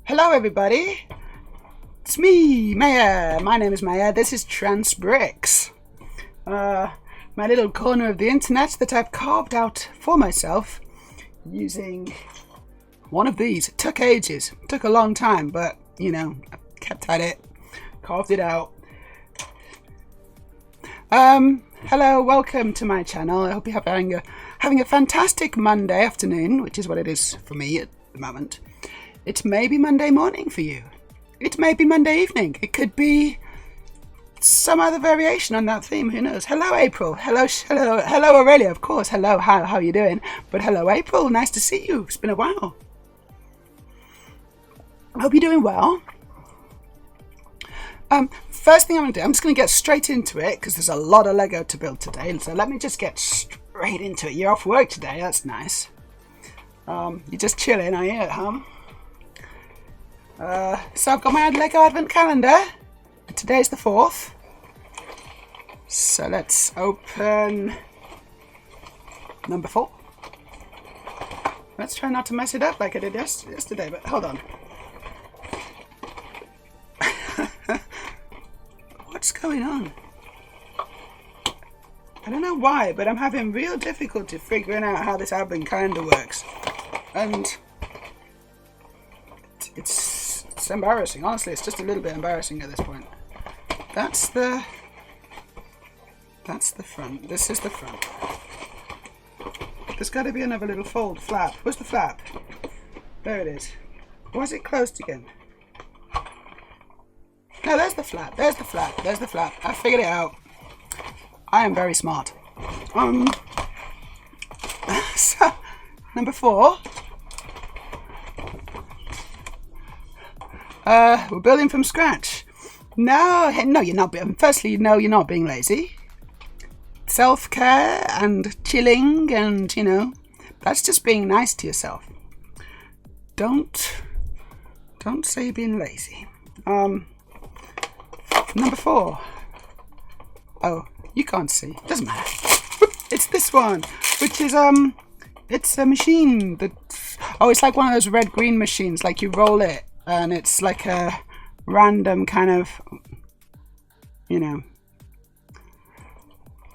Hello everybody, it's me, Meja. My name is Meja. This is Transbricks, my little corner of the internet that I've carved out for myself using one of these. It took ages, it took a long time, but you know, I kept at it, carved it out. Hello, welcome to my channel. I hope you're having a fantastic Monday afternoon, which is what it is for me at the moment. It may be Monday morning for you. It may be Monday evening. It could be some other variation on that theme. Who knows? Hello, April. Hello, Aurelia. Of course. Hello. How are you doing? But hello, April. Nice to see you. It's been a while. I hope you're doing well. First thing I'm going to do, I'm just going to get straight into it because there's a lot of Lego to build today. So let me just get straight into it. You're off work today. That's nice. You're just chilling, are you, at home? So I've got my Lego Advent Calendar. Today's the 4th. So let's open number 4. Let's try not to mess it up like I did yesterday, but hold on. What's going on? I don't know why, but I'm having real difficulty figuring out how this Advent Calendar works. And it's embarrassing, honestly. It's just a little bit embarrassing at this point. That's the front. This is the front. There's got to be another little fold flap. Where's the flap? There it is. Why is it closed again? No, there's the flap. There's the flap. There's the flap. I figured it out. I am very smart. So number 4. We're building from scratch. No, you're not. Firstly, no, you're not being lazy. Self-care and chilling, and you know, that's just being nice to yourself. Don't say you're being lazy. Number 4. Oh, you can't see. Doesn't matter. It's this one, which is it's a machine that. Oh, it's like one of those red-green machines. Like you roll it. And it's like a random kind of, you know,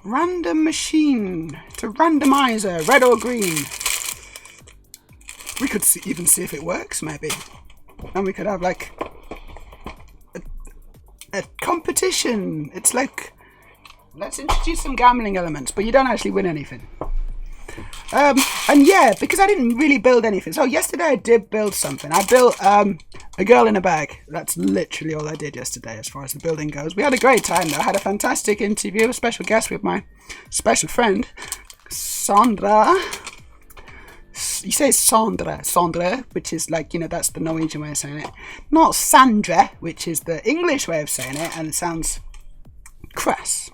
random machine. It's a randomizer, red or green. We could even see if it works, maybe. And we could have like a competition. It's like, let's introduce some gambling elements, but you don't actually win anything. And yeah, because I didn't really build anything. So yesterday I did build something. I built a girl in a bag. That's literally all I did yesterday as far as the building goes. We had a great time though. I had a fantastic interview, a special guest with my special friend, Sandra. You say Sandra, which is like, you know, that's the Norwegian way of saying it. Not Sandra, which is the English way of saying it, and it sounds crass.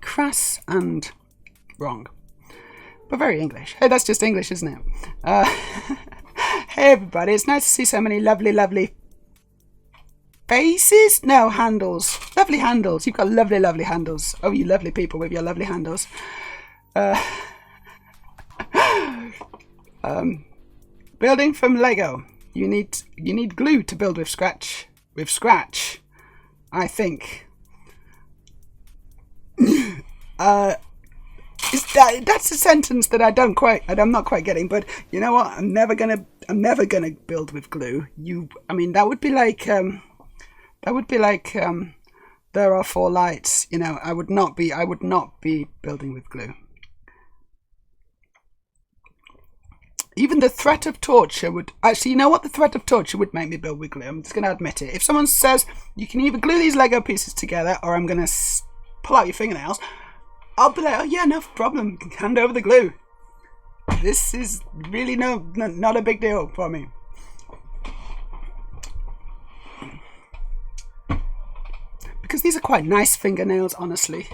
Crass and wrong. But very English. Hey, that's just English, isn't it? Hey everybody, it's nice to see so many lovely faces? No, handles. Lovely handles. You've got lovely handles. Oh, you lovely people with your lovely handles. Building from Lego. You need glue to build with scratch. With scratch, I think. That's a sentence that I'm not quite getting, but you know what? I'm never gonna build with glue. I mean, that would be like there are 4 lights. You know, I would not be building with glue. Even the threat of torture would actually, you know what? The threat of torture would make me build with glue. I'm just gonna admit it. If someone says you can either glue these Lego pieces together, or I'm gonna pull out your fingernails, I'll be like, oh yeah, no problem. Hand over the glue. This is really not a big deal for me. Because these are quite nice fingernails, honestly.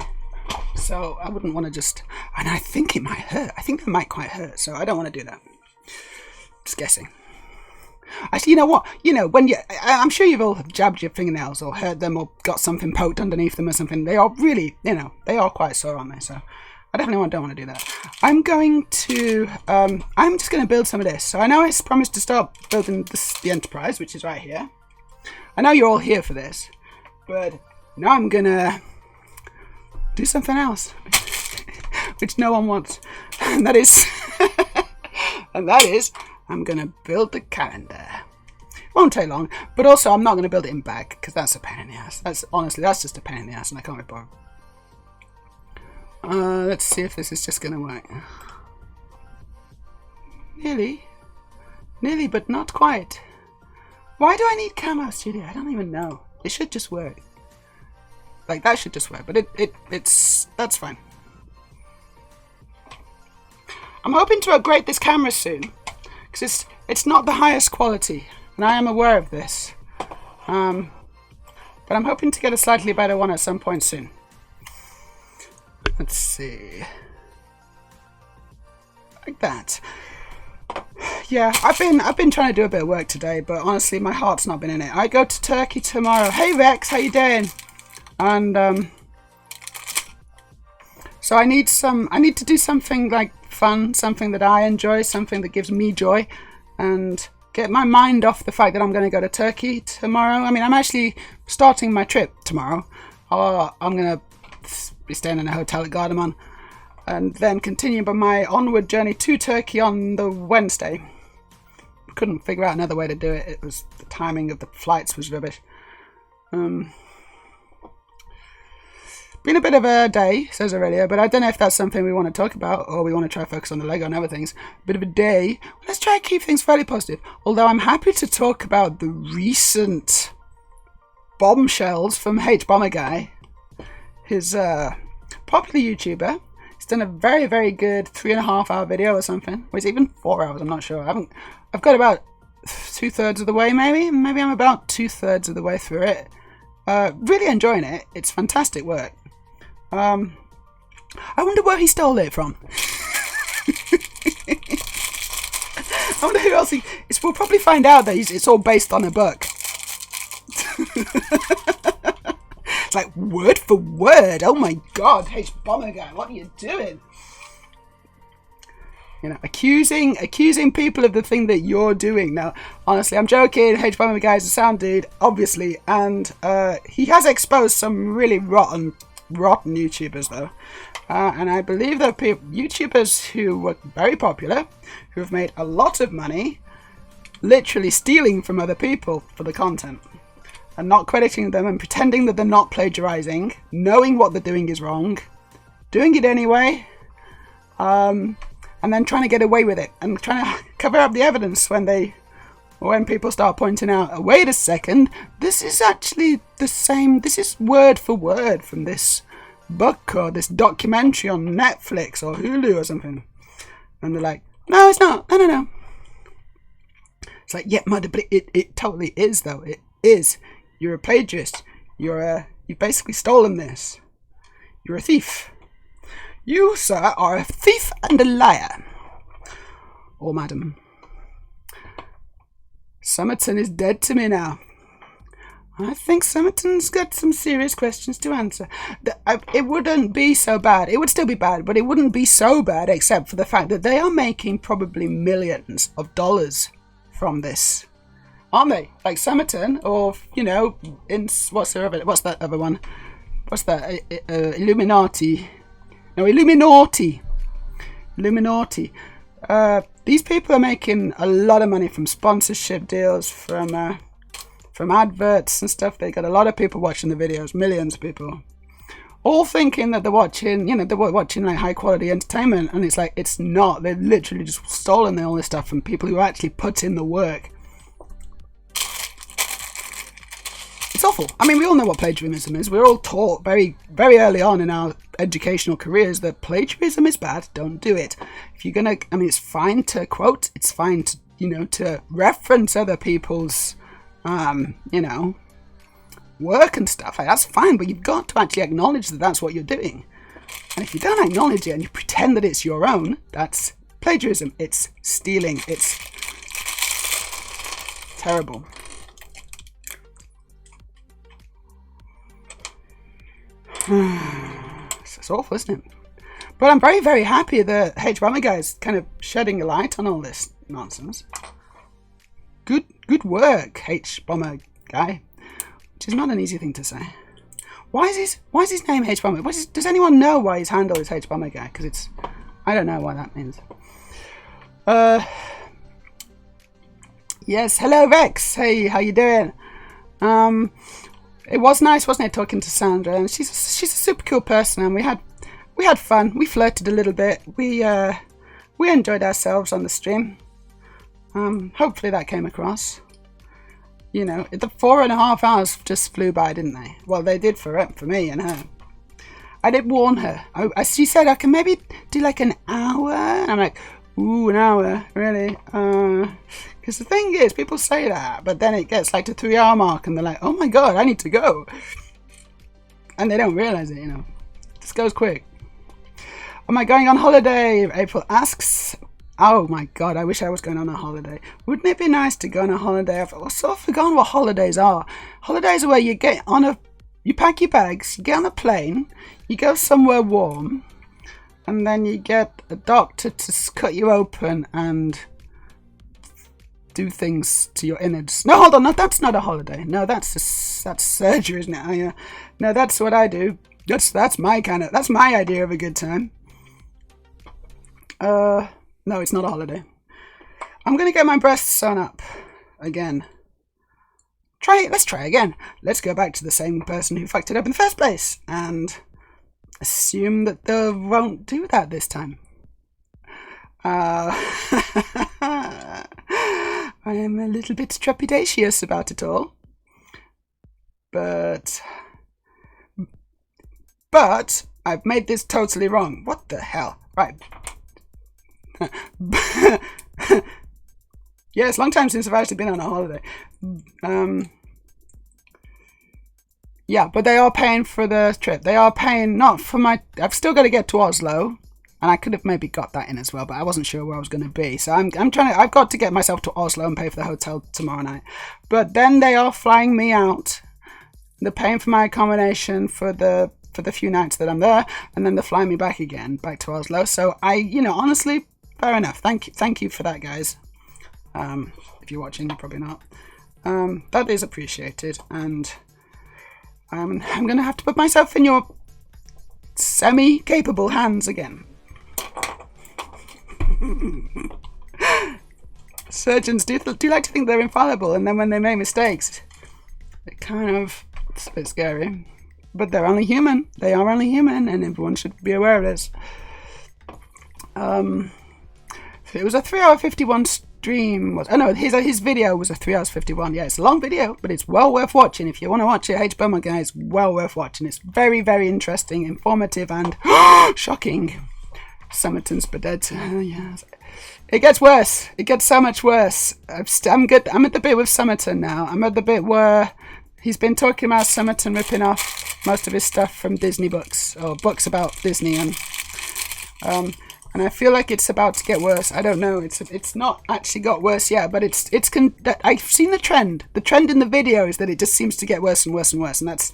So I wouldn't want to just... And I think it might hurt. I think they might quite hurt. So I don't want to do that. Just guessing. Actually, you know what? You know, I'm sure you've all jabbed your fingernails or hurt them or got something poked underneath them or something. They are really, you know, they are quite sore, aren't they? So I definitely don't want to do that. I'm going to, I'm just going to build some of this. So I know I promised to start building the Enterprise, which is right here. I know you're all here for this, but now I'm going to do something else, which no one wants. And that is, I'm going to build the calendar. It won't take long, but also I'm not going to build it in bag, because that's a pain in the ass. Honestly, that's just a pain in the ass, and I can't be bothered. Let's see if this is just going to work. Nearly, but not quite. Why do I need Camo Studio? I don't even know. It should just work. Like, that should just work, but that's fine. I'm hoping to upgrade this camera soon, because it's not the highest quality, and I am aware of this. But I'm hoping to get a slightly better one at some point soon. Let's see. Like that. Yeah, I've been trying to do a bit of work today, but honestly my heart's not been in it. I go to Turkey tomorrow. Hey Rex, how you doing? And so I need to do something like fun, something that I enjoy, something that gives me joy, and get my mind off the fact that I'm going to go to Turkey tomorrow. I mean, I'm actually starting my trip tomorrow. I'm going to be staying in a hotel at Garderman, and then continue by my onward journey to Turkey on the Wednesday. Couldn't figure out another way to do it. It was the timing of the flights was rubbish. Been a bit of a day, says Aurelia, but I don't know if that's something we want to talk about, or we want to try to focus on the Lego and other things. A bit of a day. Let's try to keep things fairly positive. Although I'm happy to talk about the recent bombshells from Bomber Guy. His popular YouTuber. He's done a very, very good 3.5 hour video or something. Or it's even 4 hours, I'm not sure. I've got about 2/3 of the way, maybe. Maybe I'm about 2/3 of the way through it. Really enjoying it. It's fantastic work. I wonder where he stole it from. I wonder who else we'll probably find out that it's all based on a book. It's like word for word. Oh my god, Bomber Guy, what are you doing? You know, accusing people of the thing that you're doing. Now, honestly, I'm joking. Bomber Guy is a sound dude, obviously, and he has exposed some really rotten YouTubers, though. And I believe there are YouTubers who were very popular, who have made a lot of money, literally stealing from other people for the content, and not crediting them and pretending that they're not plagiarizing, knowing what they're doing is wrong, doing it anyway, and then trying to get away with it, and trying to cover up the evidence when people start pointing out, wait a second, this is actually the same, this is word for word from this book or this documentary on Netflix or Hulu or something. And they're like, no, it's not, no. It's like, yeah, mother, but it totally is, though. It is. You're a plagiarist. You've basically stolen this. You're a thief. You, sir, are a thief and a liar. Or madam. Summerton is dead to me now. I think Summerton's got some serious questions to answer. It wouldn't be so bad. It would still be bad, but it wouldn't be so bad except for the fact that they are making probably millions of dollars from this. Aren't they? Like Summerton, or, you know, what's that other one? What's that? Illuminati. No, Illuminati. These people are making a lot of money from sponsorship deals, from adverts and stuff. They got a lot of people watching the videos, millions of people, all thinking that they're watching, like high quality entertainment, and it's like, it's not. They've literally just stolen all this stuff from people who actually put in the work. It's awful. I mean, we all know what plagiarism is. We're all taught very, very early on in our educational careers that plagiarism is bad. Don't do it. If you're gonna, I mean, it's fine to quote. It's fine to, to reference other people's, work and stuff. Like, that's fine, but you've got to actually acknowledge that that's what you're doing. And if you don't acknowledge it and you pretend that it's your own, that's plagiarism. It's stealing. It's terrible. It's awful, isn't it? But I'm very, very happy that H Bomber guy is kind of shedding a light on all this nonsense. Good work, H Bomber guy. Which is not an easy thing to say. Why is his name H Bomber? Does anyone know why his handle is H Bomber guy? Because I don't know what that means. Yes, hello Rex. Hey, how you doing? It was nice, wasn't it, talking to Sandra? And she's a super cool person, and we had fun. We flirted a little bit. We enjoyed ourselves on the stream. Hopefully that came across. You know, the 4.5 hours just flew by, didn't they? Well, they did for me and her. I did warn her. She said I can maybe do like an hour. And I'm like, ooh, an hour, really? Because the thing is, people say that, but then it gets like the 3-hour mark, and they're like, oh my god, I need to go. And they don't realize it, you know. This goes quick. Am I going on holiday? April asks. Oh my god, I wish I was going on a holiday. Wouldn't it be nice to go on a holiday? I've sort of forgotten what holidays are. Holidays are where you get on you pack your bags, you get on a plane, you go somewhere warm, and then you get a doctor to cut you open and do things to your innards. No, hold on, no, that's not a holiday. No, that's surgery, isn't it? Oh, yeah. No, that's what I do. That's my idea of a good time. No, it's not a holiday. I'm gonna get my breasts sewn up again. Let's try again. Let's go back to the same person who fucked it up in the first place and assume that they won't do that this time. I am a little bit trepidatious about it all. But I've made this totally wrong. What the hell? Right. Yes, long time since I've actually been on a holiday. Yeah, but they are paying for the trip. They are paying not for my... I've still got to get to Oslo, and I could have maybe got that in as well, but I wasn't sure where I was going to be. So I'm trying to... I've got to get myself to Oslo and pay for the hotel tomorrow night. But then they are flying me out. They're paying for my accommodation for the few nights that I'm there, and then they're flying me back again, back to Oslo. So honestly, fair enough. Thank you for that, guys. If you're watching, you're probably not. That is appreciated, and I'm going to have to put myself in your semi-capable hands again. Surgeons do like to think they're infallible, and then when they make mistakes, it's a bit scary. But they're only human. They are only human, and everyone should be aware of this. It was a 3-hour 51 stream. His video was a 3 hours 51. Yeah, it's a long video, but it's well worth watching. If you want to watch it, H Bomber guy, it's well worth watching. It's very, very interesting, informative, and shocking. Summerton's dead. Yeah. It gets worse. It gets so much worse. I'm at the bit with Summerton now. I'm at the bit where he's been talking about Summerton ripping off most of his stuff from Disney books, or books about Disney, and I feel like it's about to get worse. I don't know. It's not actually got worse yet, but I've seen the trend. The trend in the video is that it just seems to get worse and worse and worse, and that's,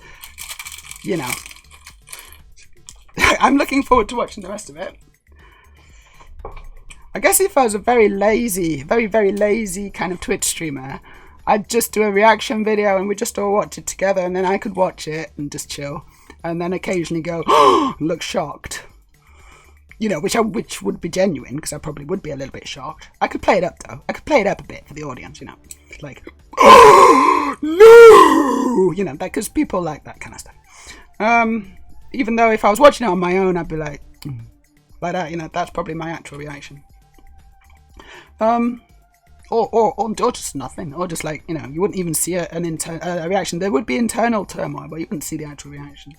I'm looking forward to watching the rest of it. I guess if I was a very lazy, very, very lazy kind of Twitch streamer, I'd just do a reaction video and we'd just all watch it together, and then I could watch it and just chill, and then occasionally go, look shocked. Which would be genuine, because I probably would be a little bit shocked. I could play it up, though. I could play it up a bit for the audience, like, no! Because people like that kind of stuff. Even though if I was watching it on my own, I'd be like that, that's probably my actual reaction. Or just nothing, or just like, you wouldn't even see a reaction. There would be internal turmoil, but you wouldn't see the actual reaction.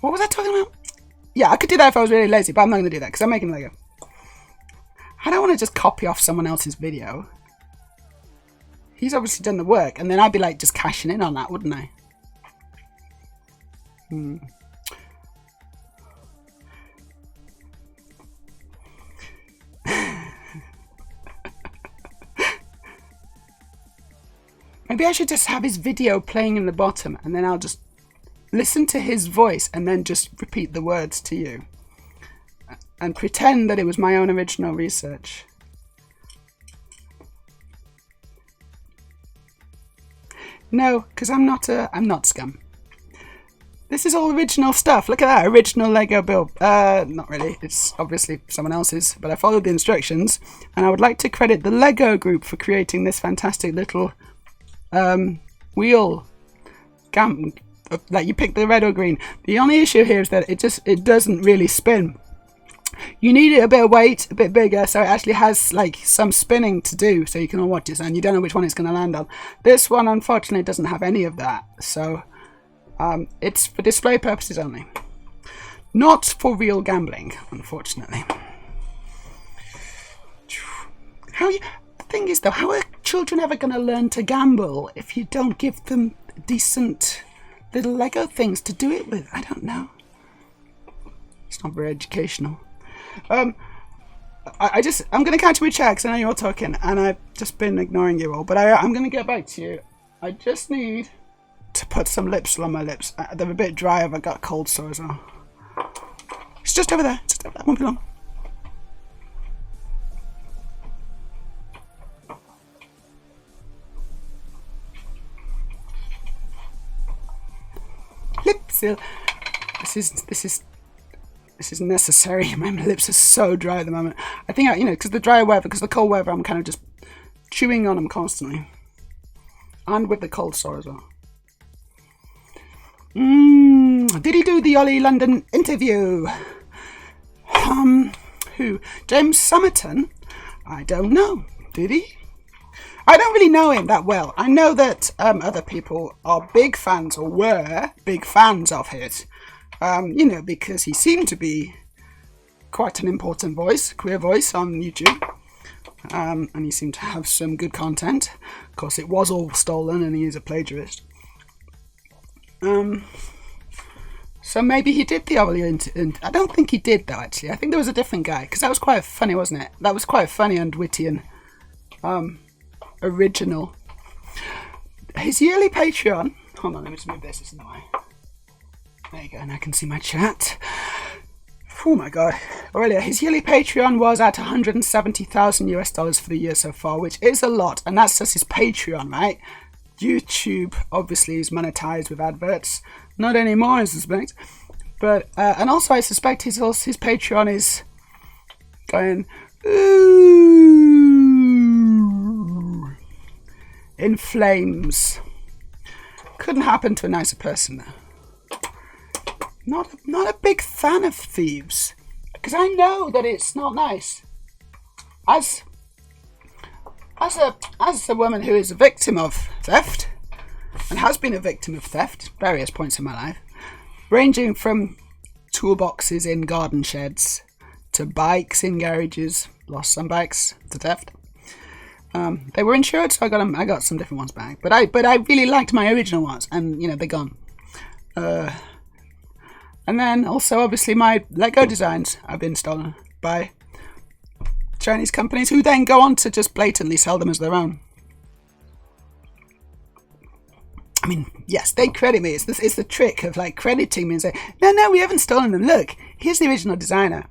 What was I talking about? Yeah, I could do that if I was really lazy, but I'm not going to do that because I'm making Lego. I don't want to just copy off someone else's video. He's obviously done the work, and then I'd be like just cashing in on that, wouldn't I? Maybe I should just have his video playing in the bottom, and then I'll just listen to his voice and then just repeat the words to you and pretend that it was my own original research. No, because I'm not scum. This is all original stuff. Look at that, original Lego build. Not really, it's obviously someone else's, but I followed the instructions, and I would like to credit the Lego group for creating this fantastic little wheel. Like you pick the red or green. The only issue here is that it doesn't really spin. You need it a bit of weight, a bit bigger, so it actually has like some spinning to do, so you can all watch it, and you don't know which one it's going to land on. This one, unfortunately, doesn't have any of that, so it's for display purposes only. Not for real gambling, unfortunately. The thing is, though, how are children ever going to learn to gamble if you don't give them decent little Lego things to do it with? I don't know. It's not very educational. I'm going to catch up with chat because I know you're talking and I've just been ignoring you all, but I'm going to get back to you. I just need to put some lipstick on my lips. They're a bit dry. I've got cold sore as well. It's just over there. Just over there. Won't be long. Lipsil. This is necessary. My lips are so dry at the moment. I think, because the dry weather, because the cold weather, I'm kind of just chewing on them constantly. And with the cold sore as well. Did he do the Ollie London interview? Who? James Summerton? I don't know. Did he? I don't really know him that well. I know that other people are big fans, or were big fans of his. Because he seemed to be quite an important voice, queer voice on YouTube. And he seemed to have some good content. Of course, it was all stolen and he is a plagiarist. So maybe he did the Ollie I don't think he did, though, actually. I think there was a different guy, because that was quite funny, wasn't it? That was quite funny and witty and original. His yearly Patreon... Hold on, let me just move this in the way. There you go, and I can see my chat. Oh my god. Aurelia, his yearly Patreon was at $170,000 for the year so far, which is a lot, and that's just his Patreon, right? YouTube obviously is monetized with adverts. Not anymore, I suspect. But and also I suspect his Patreon is going ooh, in flames. Couldn't happen to a nicer person though. Not a big fan of thieves, because I know that it's not nice. As a woman who is a victim of theft, and has been a victim of theft at various points in my life, ranging from toolboxes in garden sheds to bikes in garages, lost some bikes to theft. They were insured, so I got some different ones back. But I really liked my original ones, and they're gone. And then also, obviously, my Lego designs have been stolen by Chinese companies who then go on to just blatantly sell them as their own. I mean, yes, they credit me. It's the trick of like crediting me and saying, no, we haven't stolen them. Look, here's the original designer.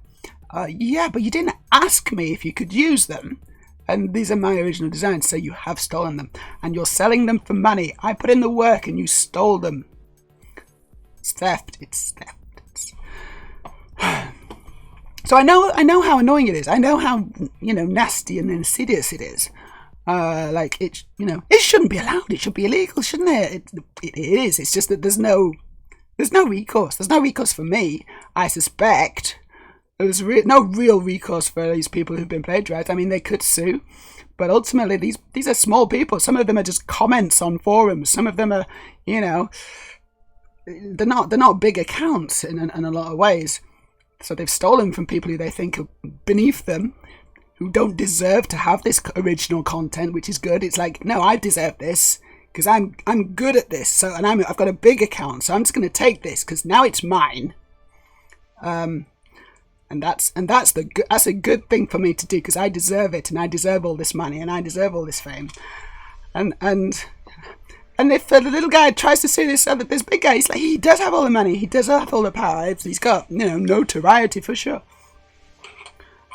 Yeah, but you didn't ask me if you could use them. And these are my original designs, so you have stolen them. And you're selling them for money. I put in the work and you stole them. It's theft. It's theft. So I know how annoying it is. I know how nasty and insidious it is. It shouldn't be allowed. It should be illegal, shouldn't it? It is. It's just that there's no recourse. There's no recourse for me. I suspect there's no real recourse for these people who've been plagiarized. I mean, they could sue, but ultimately these are small people. Some of them are just comments on forums. Some of them are, they're not big accounts in a lot of ways. So they've stolen from people who they think are beneath them, who don't deserve to have this original content, which is good. It's like, no, I deserve this because I'm good at this. So I've got a big account, so I'm just going to take this because now it's mine. And that's a good thing for me to do because I deserve it, and I deserve all this money, and I deserve all this fame, and And if the little guy tries to sue this big guy, he's like, he does have all the money, he does have all the power, he's got, notoriety for sure.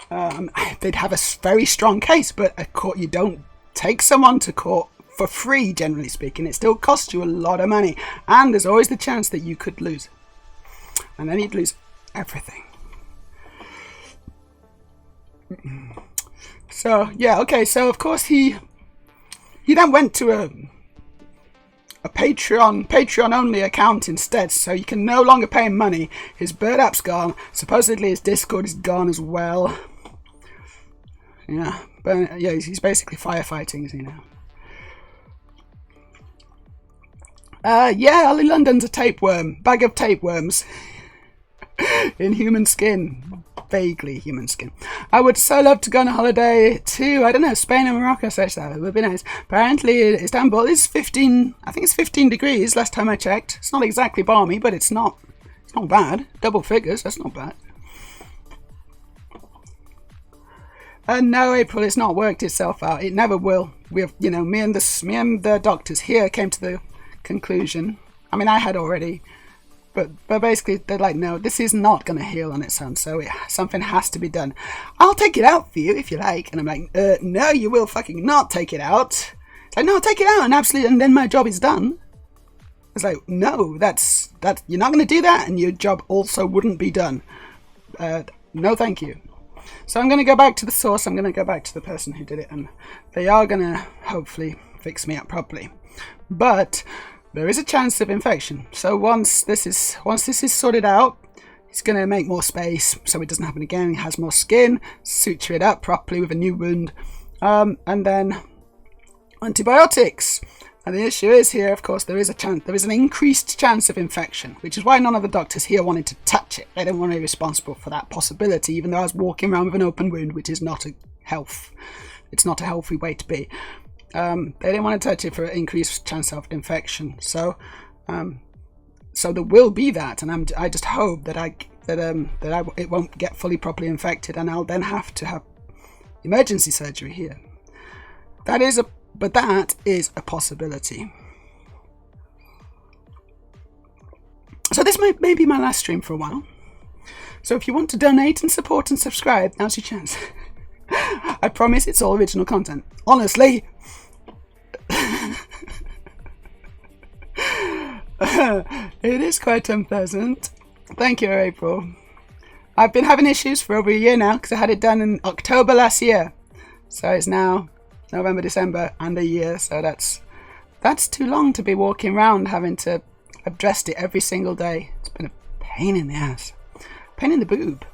They'd have a very strong case, but a court, you don't take someone to court for free, generally speaking. It still costs you a lot of money, and there's always the chance that you could lose, and then you'd lose everything. So yeah, okay, so of course he then went to a Patreon only account instead, so you can no longer pay him money. His Bird app's gone. Supposedly his Discord is gone as well. Yeah, but yeah, he's basically firefighting, as you know. Yeah, Ollie London's a tapeworm. Bag of tapeworms. In human skin. Vaguely human skin. I would so love to go on a holiday to, I don't know, Spain or Morocco, such that. It would be nice. Apparently, Istanbul is 15, I think it's 15 degrees last time I checked. It's not exactly balmy, but it's not bad. Double figures, that's not bad. No, April, it's not worked itself out. It never will. We have, me and the doctors here came to the conclusion. I mean, I had already, but basically they're like, no, this is not going to heal on its own. So something has to be done. I'll take it out for you if you like. And I'm like, no, you will fucking not take it out. It's like, no, take it out and then my job is done. It's like, no, that's you're not going to do that, and your job also wouldn't be done. No, thank you. So I'm going to go back to the source. I'm going to go back to the person who did it, and they are going to hopefully fix me up properly. But there is a chance of infection. So once this is sorted out, he's going to make more space so it doesn't happen again. He has more skin, suture it up properly with a new wound, and then antibiotics. And the issue is here, of course, there is an increased chance of infection, which is why none of the doctors here wanted to touch it. They didn't want to be responsible for that possibility, even though I was walking around with an open wound, which is not it's not a healthy way to be. They didn't want to touch it for an increased chance of infection. So there will be that, and I just hope that it won't get fully properly infected, and I'll then have to have emergency surgery here. That is a possibility. So this may be my last stream for a while. So if you want to donate and support and subscribe, now's your chance. I promise it's all original content. Honestly. It is quite unpleasant. Thank you, April. I've been having issues for over a year now because I had it done in October last year. So it's now November, December, and a year. So that's too long to be walking around having to have dressed it every single day. It's been a pain in the ass. Pain in the boob.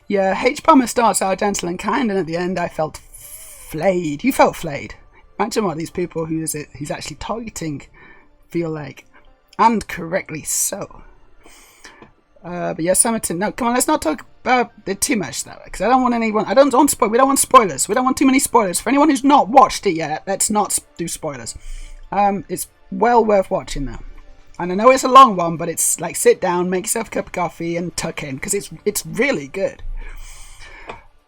Yeah, H-Bomber starts out gentle and kind, and at the end I felt flayed. You felt flayed. Imagine what these people he's actually targeting feel like. And correctly so. But yeah, Summerton, no, come on, let's not talk about it too much though, because I don't want anyone, we don't want spoilers. We don't want too many spoilers. For anyone who's not watched it yet, let's not do spoilers. It's well worth watching though. And I know it's a long one, but it's like sit down, make yourself a cup of coffee and tuck in, because it's really good.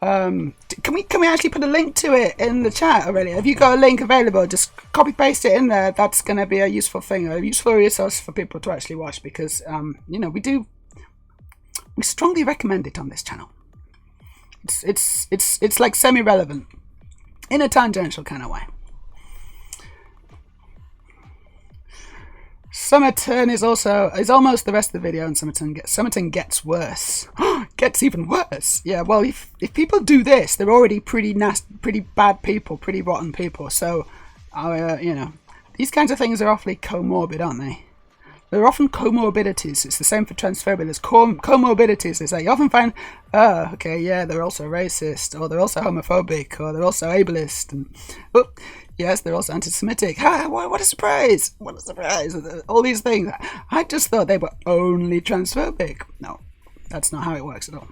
Can we actually put a link to it in the chat already? Have you got a link available? Just copy paste it in there. That's going to be a useful thing, a useful resource for people to actually watch, because we strongly recommend it on this channel. It's like semi-relevant in a tangential kind of way. Summerton is almost the rest of the video, and Summerton gets worse. Gets even worse. Yeah, well, if people do this, they're already pretty nasty, pretty bad people, pretty rotten people. So, these kinds of things are awfully comorbid, aren't they? They're often comorbidities. It's the same for transphobia. There's comorbidities. It's like you often find, they're also racist, or they're also homophobic, or they're also ableist, and yes, they're also anti-Semitic. What a surprise! What a surprise! All these things. I just thought they were only transphobic. No, that's not how it works at all.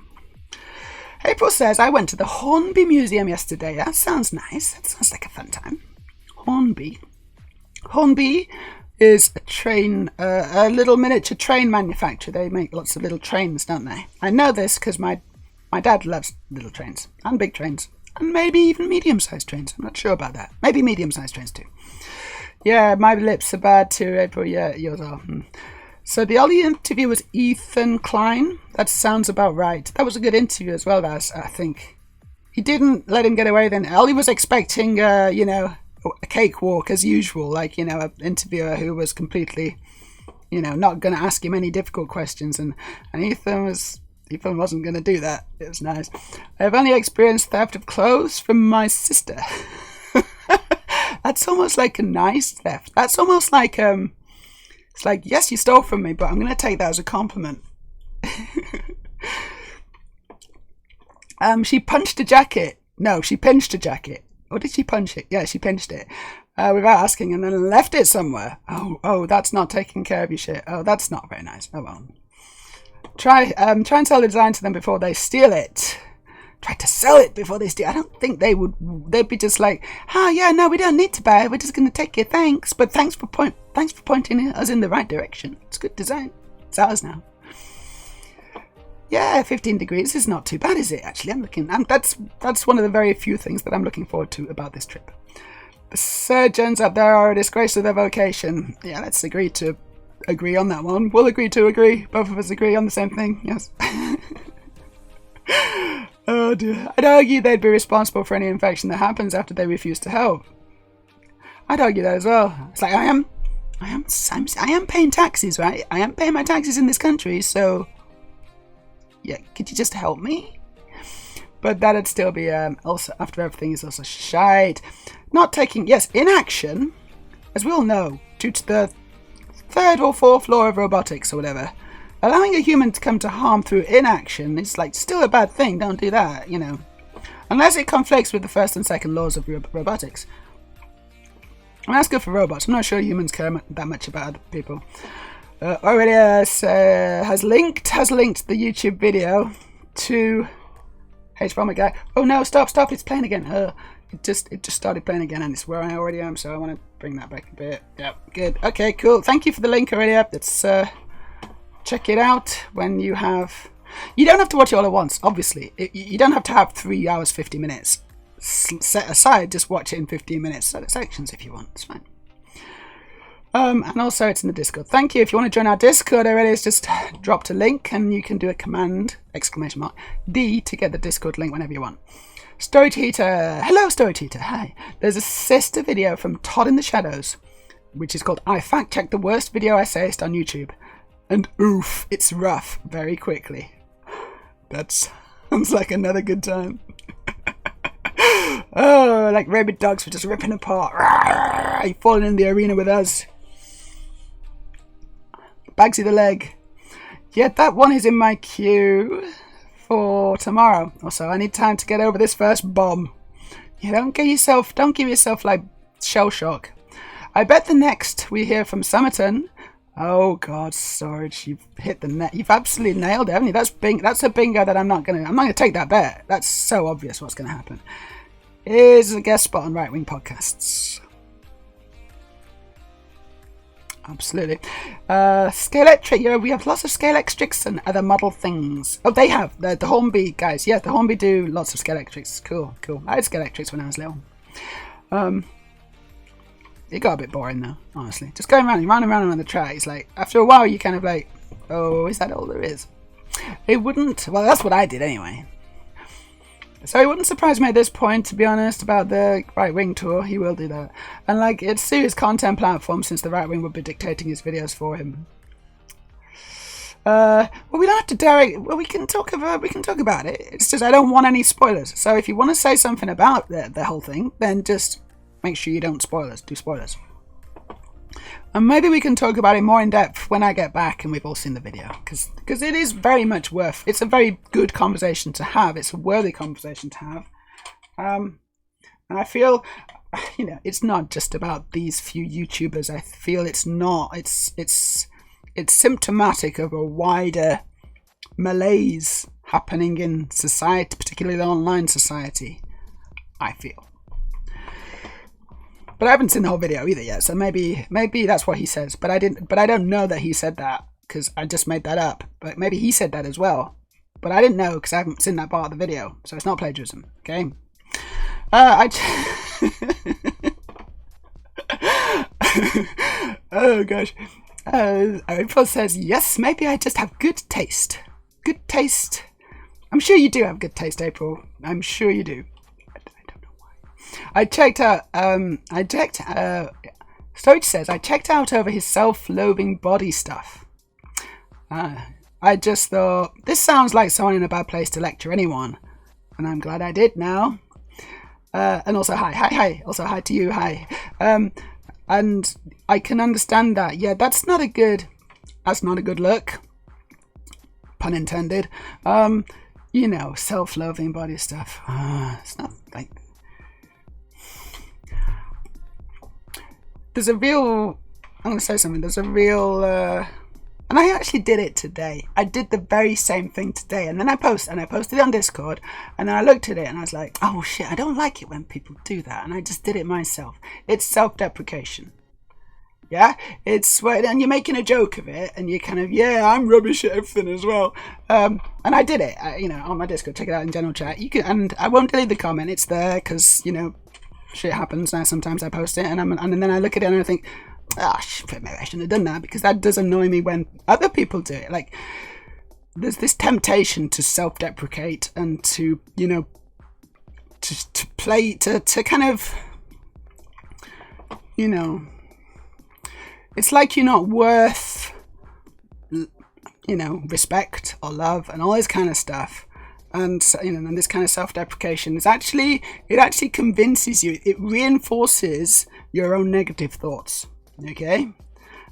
April says, I went to the Hornby Museum yesterday. That sounds nice. That sounds like a fun time. Hornby is a little miniature train manufacturer. They make lots of little trains, don't they? I know this because my dad loves little trains and big trains. And maybe even medium-sized trains. I'm not sure about that. Maybe medium-sized trains too. Yeah, my lips are bad too, April. Yeah, yours are. So the only interview was Ethan Klein. That sounds about right. That was a good interview as well, I think. He didn't let him get away then. Ollie was expecting, a cakewalk as usual, like, an interviewer who was completely, not going to ask him any difficult questions. And Ethan wasn't going to do that. It was nice. I've only experienced theft of clothes from my sister. That's almost like a nice theft. That's almost like, it's like, yes, you stole from me, but I'm going to take that as a compliment. She punched a jacket. No, she pinched a jacket. Or did she punch it? Yeah, she pinched it. Without asking, and then left it somewhere. Oh, that's not taking care of your shit. Oh, that's not very nice. Oh well. Try and sell the design to them before they steal it. Try to sell it before they steal. I don't think they would. They'd be just like, yeah, no, we don't need to buy it. We're just going to take it. Thanks, but thanks for pointing us in the right direction. It's good design. It's ours now. Yeah, 15 degrees is not too bad, is it? Actually, that's one of the very few things that I'm looking forward to about this trip. The surgeons up there are a disgrace to their vocation. Yeah, let's agree on that one. We'll agree to agree. Both of us agree on the same thing. Yes. Oh dear. I'd argue they'd be responsible for any infection that happens after they refuse to help. I'd argue that as well. It's like I am paying taxes, right? I am paying my taxes in this country, so yeah, could you just help me? But that'd still be also after everything is also shite. Not taking inaction, as we all know, due to the 3rd or 4th law of robotics or whatever. Allowing a human to come to harm through inaction is like still a bad thing. Don't do that, unless it conflicts with the 1st and 2nd laws of robotics. I mean, that's good for robots. I'm not sure humans care that much about other people. Already has linked the YouTube video to H-Bomber Guy. Oh no, stop, it's playing again. It just started playing again, and it's where I already am, so I want to bring that back a bit. Yep, good. Okay, cool. Thank you for the link already. Let's check it out when you have... You don't have to watch it all at once, obviously. You don't have to have 3 hours, 50 minutes set aside. Just watch it in 15 minutes sections if you want. It's fine. And also it's in the Discord. Thank you. If you want to join our Discord already, it's just dropped a link and you can do a command, ! D to get the Discord link whenever you want. Story Teeter. Hello, Story Teeter. Hi. There's a sister video from Todd in the Shadows, which is called I Fact Checked the Worst Video Essayist on YouTube. And oof, it's rough very quickly. That sounds like another good time. Oh, like rabid dogs were just ripping apart. Rawr, you falling in the arena with us. Bagsy the Leg. Yeah, that one is in my queue for tomorrow. Also, I need time to get over this first bomb. Yeah, don't give yourself like shell shock. I bet the next we hear from Summerton. Oh God, Storage, you've hit the net. You've absolutely nailed it, haven't you? That's a bingo that I'm not gonna take that bet. That's so obvious what's gonna happen. Is a guest spot on Right Wing Podcasts. Absolutely. Scalextric, we have lots of Scalextrics and other model things. Oh, they have. The Hornby guys. Yeah, the Hornby do lots of Scalextrics. Cool. I had Scalextrics when I was little. It got a bit boring though, honestly. Just going around the track, it's like, after a while you kind of like, oh, is that all there is? It wouldn't, well, that's what I did anyway. So it wouldn't surprise me at this point, to be honest, about the Right Wing tour. He will do that. And like, it's serious content platform since the Right Wing would be dictating his videos for him. Well, we don't have to direct, well, we can talk about it. It's just, I don't want any spoilers. So if you want to say something about the whole thing, then just make sure you don't do spoilers. And maybe we can talk about it more in depth when I get back and we've all seen the video, because it is very much it's a very good conversation to have. It's a worthy conversation to have. And I feel, it's not just about these few YouTubers. I feel it's symptomatic of a wider malaise happening in society, particularly the online society, I feel. But I haven't seen the whole video either yet, so maybe that's what he says. But I don't know that he said that because I just made that up. But maybe he said that as well. But I didn't know because I haven't seen that part of the video, so it's not plagiarism. Okay. Oh gosh. April says, yes, maybe I just have good taste. Good taste. I'm sure you do have good taste, April. I'm sure you do. I don't know why. Storage says, I checked out over his self-loathing body stuff. I just thought, this sounds like someone in a bad place to lecture anyone. And I'm glad I did now. And also, hi. Also, hi to you, hi. And I can understand that. Yeah, that's not a good look. Pun intended. You know, self-loathing body stuff. It's not like... I'm going to say something. There's a real... and I actually did it today. I did the very same thing today. And then I posted it on Discord. And then I looked at it and I was like, oh shit, I don't like it when people do that. And I just did it myself. It's self-deprecation. Yeah, it's and you're making a joke of it, and you kind of, yeah, I'm rubbish at everything as well. And I did it, on my Discord. Check it out in general chat. You can, and I won't delete the comment. It's there because shit happens. Now sometimes I post it, and then I look at it and I think, maybe I shouldn't have done that, because that does annoy me when other people do it. Like, there's this temptation to self-deprecate and to to play to kind of it's like you're not worth, respect or love and all this kind of stuff. And, and this kind of self-deprecation it actually convinces you, it reinforces your own negative thoughts. Okay?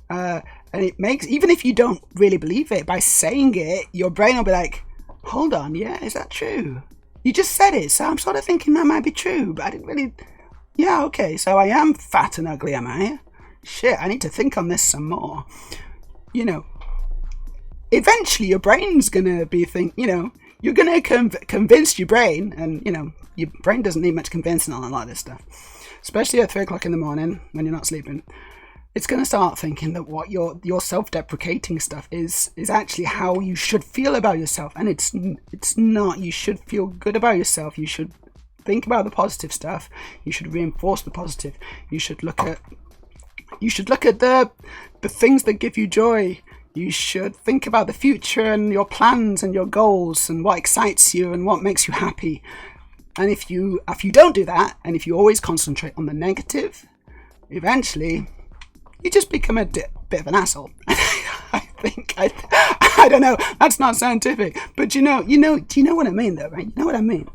And it makes, even if you don't really believe it, by saying it, your brain will be like, hold on, yeah, is that true? You just said it, so I'm sort of thinking that might be true, but I didn't really, yeah, okay, so I am fat and ugly, am I? Shit, I need to think on this some more. Eventually your brain's gonna be you're gonna convince your brain, and your brain doesn't need much convincing on a lot of this stuff, especially at 3 o'clock in the morning when you're not sleeping. It's gonna start thinking that what your self-deprecating stuff is actually how you should feel about yourself, and it's not. You should feel good about yourself. You should think about the positive stuff. You should reinforce the positive. You should look at the things that give you joy. You should think about the future and your plans and your goals and what excites you and what makes you happy. And if you don't do that, and if you always concentrate on the negative, eventually you just become a bit of an asshole. I don't know. That's not scientific, but do you know what I mean, though, right? You know what I mean.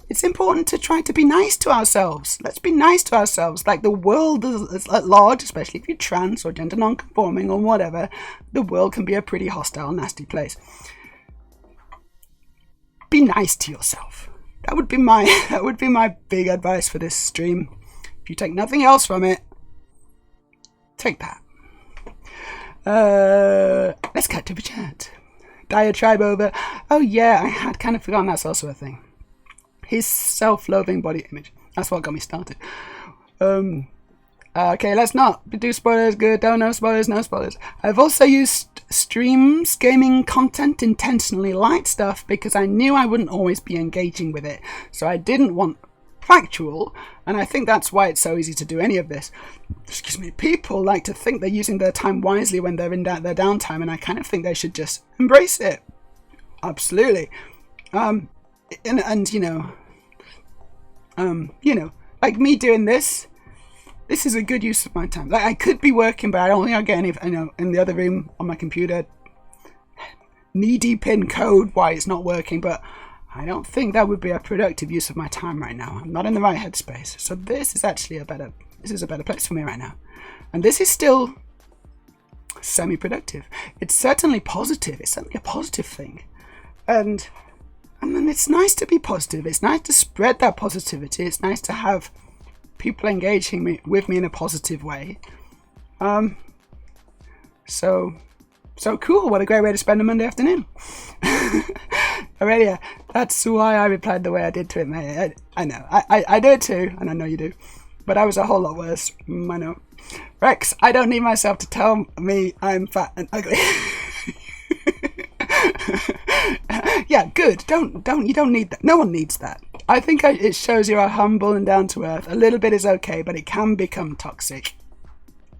It's important to try to be nice to ourselves. Let's be nice to ourselves. Like, the world is at large, especially if you're trans or gender non-conforming or whatever, the world can be a pretty hostile, nasty place. Be nice to yourself. That would be my big advice for this stream. If you take nothing else from it, take that. Let's cut to the chat. Diatribe over. Oh yeah, I had kind of forgotten that's also a thing. His self-loathing body image. That's what got me started. Okay, let's not do spoilers. Good. No spoilers. No spoilers. I've also used streams, gaming content, intentionally light stuff, because I knew I wouldn't always be engaging with it. So I didn't want factual, and I think that's why it's so easy to do any of this. Excuse me. People like to think they're using their time wisely when they're in their downtime, and I kind of think they should just embrace it. Absolutely. Like me doing this is a good use of my time. Like, I could be working, but I don't think I'll get any, in the other room on my computer, knee deep in code why it's not working, but I don't think that would be a productive use of my time right now. I'm not in the right headspace. So this is actually a better place for me right now. And this is still semi-productive. It's certainly positive. It's certainly a positive thing. And it's nice to be positive. It's nice to spread that positivity. It's nice to have people engaging with me in a positive way. So cool. What a great way to spend a Monday afternoon. Aurelia, that's why I replied the way I did to it, mate. I know. I do it too, and I know you do. But I was a whole lot worse. I know. Rex, I don't need myself to tell me I'm fat and ugly. Yeah, good. You don't need that. No one needs that. I think it shows you are humble and down to earth. A little bit is okay, but it can become toxic.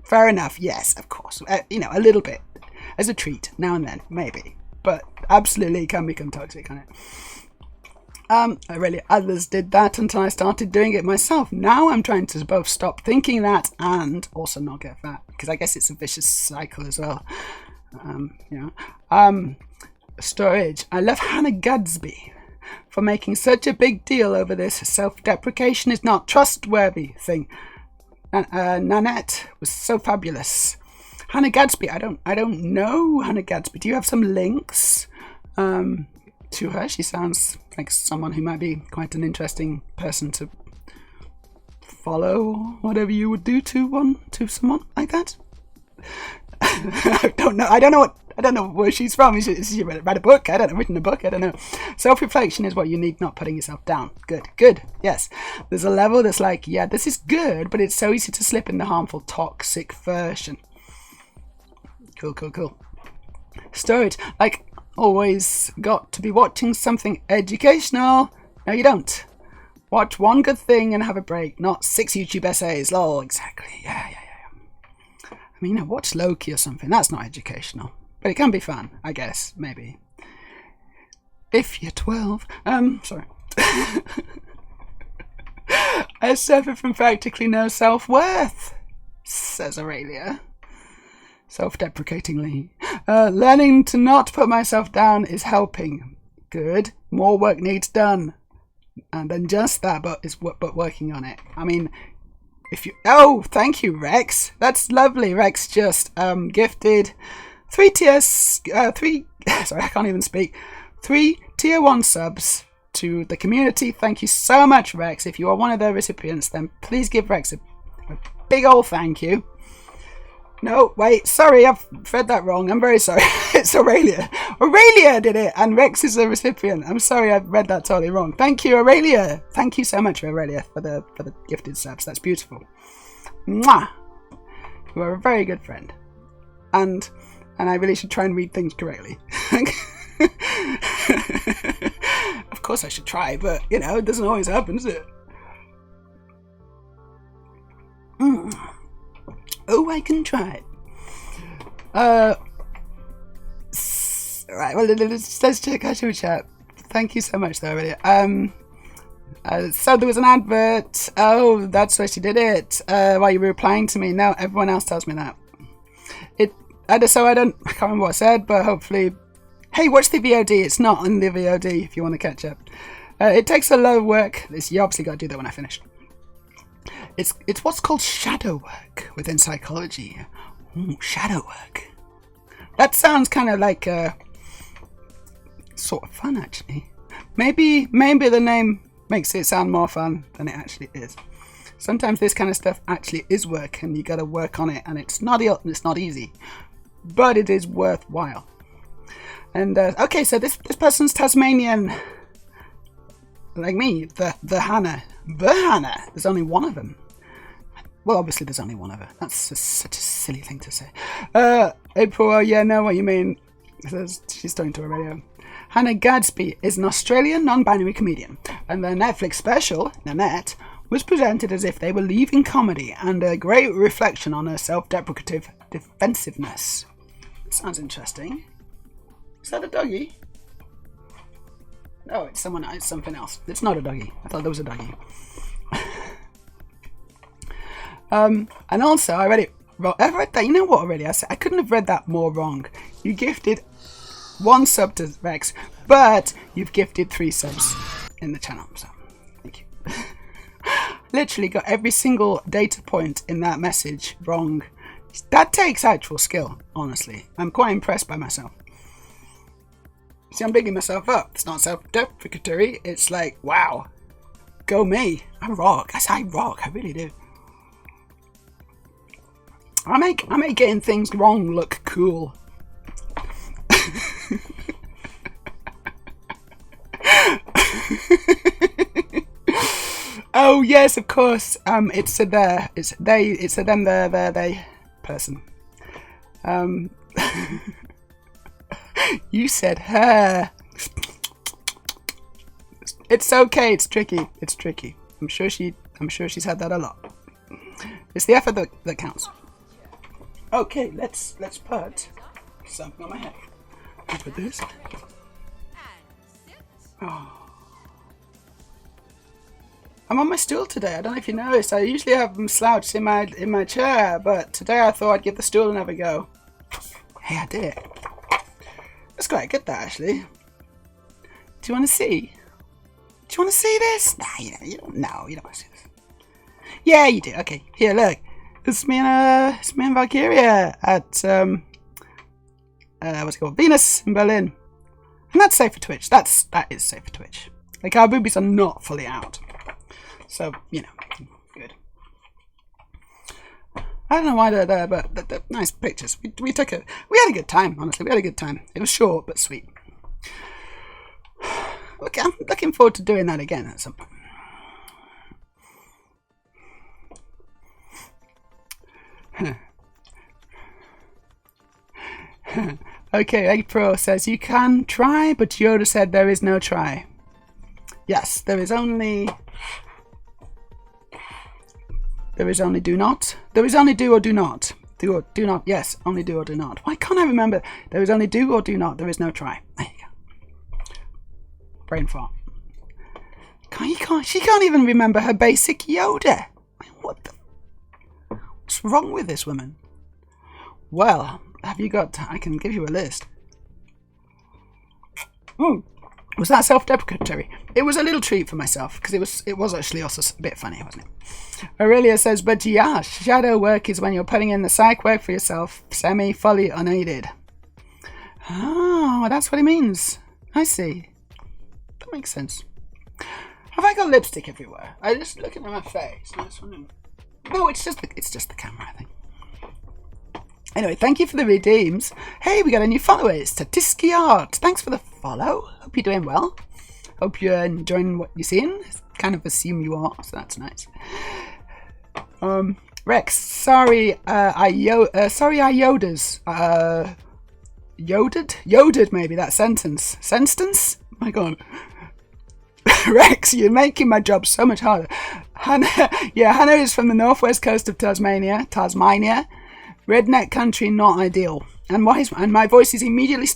Fair enough. Yes, of course. You know, a little bit as a treat now and then, maybe. But absolutely can become toxic, can it? Others did that until I started doing it myself. Now I'm trying to both stop thinking that and also not get fat, because I guess it's a vicious cycle as well. Storage. I love Hannah Gadsby for making such a big deal over this self-deprecation is not trustworthy thing. Nanette was so fabulous. Hannah Gadsby. I don't know Hannah Gadsby. Do you have some links to her? She sounds like someone who might be quite an interesting person to follow. Whatever you would do to someone like that. I don't know where she's from. She read a book. I don't know. Written a book. I don't know. Self-reflection is what you need, not putting yourself down. Good. Yes. There's a level that's like, yeah, this is good, but it's so easy to slip in the harmful, toxic version. Cool. Storage. Like, always got to be watching something educational. No, you don't. Watch one good thing and have a break, not 6 YouTube essays. Lol, exactly. Yeah. I mean, watch Loki or something. That's not educational. But it can be fun, I guess. Maybe. If you're 12. Sorry. I suffer from practically no self-worth, says Aurelia. Self-deprecatingly. Learning to not put myself down is helping. Good. More work needs done. And then just that, but working on it. I mean, if you... Oh, thank you, Rex. That's lovely. Rex just gifted 3 tiers... 3... Sorry, I can't even speak. 3 tier 1 subs to the community. Thank you so much, Rex. If you are one of the recipients, then please give Rex a big old thank you. No, wait, sorry, I've read that wrong. I'm very sorry. It's Aurelia. Aurelia did it, and Rex is the recipient. I'm sorry, I've read that totally wrong. Thank you, Aurelia. Thank you so much, Aurelia, for the gifted subs. That's beautiful. Mwah! You are a very good friend. And I really should try and read things correctly. Of course I should try, but, you know, it doesn't always happen, does it? Oh, I can try. Right, well, let's check our chat. Thank you so much, though, really. So there was an advert. Oh, that's where she did it. While you were replying to me. No, everyone else tells me that. I can't remember what I said, but hopefully... Hey, watch the VOD. It's not on the VOD if you want to catch up. It takes a lot of work. You obviously got to do that when I finish. It's what's called shadow work within psychology. Ooh, shadow work. That sounds kind of like sort of fun, actually. Maybe the name makes it sound more fun than it actually is. Sometimes this kind of stuff actually is work, and you got to work on it, and it's not easy, but it is worthwhile. And okay, so this person's Tasmanian, like me. The Hannah. There's only one of them. Well, obviously there's only one of her. That's such a silly thing to say. April, yeah, know what you mean. She's talking to a radio. Hannah Gadsby is an Australian non-binary comedian, and their Netflix special, Nanette, was presented as if they were leaving comedy and a great reflection on her self-deprecative defensiveness. Sounds interesting. Is that a doggy? No, it's something else. It's not a doggy. I thought there was a doggy. And also, I read it wrong. I read that. You know what? Already, I couldn't have read that more wrong. You gifted 1 sub to Rex, but you've gifted 3 subs in the channel. So, thank you. Literally got every single data point in that message wrong. That takes actual skill. Honestly, I'm quite impressed by myself. See, I'm bigging myself up. It's not self-deprecatory. It's like, wow, go me. I rock. I rock. I really do. I make getting things wrong look cool. Oh yes, of course. It's a there. It's they. It's a them. They person. You said her. It's okay. It's tricky. It's tricky. I'm sure she's had that a lot. It's the effort that counts. Okay, let's put something on my head. Let's put this. Oh. I'm on my stool today. I don't know if you noticed. I usually have them slouched in my chair, but today I thought I'd give the stool another go. Hey, I did it. That's quite good, that actually. Do you want to see? Do you want to see this? Nah, you don't know. You don't want to see this. Yeah, you do. Okay, here, look. It's me and Valkyria at what's it called? Venus in Berlin. And that's safe for Twitch. That is safe for Twitch. Like, our boobies are not fully out. So, you know, good. I don't know why they're there, but they're nice pictures. We had a good time, honestly. We had a good time. It was short, but sweet. Okay, I'm looking forward to doing that again at some point. Okay, April says, you can try, but Yoda said there is no try. Yes, there is only do not. There is only do or do not. Do or do not. Yes, only do or do not. Why can't I remember? There is only do or do not. There is no try. There you go. Brain fart. She can't even remember her basic Yoda. What the? What's wrong with this woman? Well, have you got... I can give you a list. Ooh. Was that self-deprecatory? It was a little treat for myself, because it was actually also a bit funny, wasn't it? Aurelia says, but yeah, shadow work is when you're putting in the psych work for yourself, fully unaided. Oh, that's what it means. I see. That makes sense. Have I got lipstick everywhere? I'm just looking at my face. I just wondering. No, it's just the camera, I think. Anyway, thank you for the redeems. Hey, we got a new follower. It's Statiski Art. Thanks for the follow. Hope you're doing well. Hope you're enjoying what you're seeing. Kind of assume you are, so that's nice. Rex, sorry, I yoders. Yoded, maybe, that sentence. Sentence? My God. Rex, you're making my job so much harder. Hannah is from the northwest coast of Tasmania. Redneck country, not ideal. And my voice is immediately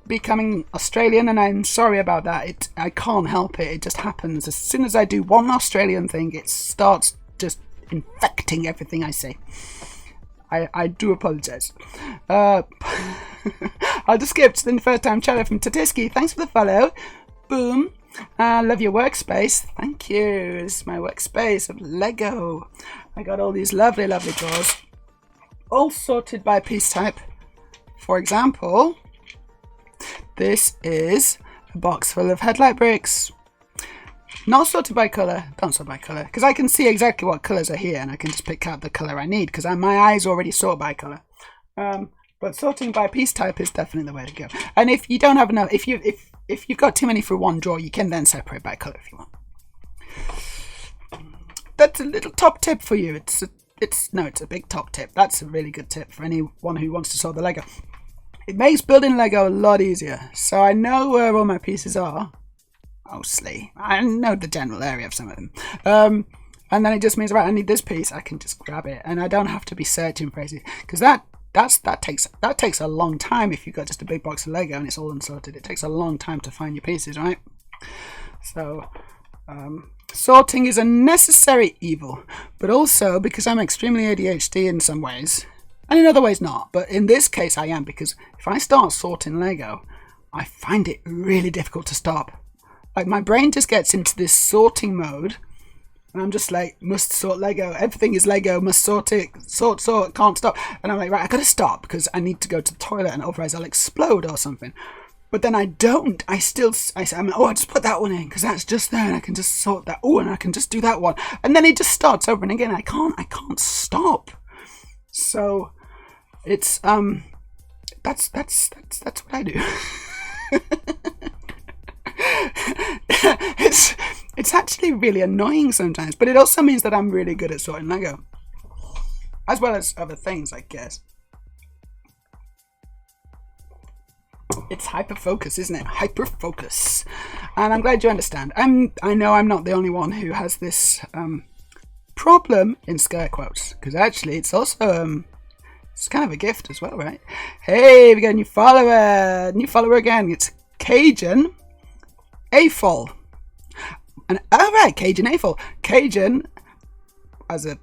becoming Australian, and I'm sorry about that. I can't help it. It just happens. As soon as I do one Australian thing, it starts just infecting everything I say. I do apologise. I'll just skip to the first time chatter from Tatiski. Thanks for the follow. Boom. Love your workspace. Thank you. This is my workspace of Lego. I got all these lovely, lovely drawers, all sorted by piece type. For example, this is a box full of headlight bricks. Not sorted by colour. Don't sort by colour, because I can see exactly what colours are here, and I can just pick out the colour I need, because my eyes already sort by colour. But sorting by piece type is definitely the way to go. And if you don't have enough, if you've got too many for one drawer, you can then separate by colour if you want. That's a little top tip for you. It's a big top tip. That's a really good tip for anyone who wants to sort the Lego. It makes building Lego a lot easier. So I know where all my pieces are. Mostly. I know the general area of some of them. And then it just means, right, I need this piece. I can just grab it, and I don't have to be searching for it, because that takes a long time. If you've got just a big box of Lego and it's all unsorted, it takes a long time to find your pieces, right? So sorting is a necessary evil, but also because I'm extremely ADHD in some ways, and in other ways not, but in this case I am, because if I start sorting Lego, I find it really difficult to stop. Like, my brain just gets into this sorting mode, and I'm just like, must sort Lego. Everything is Lego, must sort it, sort, can't stop. And I'm like, right, I gotta stop, because I need to go to the toilet, and otherwise I'll explode or something. But then I don't. I say, I'm like, oh, I just put that one in, because that's just there, and I can just sort that. Oh, and I can just do that one. And then it just starts over and again. I can't stop. So it's that's what I do. It's actually really annoying sometimes, but it also means that I'm really good at sorting Lego, as well as other things, I guess. It's hyper focus, isn't it? Hyper focus. And I'm glad you understand. I know I'm not the only one who has this problem, in scare quotes, because actually it's also It's kind of a gift as well, right? Hey, we got a new follower. New follower again. It's Cajun Afol. And alright, Cajun Afol. Cajun as a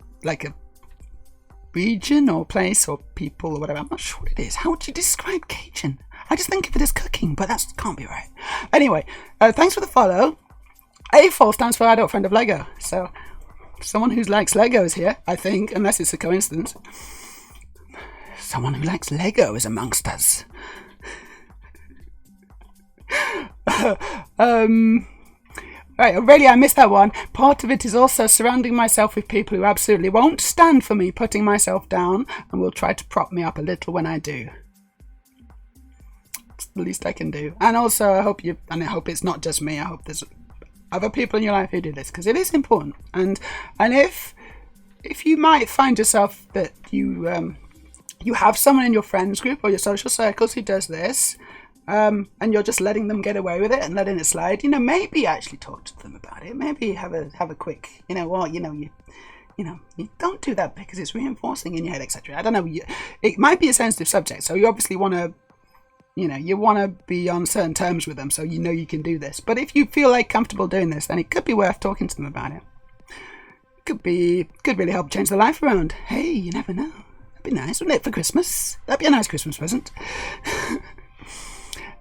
region or place or people or whatever. I'm not sure what it is. How would you describe Cajun? I just think of it as cooking, but that can't be right. Anyway, thanks for the follow. AFOL stands for Adult Friend of Lego. So, someone who likes Lego is here, I think, unless it's a coincidence. Someone who likes Lego is amongst us. Right, really, I missed that one. Part of it is also surrounding myself with people who absolutely won't stand for me putting myself down and will try to prop me up a little when I do. It's the least I can do. And also, I hope it's not just me. I hope there's other people in your life who do this, because it is important. And if you might find yourself that you have someone in your friends group or your social circles who does this, and you're just letting them get away with it and letting it slide, maybe actually talk to them about it. Maybe have a quick, you don't do that because it's reinforcing in your head, etc. I don't know. It might be a sensitive subject, so you obviously want to, you want to be on certain terms with them, so you can do this. But if you feel like comfortable doing this, then it could be worth talking to them about it. Could really help change their life around. Hey, you never know. That'd be nice, wouldn't it, for Christmas? That'd be a nice Christmas present.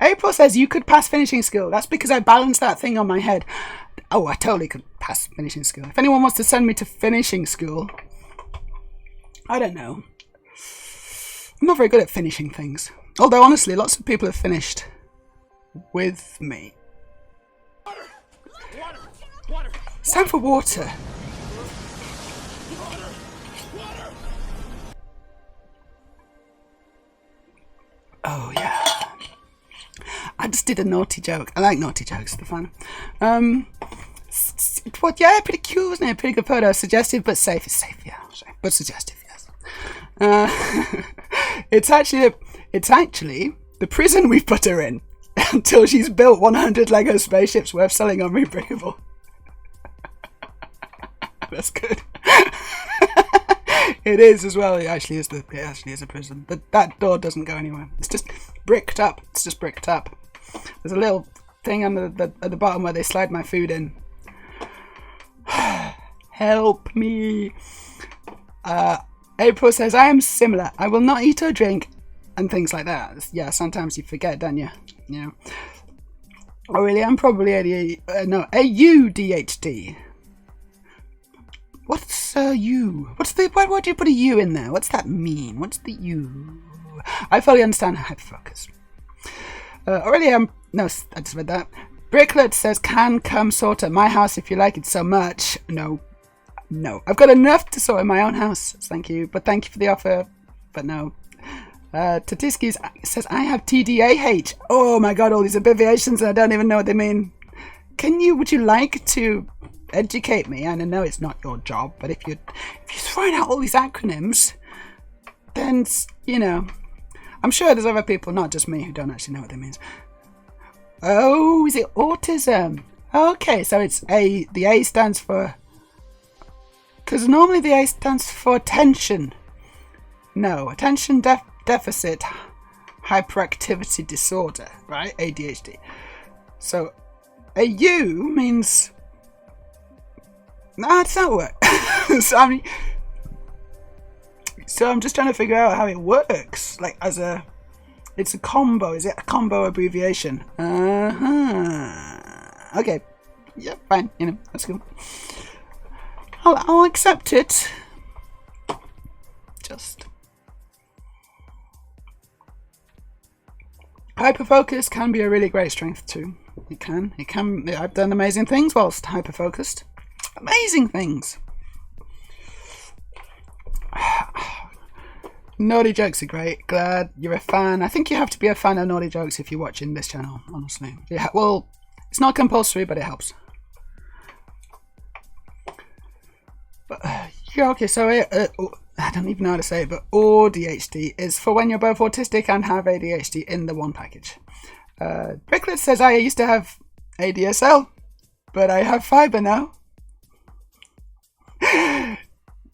April says you could pass finishing school. That's because I balanced that thing on my head. Oh, I totally could pass finishing school. If anyone wants to send me to finishing school, I don't know. I'm not very good at finishing things. Although, honestly, lots of people have finished with me. Water. It's time for water. Oh, yeah. I just did a naughty joke. I like naughty jokes, they're fun. Yeah, pretty cute, wasn't it? Pretty good photo. Suggestive but safe. It's safe, yeah. But suggestive, yes. It's actually the prison we've put her in until she's built 100 Lego spaceships worth selling on Rebreakable. That's good. It is as well. It actually is a prison. But that door doesn't go anywhere. It's just bricked up. There's a little thing at the bottom where they slide my food in. Help me. April says, I am similar. I will not eat or drink and things like that. Yeah, sometimes you forget, don't you? Yeah. Oh, really? I'm probably AUDHD. What's U? Why would you put a U in there? What's that mean? What's the U? I fully understand hyperfocus. No, I just read that. Bricklet says, can come sort at my house if you like it so much. No. I've got enough to sort in my own house. Thank you. But thank you for the offer. But no. Tatiskis says, I have TDAH. Oh my god, all these abbreviations and I don't even know what they mean. Would you like to educate me? And I know it's not your job, but if you're throwing out all these acronyms, then, I'm sure there's other people, not just me, who don't actually know what they mean. Oh, is it autism? Okay, so it's A. The A stands for... Because normally the A stands for attention. No, attention deficit hyperactivity disorder, right? ADHD. So a U means... No, it doesn't work. So I'm just trying to figure out how it works. It's a combo. Is it a combo abbreviation? Okay. Yeah, fine. That's cool. I'll accept it. Just. Hyperfocus can be a really great strength too. It can. I've done amazing things whilst hyperfocused. Amazing things. Naughty jokes are great. Glad you're a fan. I think you have to be a fan of naughty jokes if you're watching this channel, honestly. Yeah, well, it's not compulsory, but it helps. But, yeah, okay, so I don't even know how to say it, but ADHD is for when you're both autistic and have ADHD in the one package. Bricklet says, I used to have ADSL, but I have fiber now.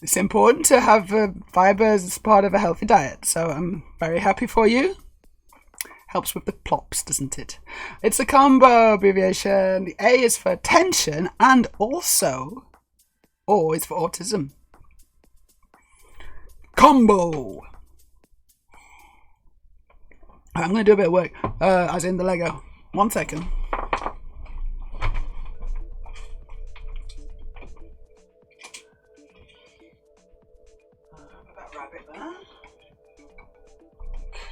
it's important to have fibre as part of a healthy diet. So I'm very happy for you. Helps with the plops, doesn't it? It's a combo abbreviation. The A is for attention, and also O is for autism. Combo. I'm going to do a bit of work, as in the Lego. 1 second. That rabbit there.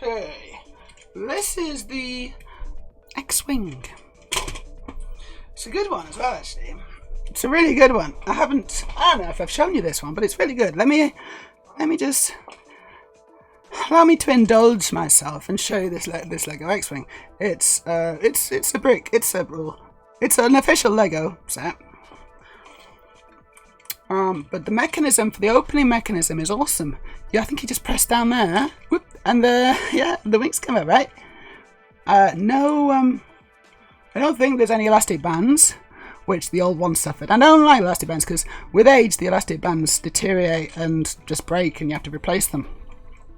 Okay. This is the X-Wing. It's a good one as well, actually. It's a really good one. I don't know if I've shown you this one, but it's really good. Let me just allow me to indulge myself and show you this Lego X-Wing. It's a brick. It's an official Lego set. But the mechanism for the opening mechanism is awesome. Yeah, I think you just press down there, whoop, and the wings come out, right? No, I don't think there's any elastic bands, which the old ones suffered. And I don't like elastic bands because with age the elastic bands deteriorate and just break, and you have to replace them.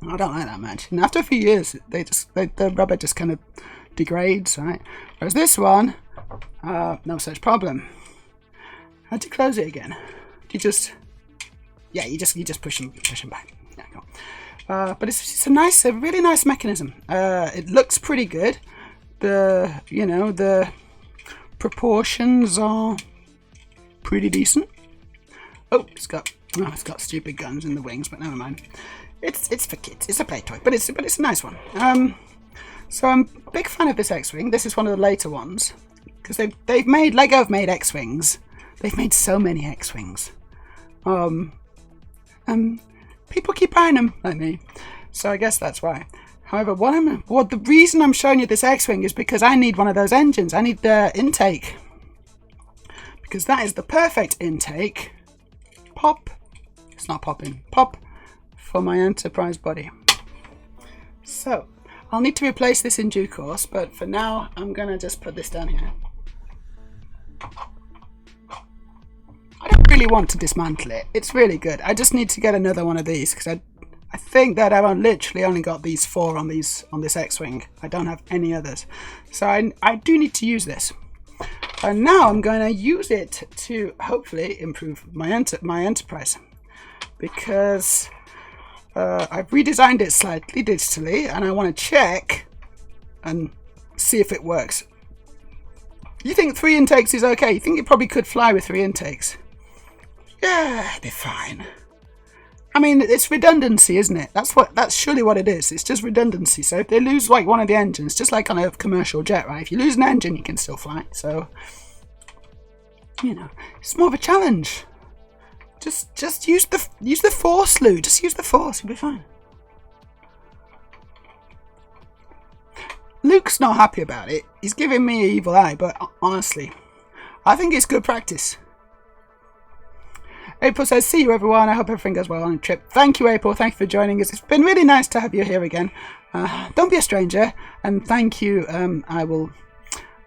I don't like that much. And after a few years, the rubber just kind of degrades, right? Whereas this one, no such problem. How'd you close it again? You just push them back. Yeah, go. But it's a really nice mechanism. It looks pretty good. The proportions are pretty decent. Oh, it's got stupid guns in the wings, but never mind. It's for kids. It's a play toy, but it's a nice one. So I'm a big fan of this X-Wing. This is one of the later ones because Lego have made X-Wings. They've made so many X-Wings. People keep buying them, like me. So I guess that's why. However, the reason I'm showing you this X-Wing is because I need one of those engines. I need the intake. Because that is the perfect intake. Pop. It's not popping. Pop. For my Enterprise body. So, I'll need to replace this in due course. But for now, I'm going to just put this down here. I don't really want to dismantle it. It's really good. I just need to get another one of these because I think that I've literally only got these 4 on this X-Wing. I don't have any others. So I do need to use this. And now I'm going to use it to hopefully improve my Enterprise. Because I've redesigned it slightly digitally and I want to check and see if it works. You think 3 intakes is okay? You think it probably could fly with 3 intakes? Yeah, it'd be fine. I mean, it's redundancy, isn't it? That's surely what it is. It's just redundancy. So if they lose like one of the engines, just like on a commercial jet, right? If you lose an engine, you can still fly. So, it's more of a challenge. Just use the force, Lou. Just use the force. You'll be fine. Luke's not happy about it. He's giving me an evil eye, but honestly, I think it's good practice. April says, see you everyone. I hope everything goes well on the trip. Thank you, April. Thank you for joining us. It's been really nice to have you here again. Don't be a stranger. And thank you. I'm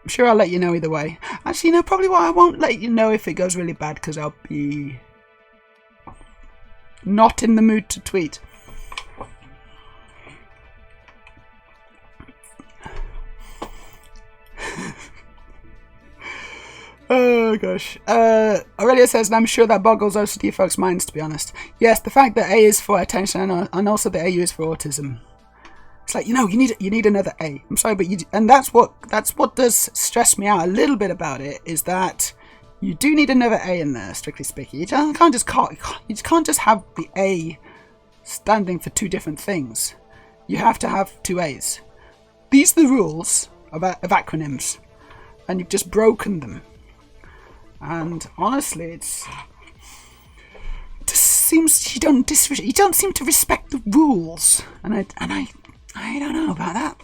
sure I'll let you know either way. Actually, probably I won't let you know if it goes really bad because I'll be not in the mood to tweet. Oh gosh. Aurelia says, and I'm sure that boggles OCD folks' minds, to be honest. Yes, the fact that A is for attention and also the AU is for autism. It's like, you need another A. I'm sorry, but that's what does stress me out a little bit about it, is that you do need another A in there, strictly speaking. You can't just have the A standing for 2 different things. You have to have 2 A's. These are the rules of acronyms, and you've just broken them. And honestly, it just seems you don't seem to respect the rules, and I don't know about that.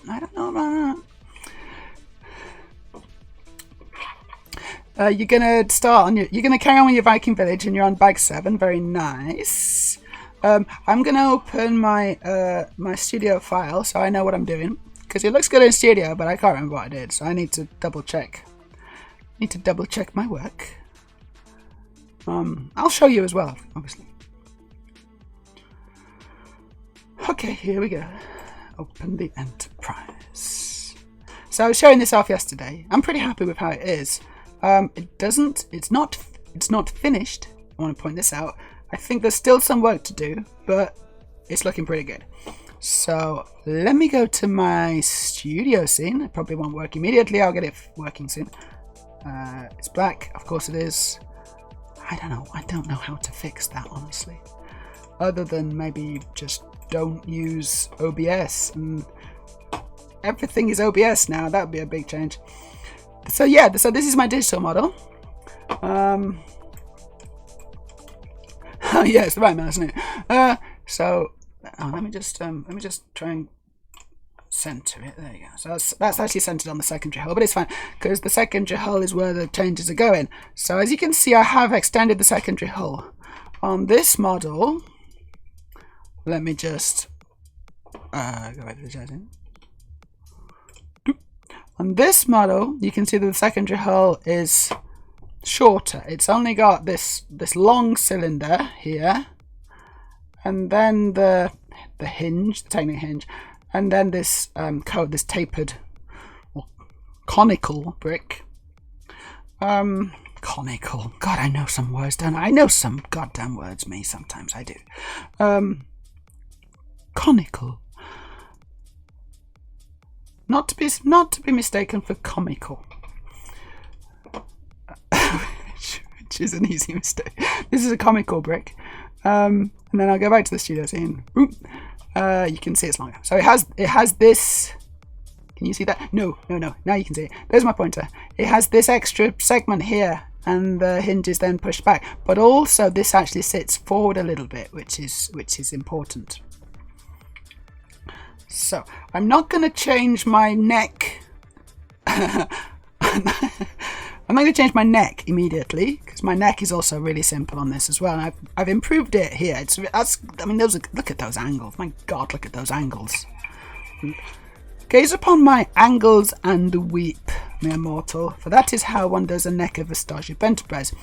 You're gonna carry on with your Viking village, and you're on bag 7. Very nice. I'm gonna open my my studio file so I know what I'm doing, because it looks good in studio, but I can't remember what I did, so I need to double check. My work. I'll show you as well, obviously. Okay, here we go. Open the Enterprise. So I was showing this off yesterday. I'm pretty happy with how it is. It's not finished. I want to point this out. I think there's still some work to do, but it's looking pretty good. So let me go to my studio scene. It probably won't work immediately. I'll get it working soon. It's black, of course it is. I don't know how to fix that, honestly. Other than maybe just don't use OBS, and everything is OBS now. That would be a big change. So yeah, so this is my digital model. Oh yeah, it's the right mouse, isn't it? Let me just try and center it. There you go. So that's actually centered on the secondary hull, but it's fine because the secondary hull is where the changes are going. So as you can see, I have extended the secondary hull on this model. Let me just go back to the chatting. On this model, you can see that the secondary hull is shorter. It's only got this long cylinder here, and then the hinge, the technical hinge, and then this this tapered or conical brick. Conical. God, I know some words, don't I? I know some goddamn words, me. Sometimes I do. Conical. Not to be mistaken for comical. Which is an easy mistake. This is a comical brick. And then I'll go back to the studio scene. You can see it's longer. So it has this. Can you see that? No. Now you can see it. There's my pointer. It has this extra segment here, and the hinge is then pushed back. But also this actually sits forward a little bit, which is important. So I'm not going to change my neck. I'm not going to change my neck immediately because my neck is also really simple on this as well. And I've improved it here. Look at those angles. My God, look at those angles. Gaze upon my angles and weep, mere mortal, for that is how one does a neck of a Starship Enterprise.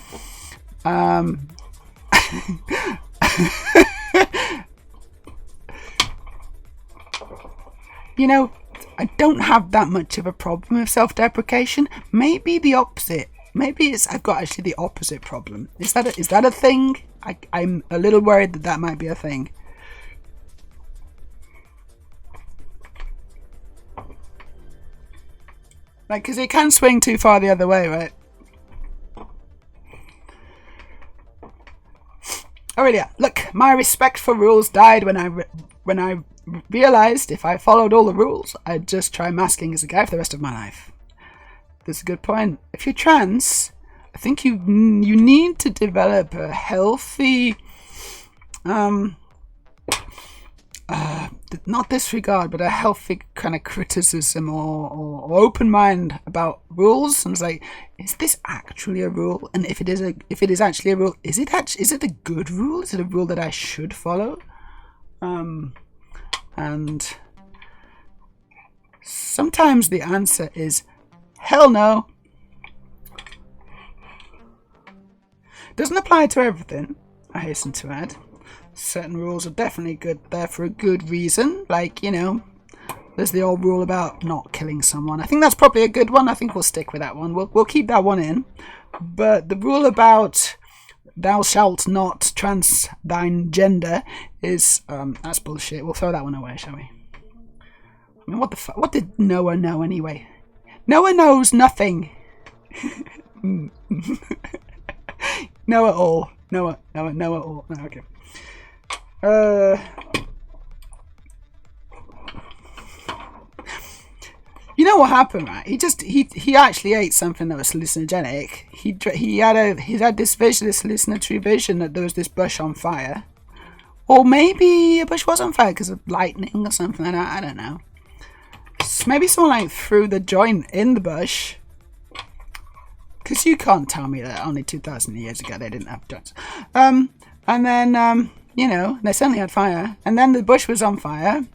You know, I don't have that much of a problem with self-deprecation. Maybe the opposite. Maybe I've got actually the opposite problem. Is that a thing? I'm a little worried that might be a thing. Like, because it can swing too far the other way, right? Oh, really? Yeah. Look, my respect for rules died when I realized if I followed all the rules, I'd just try masking as a guy for the rest of my life. That's a good point. If you're trans, I think you need to develop a healthy, not disregard, but a healthy kind of criticism or open mind about rules. And it's like, is this actually a rule? And if it is actually a rule, is it a good rule? Is it a rule that I should follow? And sometimes the answer is hell no. Doesn't apply to everything, I hasten to add. Certain rules are definitely good there for a good reason. Like, you know, there's the old rule about not killing someone. I think that's probably a good one. I think we'll stick with that one. We'll keep that one in. But the rule about thou shalt not trans thine gender is that's bullshit. We'll throw that one away, shall we? I mean, what the fuck? What did Noah know anyway? Noah knows nothing. Noah all. Noah all. No, okay. You know what happened, right? He actually ate something that was hallucinogenic. He had this hallucinatory vision that there was this bush on fire, or maybe a bush was on fire because of lightning or something like that. I don't know. Maybe someone like threw the joint in the bush. Because you can't tell me that only 2,000 years ago they didn't have joints. And then you know, they suddenly had fire, and then the bush was on fire.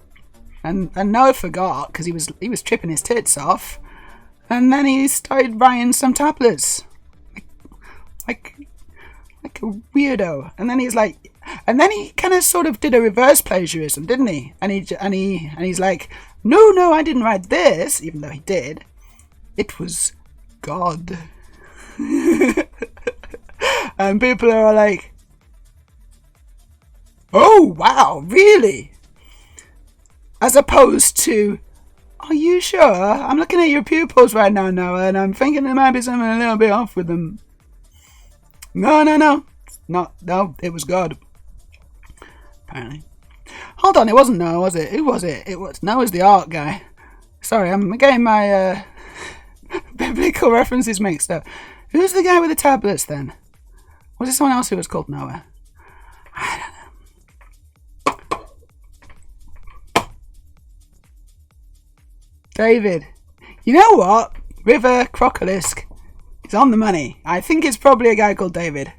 And Noah forgot because he was tripping his tits off, and then he started writing some tablets, like a weirdo. And then he's like, And then he kind of sort of did a reverse plagiarism, didn't he? And he's like, no, I didn't write this, even though he did. It was God. And people are like, oh, wow, really? As opposed to, are you sure? I'm looking at your pupils right now, Noah, and I'm thinking there might be something a little bit off with them. No, it was God. Apparently. Hold on, it wasn't Noah, was it? Who was it? It was Noah's the art guy. Sorry, I'm getting my biblical references mixed up. Who's the guy with the tablets then? Was it someone else who was called Noah? I don't know. David. You know what? River Crocolisk is on the money. I think it's probably a guy called David.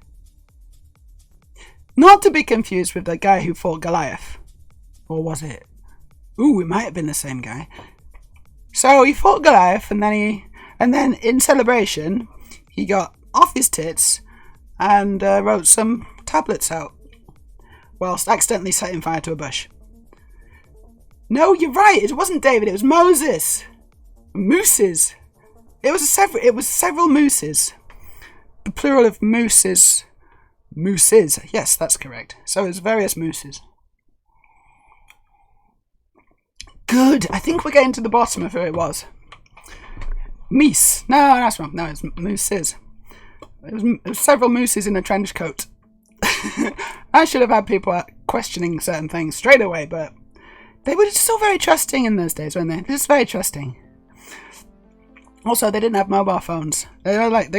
Not to be confused with the guy who fought Goliath. Or was it? Ooh, it might have been the same guy. So he fought Goliath, and then in celebration, he got off his tits and wrote some tablets out, whilst accidentally setting fire to a bush. No, you're right. It wasn't David. It was Moses. Mooses. It was several mooses. The plural of mooses. Mooses. Yes, that's correct. So it's various mooses. Good. I think we're getting to the bottom of who it was. Meese. No, that's wrong. No, it's mooses. It was several mooses in a trench coat. I should have had people questioning certain things straight away, but they were still very trusting in those days, weren't they? Just very trusting. Also, they didn't have mobile phones. They were like,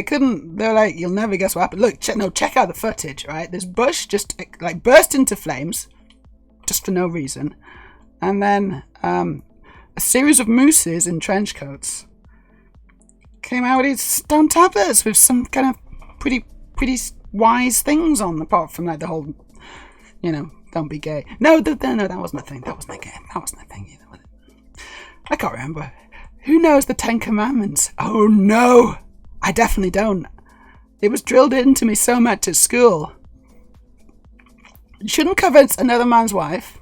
you'll never guess what happened. Look, check out the footage, right? This bush just like burst into flames, just for no reason, and then a series of mooses in trench coats came out with these stone tablets with some kind of pretty wise things on, apart from like the whole, don't be gay. No, that wasn't a thing. That wasn't a thing either, was it? I can't remember. Who knows the 10 Commandments? Oh no, I definitely don't. It was drilled into me so much at school. You shouldn't covet another man's wife.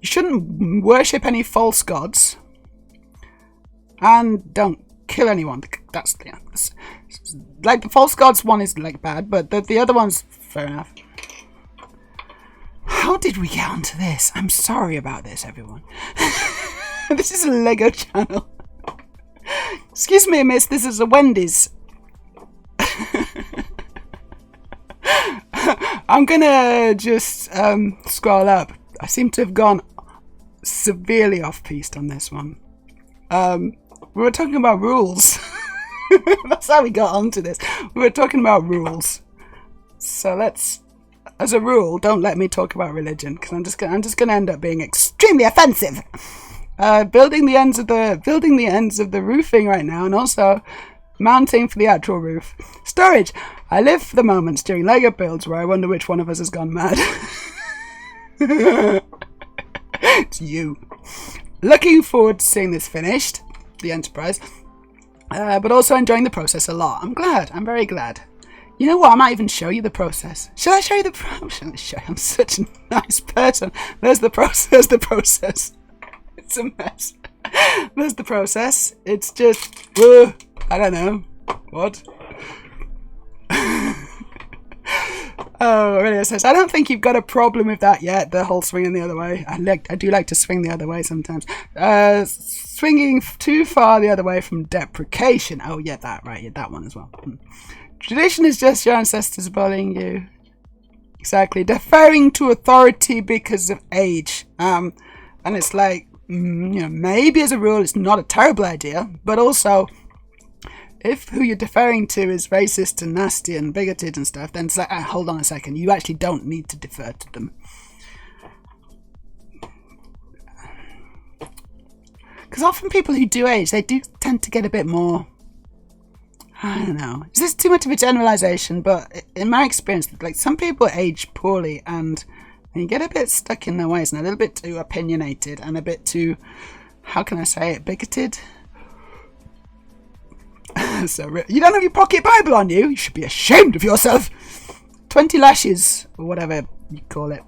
You shouldn't worship any false gods. And don't kill anyone. That's like the false gods one is like bad, but the other one's fair enough. How did we get onto this? I'm sorry about this, everyone. This is a Lego channel. Excuse me, miss, this is a Wendy's. I'm gonna just scroll up. I seem to have gone severely off-piste on this one. We were talking about rules. That's how we got onto this. We were talking about rules. So let's, as a rule, don't let me talk about religion, because I'm just gonna end up being extremely offensive. Building the ends of the roofing right now, and also mounting for the actual roof. Storage. I live for the moments during Lego builds where I wonder which one of us has gone mad. It's you. Looking forward to seeing this finished, the Enterprise, but also enjoying the process a lot. I'm glad. I'm very glad. You know what? I might even show you the process. Shall I show you the process? I'm such a nice person. There's the process. It's a mess. There's the process. It's just, I don't know. What? Oh, really says, I don't think you've got a problem with that yet, the whole swinging the other way. I do like to swing the other way sometimes. Swinging too far the other way from deprecation. Oh, yeah, that, right. Yeah, that one as well. Tradition is just your ancestors bullying you. Exactly. Deferring to authority because of age. And it's like, maybe as a rule it's not a terrible idea, but also if who you're deferring to is racist and nasty and bigoted and stuff, then it's like, hold on a second, you actually don't need to defer to them. Because often people who do age, they do tend to get a bit more, I don't know, is this too much of a generalization? But in my experience, like, some people age poorly and you get a bit stuck in their ways and a little bit too opinionated and a bit too, how can I say it, bigoted? So, you don't have your pocket Bible on you? You should be ashamed of yourself. 20 lashes, or whatever you call it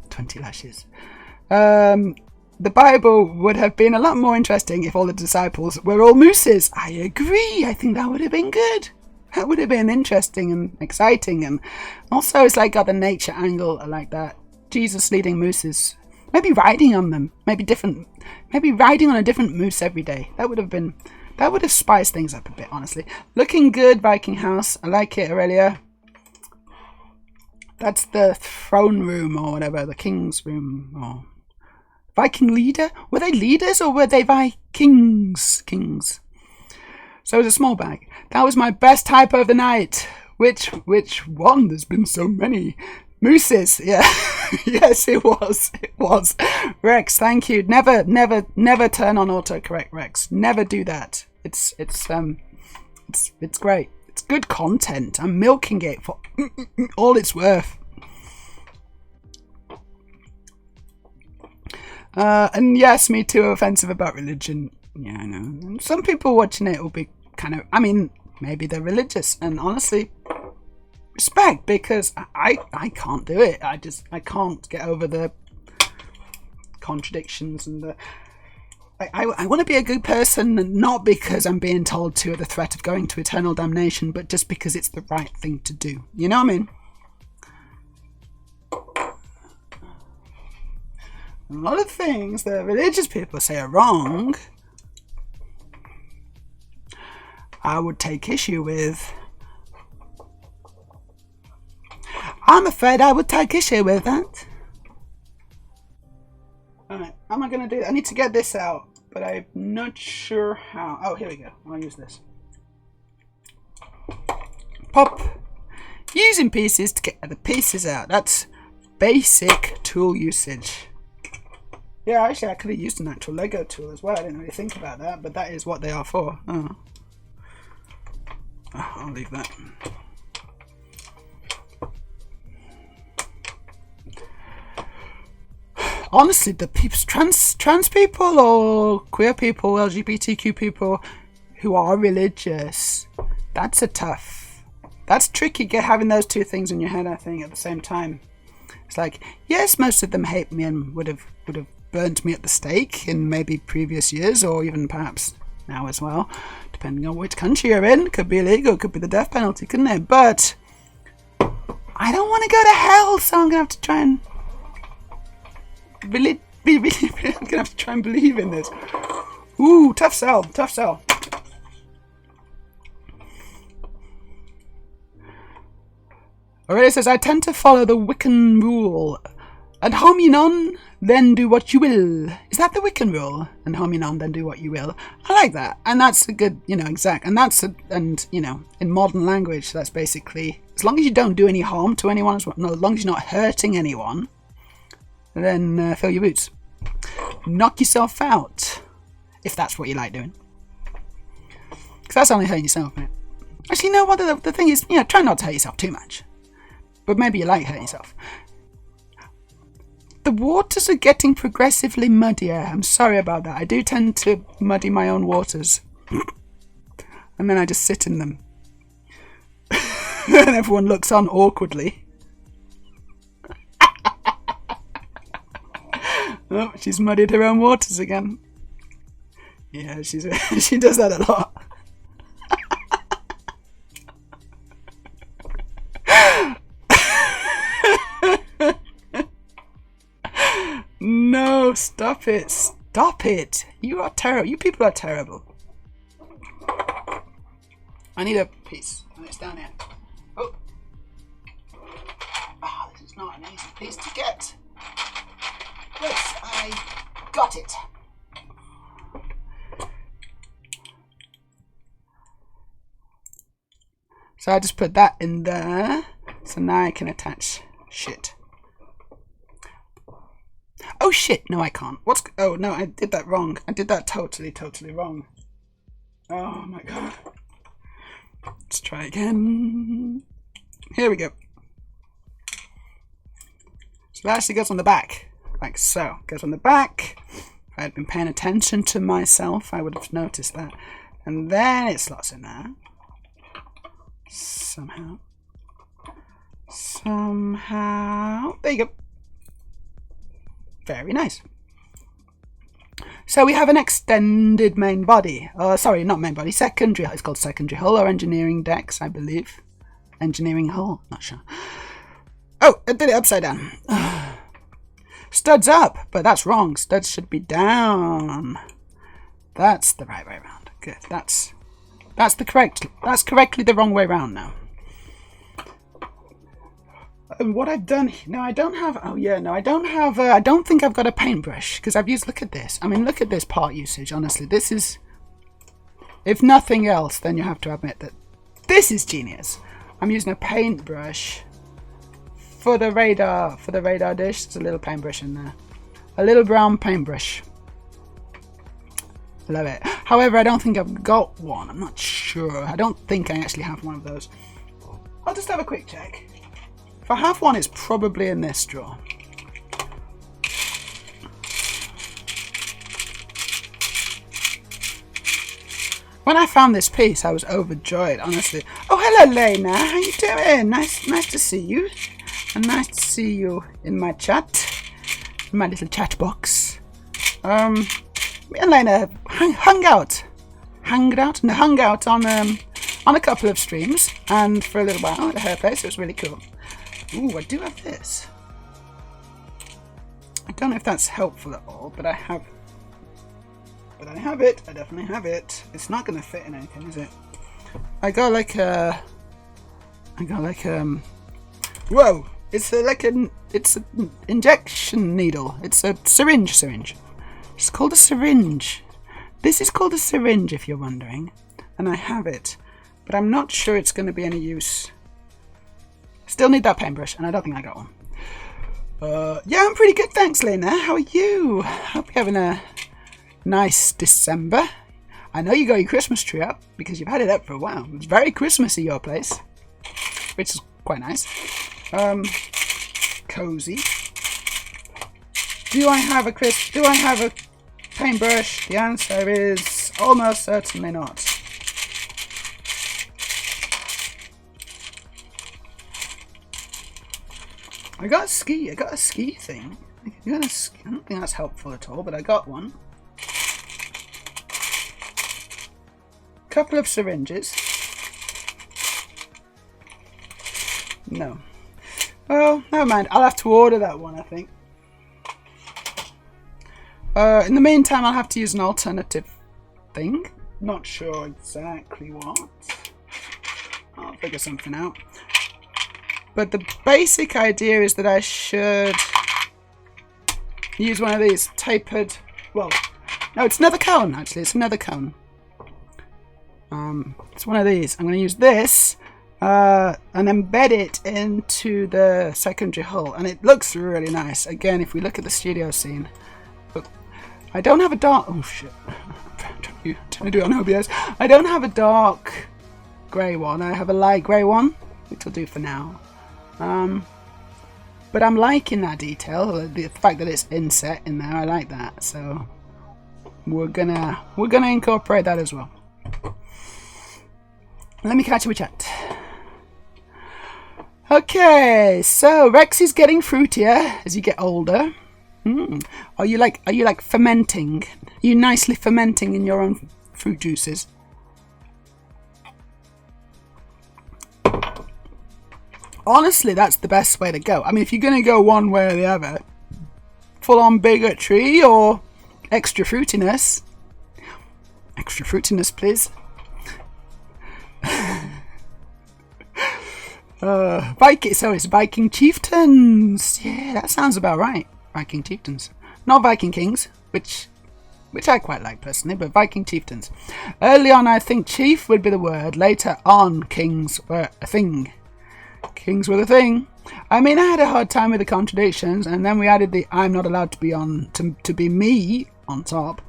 20 lashes. The Bible would have been a lot more interesting if all the disciples were all mooses. I agree. I think that would have been good. That would have been interesting and exciting, and also it's like got the nature angle. I like that. Jesus leading mooses, maybe riding on them, maybe riding on a different moose every day. That would have spiced things up a bit, honestly. Looking good, Viking house. I like it, Aurelia. That's the throne room or whatever, the king's room or Viking leader. Were they leaders or were they Vikings? Kings. So it was a small bag. That was my best typo of the night. Which one? There's been so many. Mooses. Yeah. Yes, it was. It was. Rex, thank you. Never turn on autocorrect, Rex. Never do that. It's great. It's good content. I'm milking it for all it's worth. And yes, me too, offensive about religion. Yeah, I know. Some people watching it will be kind of, I mean, maybe they're religious, and honestly, respect, because I can't do it. I can't get over the contradictions and the... I want to be a good person, not because I'm being told to at the threat of going to eternal damnation, but just because it's the right thing to do. You know what I mean? A lot of things that religious people say are wrong, I would take issue with. I'm afraid I would take issue with that. Alright, how am I going to do that? I need to get this out, but I'm not sure how. Oh, here we go. I'll use this. Pop. Using pieces to get the pieces out. That's basic tool usage. Yeah, actually, I could have used an actual Lego tool as well. I didn't really think about that, but that is what they are for. Oh. I'll leave that. Honestly, the trans people or queer people, LGBTQ people who are religious, that's tricky. Having those two things in your head, I think, at the same time. It's like, yes, most of them hate me and would have burnt me at the stake in maybe previous years, or even perhaps now as well, depending on which country you're in. Could be illegal, could be the death penalty, couldn't it? But I don't want to go to hell, so I'm gonna have to try and I'm gonna have to try and believe in this. Ooh, tough sell. Already says, I tend to follow the Wiccan rule. Ad hominem, then do what you will. Is that the Wiccan rule? And hominem, then do what you will. I like that. And that's a good, exact. And in modern language, that's basically, as long as you don't do any harm to anyone, as long as you're not hurting anyone, then fill your boots. Knock yourself out, if that's what you like doing. Because that's only hurting yourself, mate. Actually, you know what? The thing is, try not to hurt yourself too much. But maybe you like hurting yourself. The waters are getting progressively muddier. I'm sorry about that. I do tend to muddy my own waters. And then I just sit in them. And everyone looks on awkwardly. Oh, she's muddied her own waters again. Yeah, she does that a lot. No, stop it. Stop it. You are terrible. You people are terrible. I need a piece. Oh, it's down here. Oh. Ah, this is not an easy piece to get. Yes, I got it. So I just put that in there. So now I can attach shit. Oh shit, no I can't. Oh no, I did that wrong. I did that totally wrong. Oh my god. Let's try again. Here we go. So that actually goes on the back. Like so. Goes on the back. If I had been paying attention to myself, I would have noticed that. And then it slots in there. Somehow. somehow. There you go. Very nice. So we have an extended main body. Sorry, not main body. Secondary. It's called secondary hull or engineering decks, I believe. Engineering hull. Not sure. Oh, I did it upside down. Studs up, but that's wrong. Studs should be down. That's the right way around. Good. That's correctly the wrong way around now. And what I've done, no, I don't have, oh yeah, no, I don't have, I don't think I've got a paintbrush, because I've used, look at this. I mean, look at this part usage, honestly. This is, if nothing else, then you have to admit that this is genius. I'm using a paintbrush for the radar dish. There's a little paintbrush in there. A little brown paintbrush. Love it. However, I don't think I've got one. I'm not sure. I don't think I actually have one of those. I'll just have a quick check. If I have one, it's probably in this drawer. When I found this piece, I was overjoyed, honestly. Oh, hello, Lena. How you doing? Nice to see you. And nice to see you in my chat. In my little chat box. Me and Lena hung out on a couple of streams, and for a little while at her place. It was really cool. Ooh, I do have this. I don't know if that's helpful at all, but I have it. I definitely have it. It's not going to fit in anything, is it? I got like whoa! It's an injection needle. It's a syringe. It's called a syringe. This is called a syringe, if you're wondering. And I have it, but I'm not sure it's going to be any use. Still need that paintbrush, and I don't think I got one. Yeah, I'm pretty good, thanks, Lena. How are you? Hope you're having a nice December. I know you got your Christmas tree up, because you've had it up for a while. It's very Christmassy, your place, which is quite nice. Cozy. Do I have a paintbrush? The answer is almost certainly not. I got a ski thing. I don't think that's helpful at all, but I got one. Couple of syringes. No. Well, never mind. I'll have to order that one, I think. In the meantime, I'll have to use an alternative thing. Not sure exactly what. I'll figure something out. But the basic idea is that I should use one of these tapered, well, no, it's another cone, actually. It's another cone. It's one of these. I'm going to use this and embed it into the secondary hull. And it looks really nice. Again, if we look at the studio scene. But I don't have a dark, oh shit. I'm trying to do it on OBS. I don't have a dark grey one. I have a light grey one, which will do for now. But I'm liking that detail, the fact that it's inset in there. I like that, so we're gonna incorporate that as well. Let me catch up with chat. Okay, so Rex is getting fruitier as you get older. Are you like fermenting? Are you nicely fermenting in your own fruit juices? Honestly, that's the best way to go. I mean, if you're going to go one way or the other, full-on bigotry or extra fruitiness. Extra fruitiness, please. It's Viking chieftains. Yeah, that sounds about right. Viking chieftains. Not Viking kings, which I quite like personally, but Viking chieftains. Early on, I think chief would be the word. Later on, kings were a thing. Kings were the thing. I mean, I had a hard time with the contradictions, and then we added the I'm not allowed to be on to be me on top.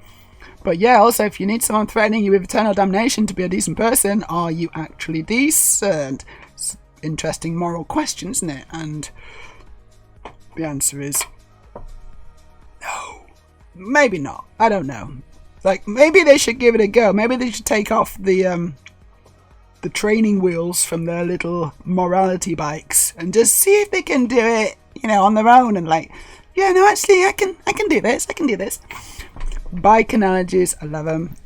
But yeah, also, if you need someone threatening you with eternal damnation to be a decent person, are you actually decent? It's an interesting moral question, isn't it? And the answer is no. Maybe not. I don't know. Like, maybe they should give it a go. Maybe they should take off the the training wheels from their little morality bikes and just see if they can do it, you know, on their own, and like, yeah, no, actually, I can do this. I can do this. Bike analogies, I love them.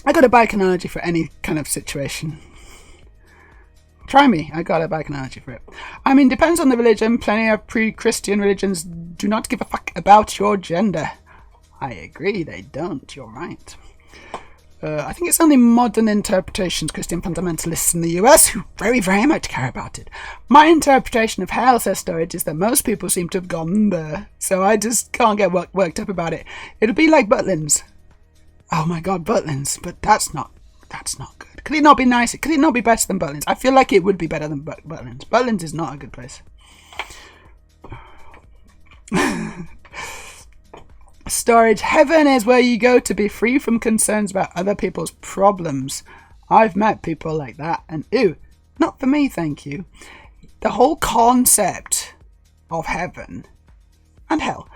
I got a bike analogy for any kind of situation. Try me, I got a bike analogy for it. I mean, depends on the religion. Plenty of pre-Christian religions do not give a fuck about your gender. I agree, they don't, you're right. I think it's only modern interpretations, Christian fundamentalists in the US, who very, very much care about it. My interpretation of hell, says Storage, is that most people seem to have gone there, so I just can't get worked up about it. It'll be like Butlins. Oh my god, Butlins, but that's not good. Could it not be nicer? Could it not be better than Butlins? I feel like it would be better than Butlins. Butlins is not a good place. Storage. Heaven is where you go to be free from concerns about other people's problems. I've met people like that, and ew, not for me, thank you. The whole concept of heaven and hell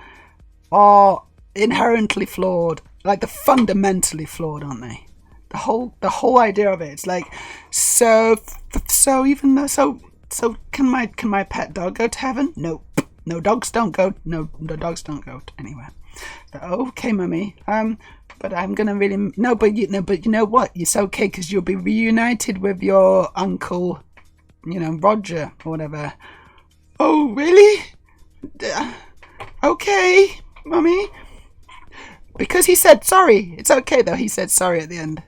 are inherently flawed. Like, they're fundamentally flawed, aren't they? The whole idea of it. It's like, so can my pet dog go to heaven? Nope. No dogs don't go. No dogs don't go anywhere. Okay, mummy. But I'm gonna really but you know what? It's okay because you'll be reunited with your uncle, you know, Roger or whatever. Oh, really? Okay, mummy. Because he said sorry. It's okay though. He said sorry at the end.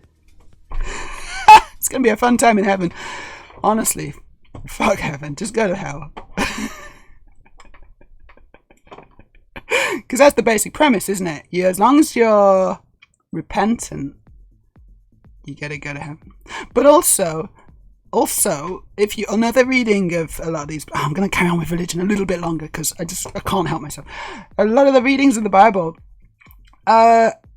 It's gonna be a fun time in heaven. Honestly, fuck heaven. Just go to hell. Because that's the basic premise, isn't it? As long as you're repentant, you gotta go to heaven. But also, if you another reading of a lot of these, I'm gonna carry on with religion a little bit longer because I can't help myself. A lot of the readings of the Bible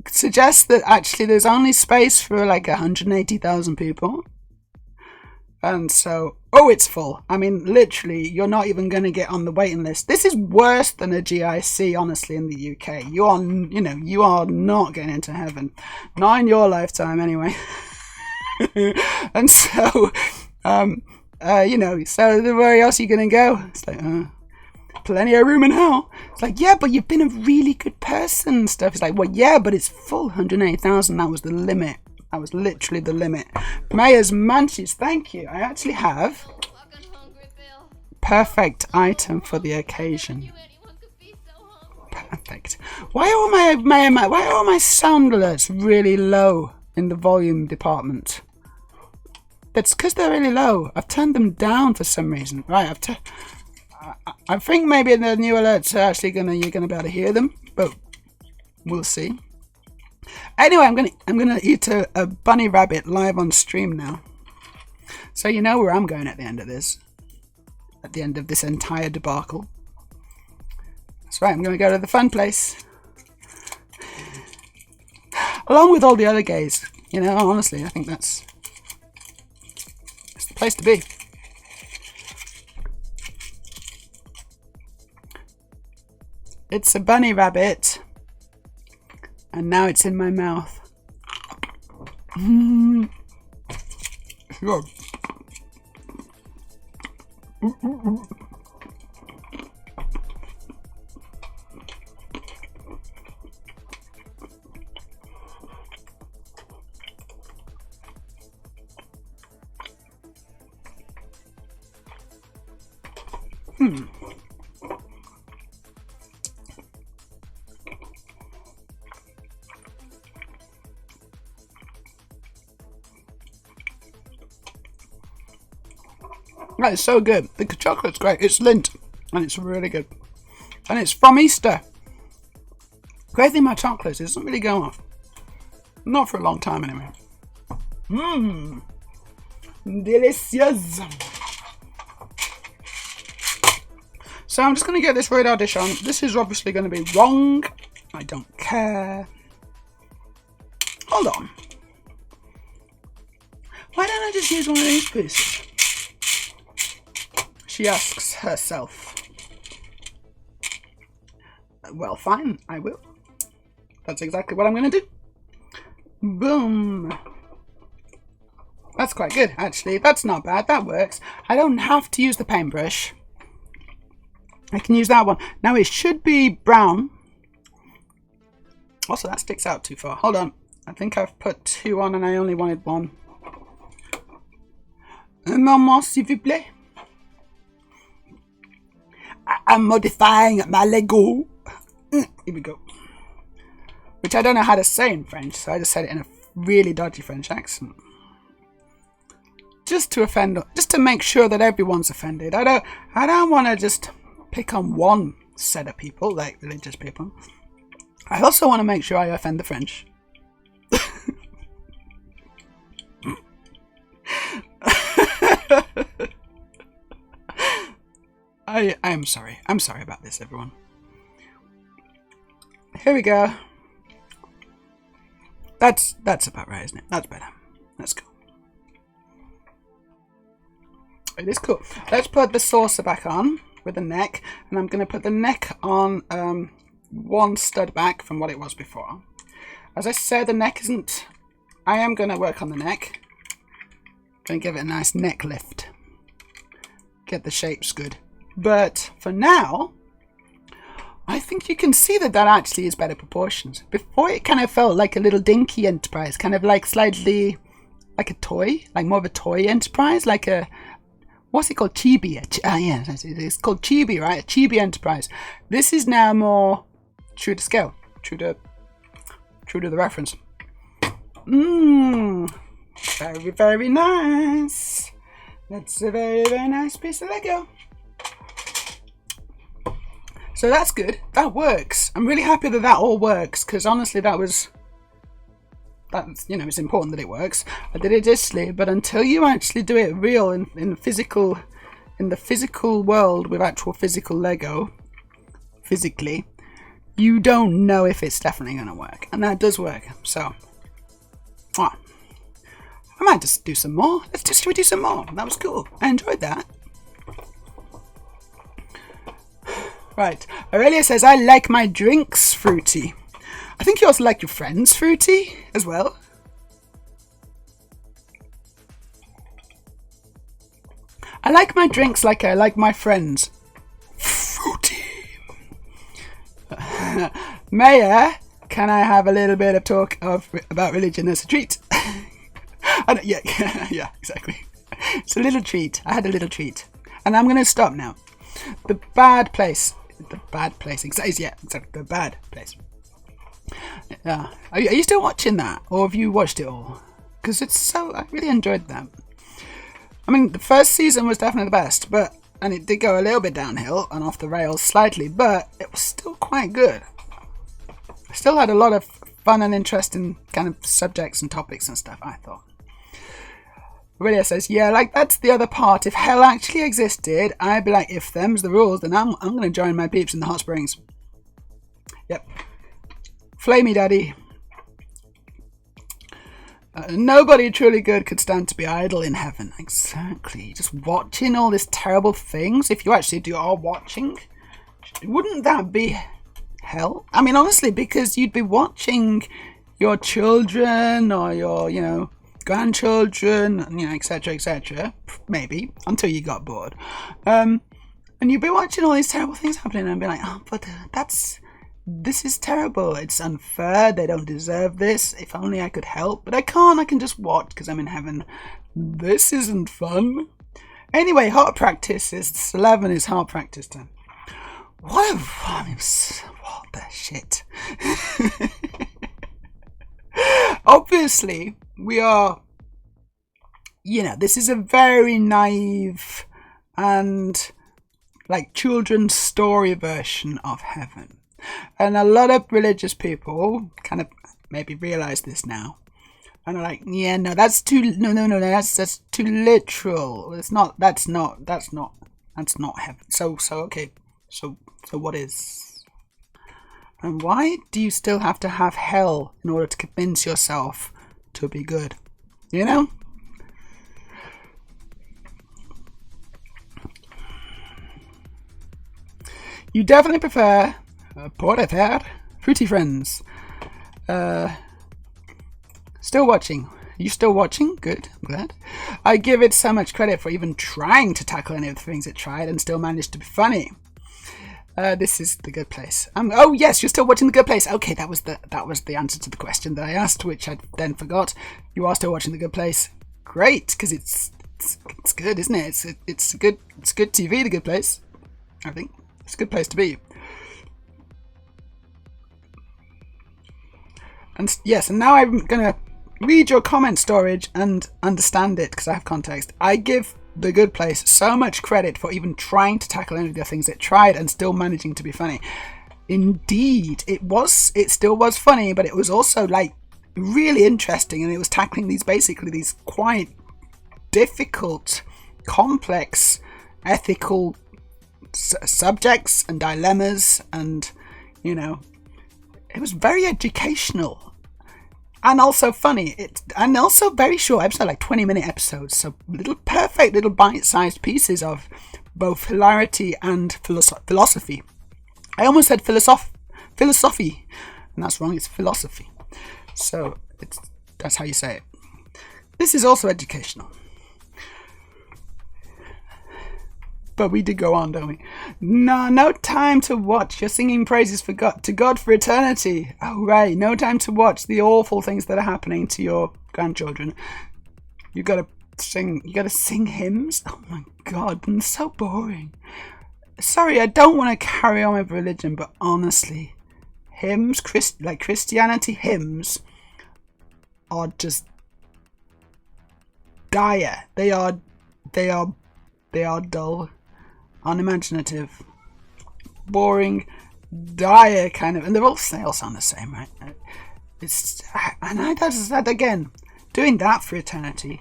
suggest that actually there's only space for like 180,000 people. And so, it's full. I mean, literally, you're not even going to get on the waiting list. This is worse than a GIC, honestly, in the UK. You are not getting into heaven. Not in your lifetime, anyway. And so, so where else are you going to go? It's like, plenty of room in hell. It's like, yeah, but you've been a really good person and stuff. It's like, well, yeah, but it's full. 180,000, that was the limit. That was literally the limit. Maya's Munchies, thank you. I actually have perfect item for the occasion. Perfect. Why are my sound alerts really low in the volume department? That's because they're really low. I've turned them down for some reason. Right, I think maybe the new alerts are actually you're gonna be able to hear them, but we'll see. Anyway, I'm gonna eat a bunny rabbit live on stream now, so you know where I'm going at the end of this. At the end of this entire debacle. That's right. I'm gonna go to the fun place, along with all the other gays. You know, honestly, I think that's the place to be. It's a bunny rabbit. And now it's in my mouth. Sure. That is so good. The chocolate's great. It's Lindt, and it's really good. And it's from Easter. Great thing about chocolates, it doesn't really go off. Not for a long time, anyway. Delicious. So I'm just going to get this radar dish on. This is obviously going to be wrong. I don't care. Hold on. Why don't I just use one of these pieces? She asks herself. Well, fine, I will. That's exactly what I'm going to do. Boom. That's quite good, actually. That's not bad. That works. I don't have to use the paintbrush. I can use that one. Now it should be brown. Also, that sticks out too far. Hold on. I think I've put 2 on and I only wanted 1. Un moment, s'il vous plaît. I'm modifying my Lego. Here we go. Which I don't know how to say in French, so I just said it in a really dodgy French accent. Just to offend, just to make sure that everyone's offended. I don't want to just pick on one set of people, like religious people. I also want to make sure I offend the French. I'm sorry. I'm sorry about this, everyone. Here we go. That's about right, isn't it? That's better. That's cool. It is cool. Let's put the saucer back on with the neck, and I'm going to put the neck on 1 stud back from what it was before. As I said, the neck isn't... I am going to work on the neck. Going to give it a nice neck lift. Get the shapes good. But for now, I think you can see that actually is better proportions. Before it kind of felt like a little dinky Enterprise, kind of like slightly like a toy, like more of a toy Enterprise, like a, what's it called? Chibi. Yeah, it's called Chibi, right? A Chibi Enterprise. This is now more true to scale, true to the reference. Very, very nice. That's a very, very nice piece of Lego. So that's good. That works. I'm really happy that all works, because honestly, that's it's important that it works. I did it digitally, but until you actually do it real in the physical world with actual physical Lego, physically, you don't know if it's definitely going to work, and that does work. So, I might just do some more. Should we do some more? That was cool. I enjoyed that. Right, Aurelia says, I like my drinks fruity. I think you also like your friends fruity as well. I like my drinks like I like my friends fruity. Maya, can I have a little bit of talk about religion as a treat? Yeah, exactly. It's a little treat. I had a little treat. And I'm going to stop now. The bad place. The bad place. Exactly, the bad place. Are you still watching that? Or have you watched it all? Because I really enjoyed that. I mean, the first season was definitely the best, and it did go a little bit downhill and off the rails slightly, but it was still quite good. I still had a lot of fun and interesting kind of subjects and topics and stuff, I thought. Aurelia says, yeah, like that's the other part. If hell actually existed, I'd be like, if them's the rules, then I'm going to join my peeps in the hot springs. Yep. Flamey daddy. Nobody truly good could stand to be idle in heaven. Exactly. Just watching all these terrible things. If you actually are watching, wouldn't that be hell? I mean, honestly, because you'd be watching your children or your, grandchildren, etc., maybe, until you got bored. And you'd be watching all these terrible things happening and be like, oh, but this is terrible. It's unfair. They don't deserve this. If only I could help. But I can't. I can just watch because I'm in heaven. This isn't fun. Anyway, hot practice is 11 is hot practice time. What the shit? Obviously, we are, this is a very naive and like children's story version of heaven. And a lot of religious people kind of maybe realize this now. And are like, yeah, no, that's too literal. That's not heaven. So okay. So what is? And why do you still have to have hell in order to convince yourself to be good? You definitely prefer fruity friends. Still watching. you still watching? Good, I'm glad. I give it so much credit for even trying to tackle any of the things it tried and still managed to be funny. This is The Good Place. Oh yes, you're still watching The Good Place. Okay, that was the answer to the question that I asked, which I then forgot. You are still watching The Good Place. Great, because it's good, isn't it? It's good TV. The Good Place. I think it's a good place to be. And yes, and now I'm gonna read your comment storage and understand it because I have context. I give The Good Place so much credit for even trying to tackle any of the things it tried and still managing to be funny. Indeed, it still was funny, but it was also like really interesting, and it was tackling these quite difficult, complex ethical subjects and dilemmas, and it was very educational and also funny. And also very short episodes, like 20-minute episodes, so perfect little bite-sized pieces of both hilarity and philosophy. I almost said philosophy, and that's wrong. It's philosophy. So that's how you say it. This is also educational. But we did go on, don't we? No time to watch. You're singing praises to God for eternity. Oh, right. No time to watch the awful things that are happening to your grandchildren. You gotta sing hymns. Oh my God, it's so boring. Sorry, I don't want to carry on with religion, but honestly, hymns, Christianity hymns, are just dire. They are dull, unimaginative, boring, dire kind of, and they all sound the same, right? That again, doing that for eternity,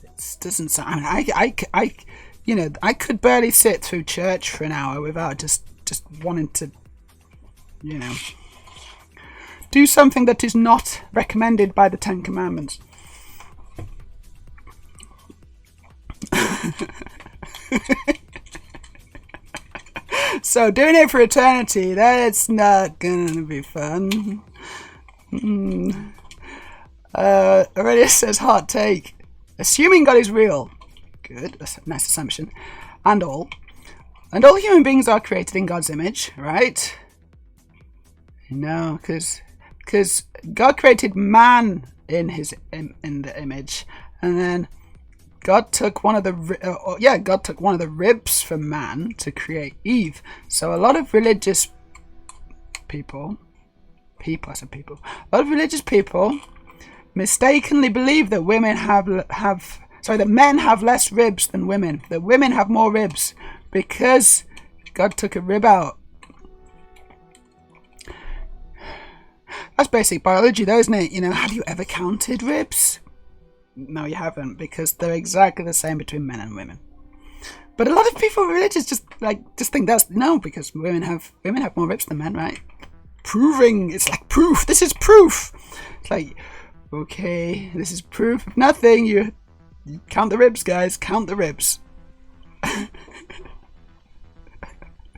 it doesn't sound. I could barely sit through church for an hour without just wanting to, do something that is not recommended by the Ten Commandments. So doing it for eternity, that's not gonna be fun. Aurelius says, hot take. Assuming God is real. Good, that's a nice assumption. And all human beings are created in God's image, right? No, because God created man in the image, and then God took one of the ribs from man to create Eve. So a lot of religious people mistakenly believe that that men have less ribs than women. That women have more ribs because God took a rib out. That's basic biology, though, isn't it? Have you ever counted ribs? No, you haven't, because they're exactly the same between men and women. But a lot of people religious just think that's no, because women have more ribs than men, right? It's like proof. This is proof. It's like, okay, this is proof of nothing. You count the ribs, guys. Count the ribs.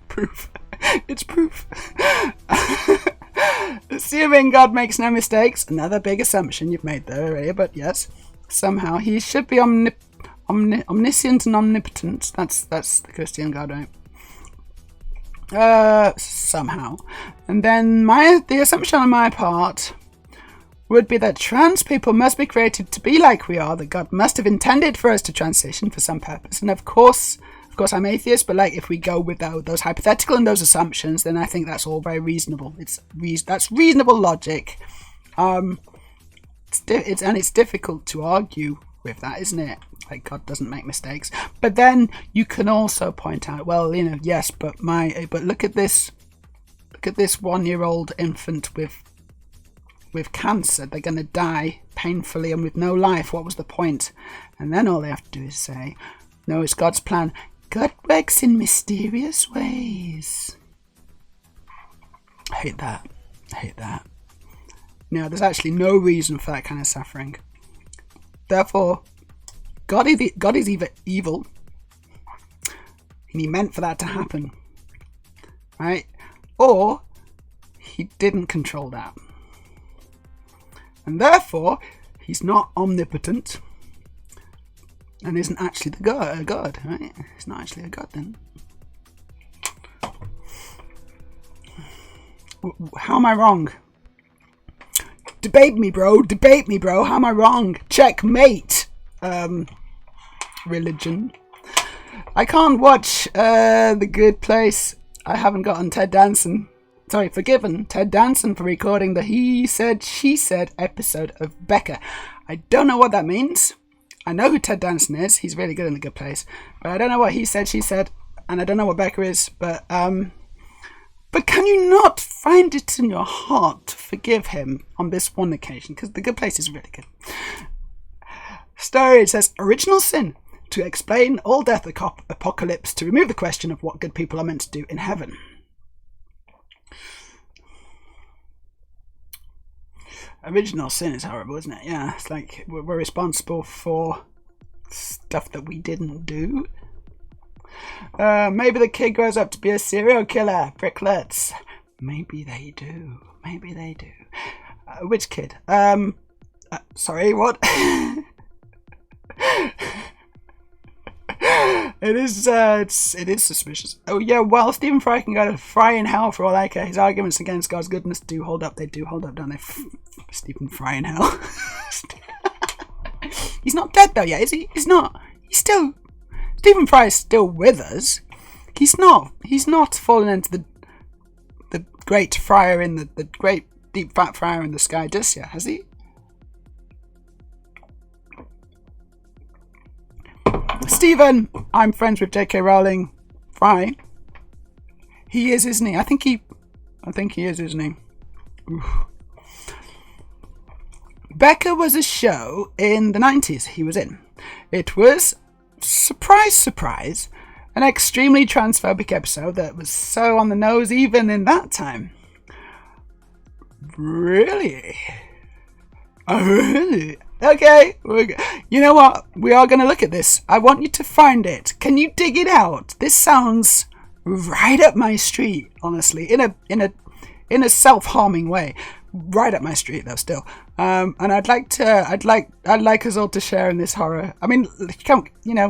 Proof. It's proof. Assuming God makes no mistakes. Another big assumption you've made there already, but yes. Somehow he should be omniscient and omnipotent. That's the Christian God, right? Somehow. And then the assumption on my part would be that trans people must be created to be like we are, that God must have intended for us to transition for some purpose. And of course I'm atheist, but if we go with those hypothetical and those assumptions, then I think that's all very reasonable. That's reasonable logic. It's difficult to argue with that, isn't it? Like, God doesn't make mistakes. But then you can also point out, well, yes, but look at this 1-year-old infant with cancer. They're going to die painfully and with no life. What was the point? And then all they have to do is say, no, it's God's plan. God works in mysterious ways. I hate that. No, there's actually no reason for that kind of suffering. Therefore, God is either evil, and he meant for that to happen, right? Or he didn't control that. And therefore, He's not omnipotent and isn't actually the god, right? He's not actually a god then. How am I wrong? Debate me, bro. Debate me, bro. How am I wrong? Checkmate. Religion. I can't watch The Good Place. I haven't gotten forgiven Ted Danson for recording the He Said, She Said episode of Becca. I don't know what that means. I know who Ted Danson is. He's really good in The Good Place. But I don't know what He Said, She Said, and I don't know what Becca is. But can you not find it in your heart to forgive him on this one occasion? Because The Good Place is really good. Story, it says, original sin. To explain all death apocalypse, to remove the question of what good people are meant to do in heaven. Original sin is horrible, isn't it? Yeah, it's like we're responsible for stuff that we didn't do. Maybe the kid grows up to be a serial killer. Bricklets. Maybe they do. Maybe they do. Which kid? Sorry, what? It is suspicious. Oh yeah, well, Stephen Fry can go to fry in hell for all I care. His arguments against God's goodness do hold up. They do hold up, don't they? Stephen Fry in hell. He's not dead though yet, is he? He's not. He's still. Stephen Fry is still with us. He's not. He's not fallen into the great fryer in the great deep fat fryer in the sky just yet, has he? Stephen, I'm friends with J.K. Rowling. Fry. He is, isn't he? I think he is, isn't he? Oof. Becca was a show in the 90s he was in. It was, surprise, surprise, an extremely transphobic episode that was so on the nose even in that time. Really? Oh, really? Okay, you know what? We are going to look at this. I want you to find it. Can you dig it out? This sounds right up my street, honestly, in a self-harming way. Right up my street, though. Still, and I'd like us all to share in this horror. I mean, come,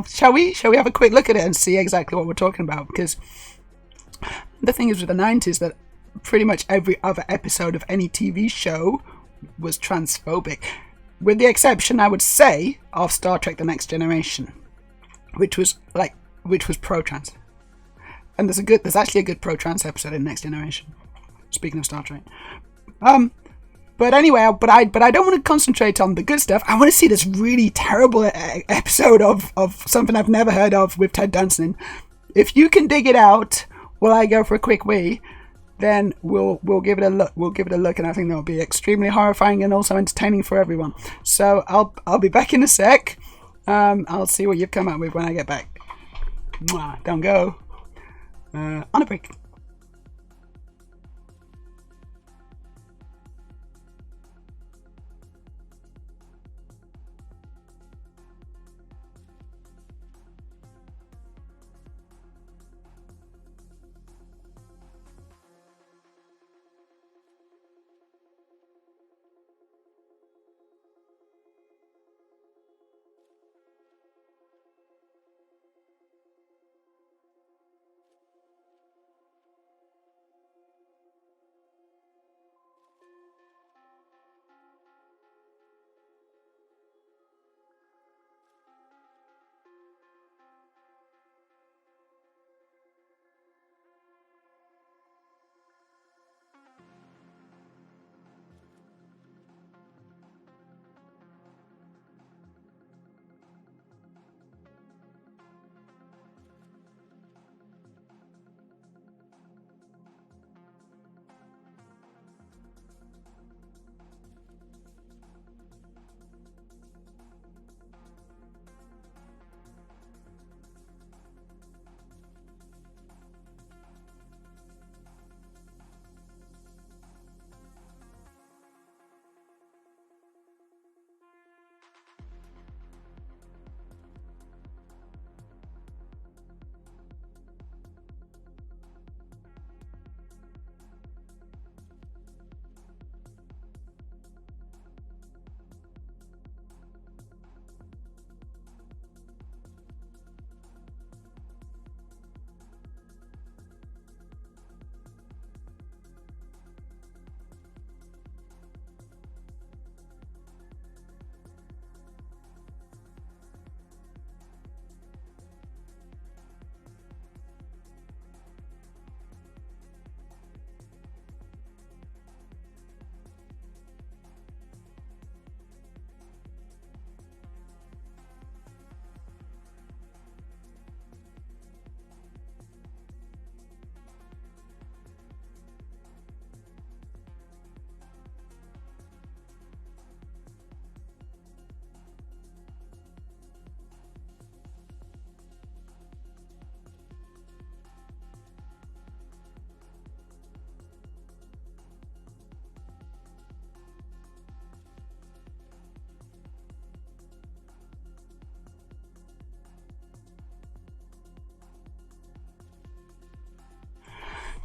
shall we have a quick look at it and see exactly what we're talking about? Because the thing is with the 90s that pretty much every other episode of any TV show was transphobic. With the exception, I would say, of Star Trek: The Next Generation, which was pro-trans, and there's actually a good pro-trans episode in Next Generation. Speaking of Star Trek, but anyway, I don't want to concentrate on the good stuff. I want to see this really terrible episode of something I've never heard of with Ted Danson. If you can dig it out, while I go for a quick wee, then we'll give it a look. We'll give it a look, and I think that'll be extremely horrifying and also entertaining for everyone. So I'll be back in a sec. I'll see what you've come up with when I get back. Mwah, don't go. On a break.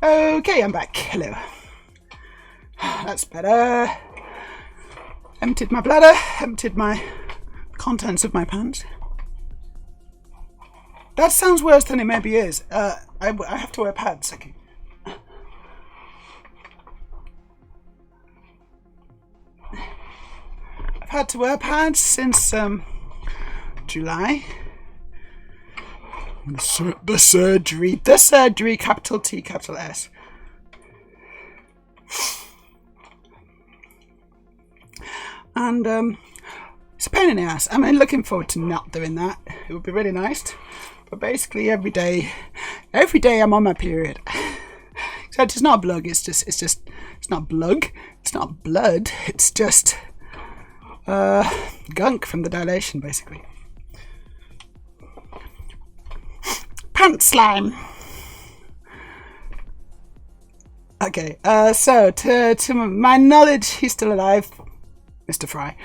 Okay, I'm back. Hello. That's better. Emptied my bladder, emptied my contents of my pants. That sounds worse than it maybe is. I have to wear pads. Okay. I've had to wear pads since July. The surgery, capital T, capital S. And it's a pain in the ass. I mean, looking forward to not doing that. It would be really nice. But basically, every day I'm on my period. Except it's not blood. It's not blood. It's not blood. It's just gunk from the dilation, basically. Pant slime. Okay. So to my knowledge, he's still alive. Mr. Fry.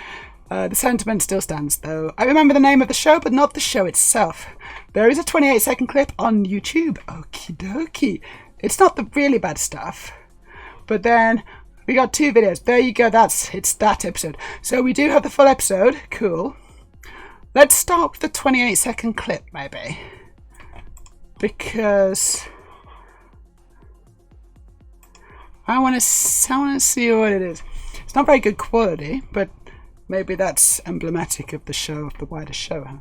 The sentiment still stands, though. I remember the name of the show, but not the show itself. There is a 28-second clip on YouTube. Okie dokie. It's not the really bad stuff. But then we got 2 videos. There you go. It's that episode. So we do have the full episode. Cool. Let's start with the 28-second clip, maybe. Because I want to see what it is. It's not very good quality, but maybe that's emblematic of the show, of the wider show. Huh?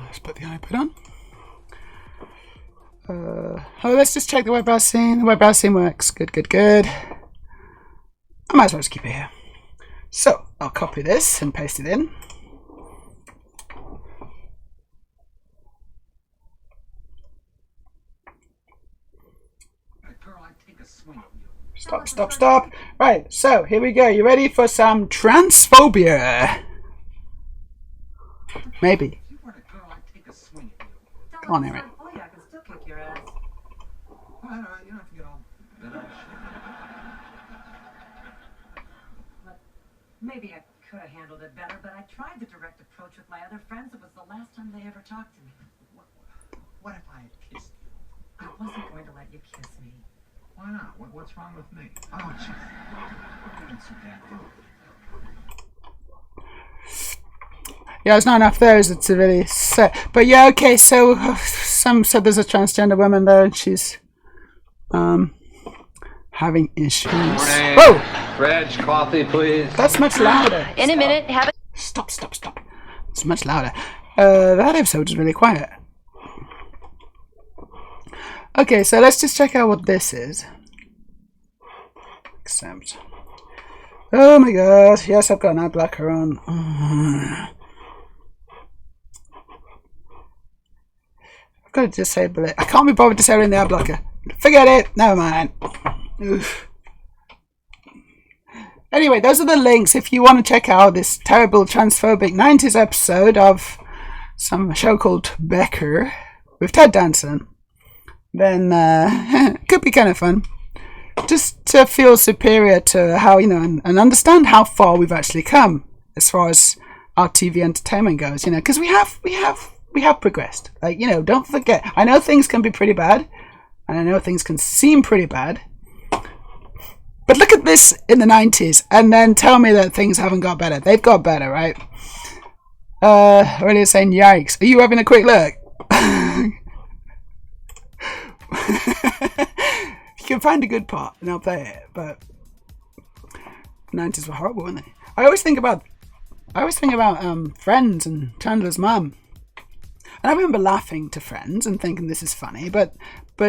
Let's put the iPad on. Let's just check the web browsing. The web browsing works. Good. I might as well just keep it here. So I'll copy this and paste it in. Stop. Right, so here we go. You ready for some transphobia? Maybe. Come on, Aaron. I can still kick your ass. You don't have to get all bent up. Maybe I could have handled it better, but I tried the direct approach with my other friends. It was the last time they ever talked to me. What if I had kissed you? I wasn't going to let you kiss me. Why not? What's wrong with me? Oh, jeez. Yeah, it's not enough there, is it, to really say? But yeah, okay, so there's a transgender woman there, and she's having issues. Morning. Whoa! Reg, coffee, please. That's much louder. In a minute, have it. Stop. It's much louder. That episode is really quiet. Okay, so let's just check out what this is. Accept. Oh my god, yes, I've got an ad blocker on. I've got to disable it. I can't be bothered disabling the ad blocker. Forget it. Never mind. Oof. Anyway, those are the links if you want to check out this terrible transphobic 90s episode of some show called Becker with Ted Danson. Then it could be kind of fun. Just to feel superior to how, and understand how far we've actually come as far as our TV entertainment goes, because we have progressed. Like, don't forget, I know things can be pretty bad, and I know things can seem pretty bad, but look at this in the 90s, and then tell me that things haven't got better. They've got better, right? Already saying yikes. Are you having a quick look? You can find a good part and I'll play it, but the 90s were horrible, weren't they? I always think about Friends and Chandler's mum, and I remember laughing to Friends and thinking this is funny, but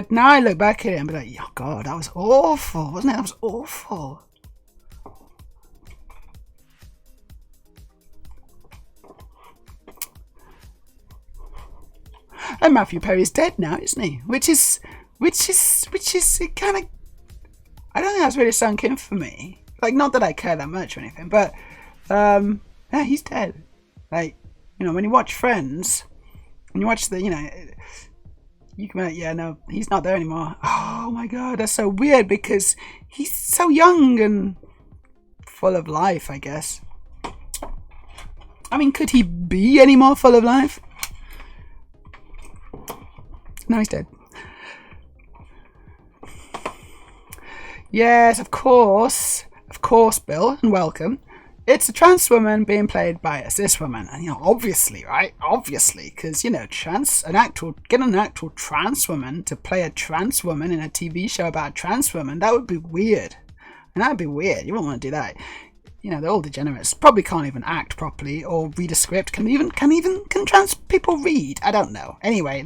now I look back at it and be like, oh god, that was awful, wasn't it? That was awful. And Matthew Perry's dead now, isn't he? Which is kind of, I don't think that's really sunk in for me. Like, not that I care that much or anything, but yeah, he's dead. Like, when you watch Friends, when you watch you can be like, yeah, no, he's not there anymore. Oh my god, that's so weird because he's so young and full of life, I guess. I mean, could he be any more full of life? No, he's dead. Yes, of course, Bill, and welcome. It's a trans woman being played by a cis woman, and obviously, right? Obviously, because get an actual trans woman to play a trans woman in a TV show about a trans woman. That would be weird, and that'd be weird. You wouldn't want to do that. They're all degenerates. Probably can't even act properly or read a script. Can trans people read? I don't know. Anyway,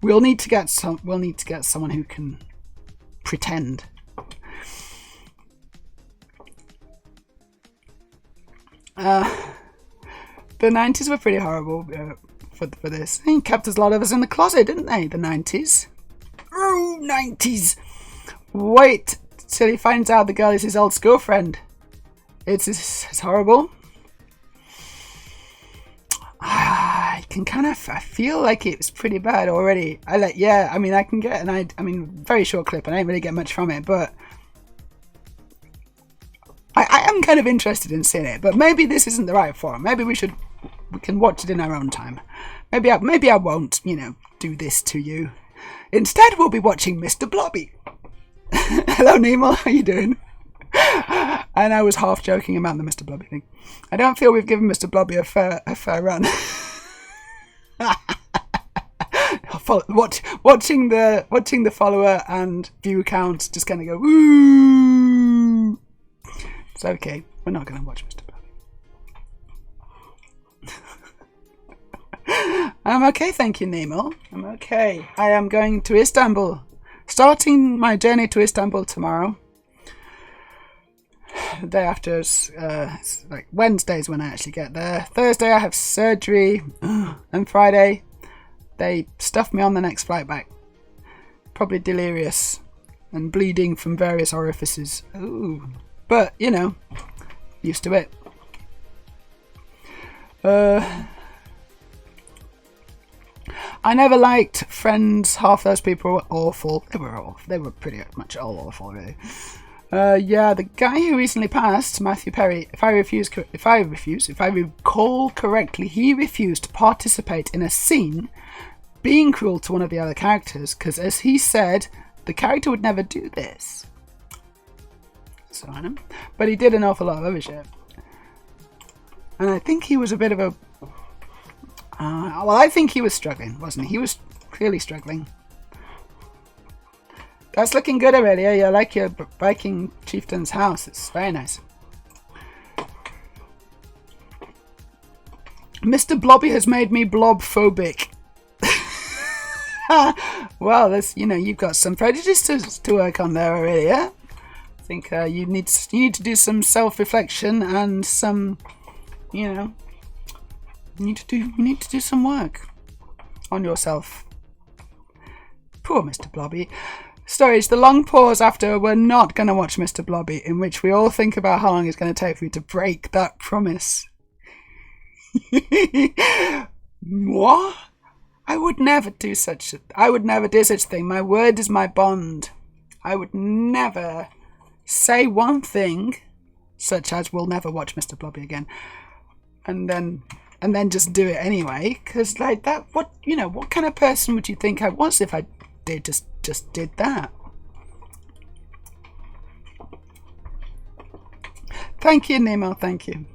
we'll need to get someone who can pretend. The 90s were pretty horrible for this. They kept a lot of us in the closet, didn't they? The 90s. Oh, 90s! Wait till he finds out the girl is his old girlfriend. It's horrible. I feel like it's pretty bad already. I can get very short clip and I didn't really get much from it, but I am kind of interested in seeing it, but maybe this isn't the right forum. Maybe we can watch it in our own time. Maybe I won't, do this to you. Instead, we'll be watching Mr. Blobby. Hello, Nemo. How you doing? And I was half joking about the Mr. Blobby thing. I don't feel we've given Mr. Blobby a fair run. Watching the follower and view count just kind of go woo. It's okay. We're not going to watch Mr. Blobby. I'm okay, thank you, Nemo. I'm okay. I am going to Istanbul. Starting my journey to Istanbul tomorrow. The day after is like Wednesday's when I actually get there. Thursday I have surgery. And Friday they stuff me on the next flight back. Probably delirious and bleeding from various orifices. Ooh. But, used to it. I never liked Friends. Half those people were awful. They were pretty much all awful, really. The guy who recently passed, Matthew Perry, if I recall correctly, he refused to participate in a scene being cruel to one of the other characters, because as he said, the character would never do this. So on him. But he did an awful lot of other shit. And I think he was a bit of a... I think he was struggling, wasn't he? He was clearly struggling. That's looking good already. I like your Viking chieftain's house. It's very nice. Mr. Blobby has made me blob-phobic. Well, you've got some prejudices to work on there already, yeah? I think you need to do some self-reflection and some, you need to do some work on yourself. Poor Mr. Blobby. Storage, the long pause after we're not going to watch Mr. Blobby, in which we all think about how long it's going to take for you to break that promise. What? I would never do such a thing. My word is my bond. I would never say one thing such as we'll never watch Mr. Blobby again. And then just do it anyway. Because like that, what kind of person would you think I was if I did just did that? Thank you, Nemo, thank you.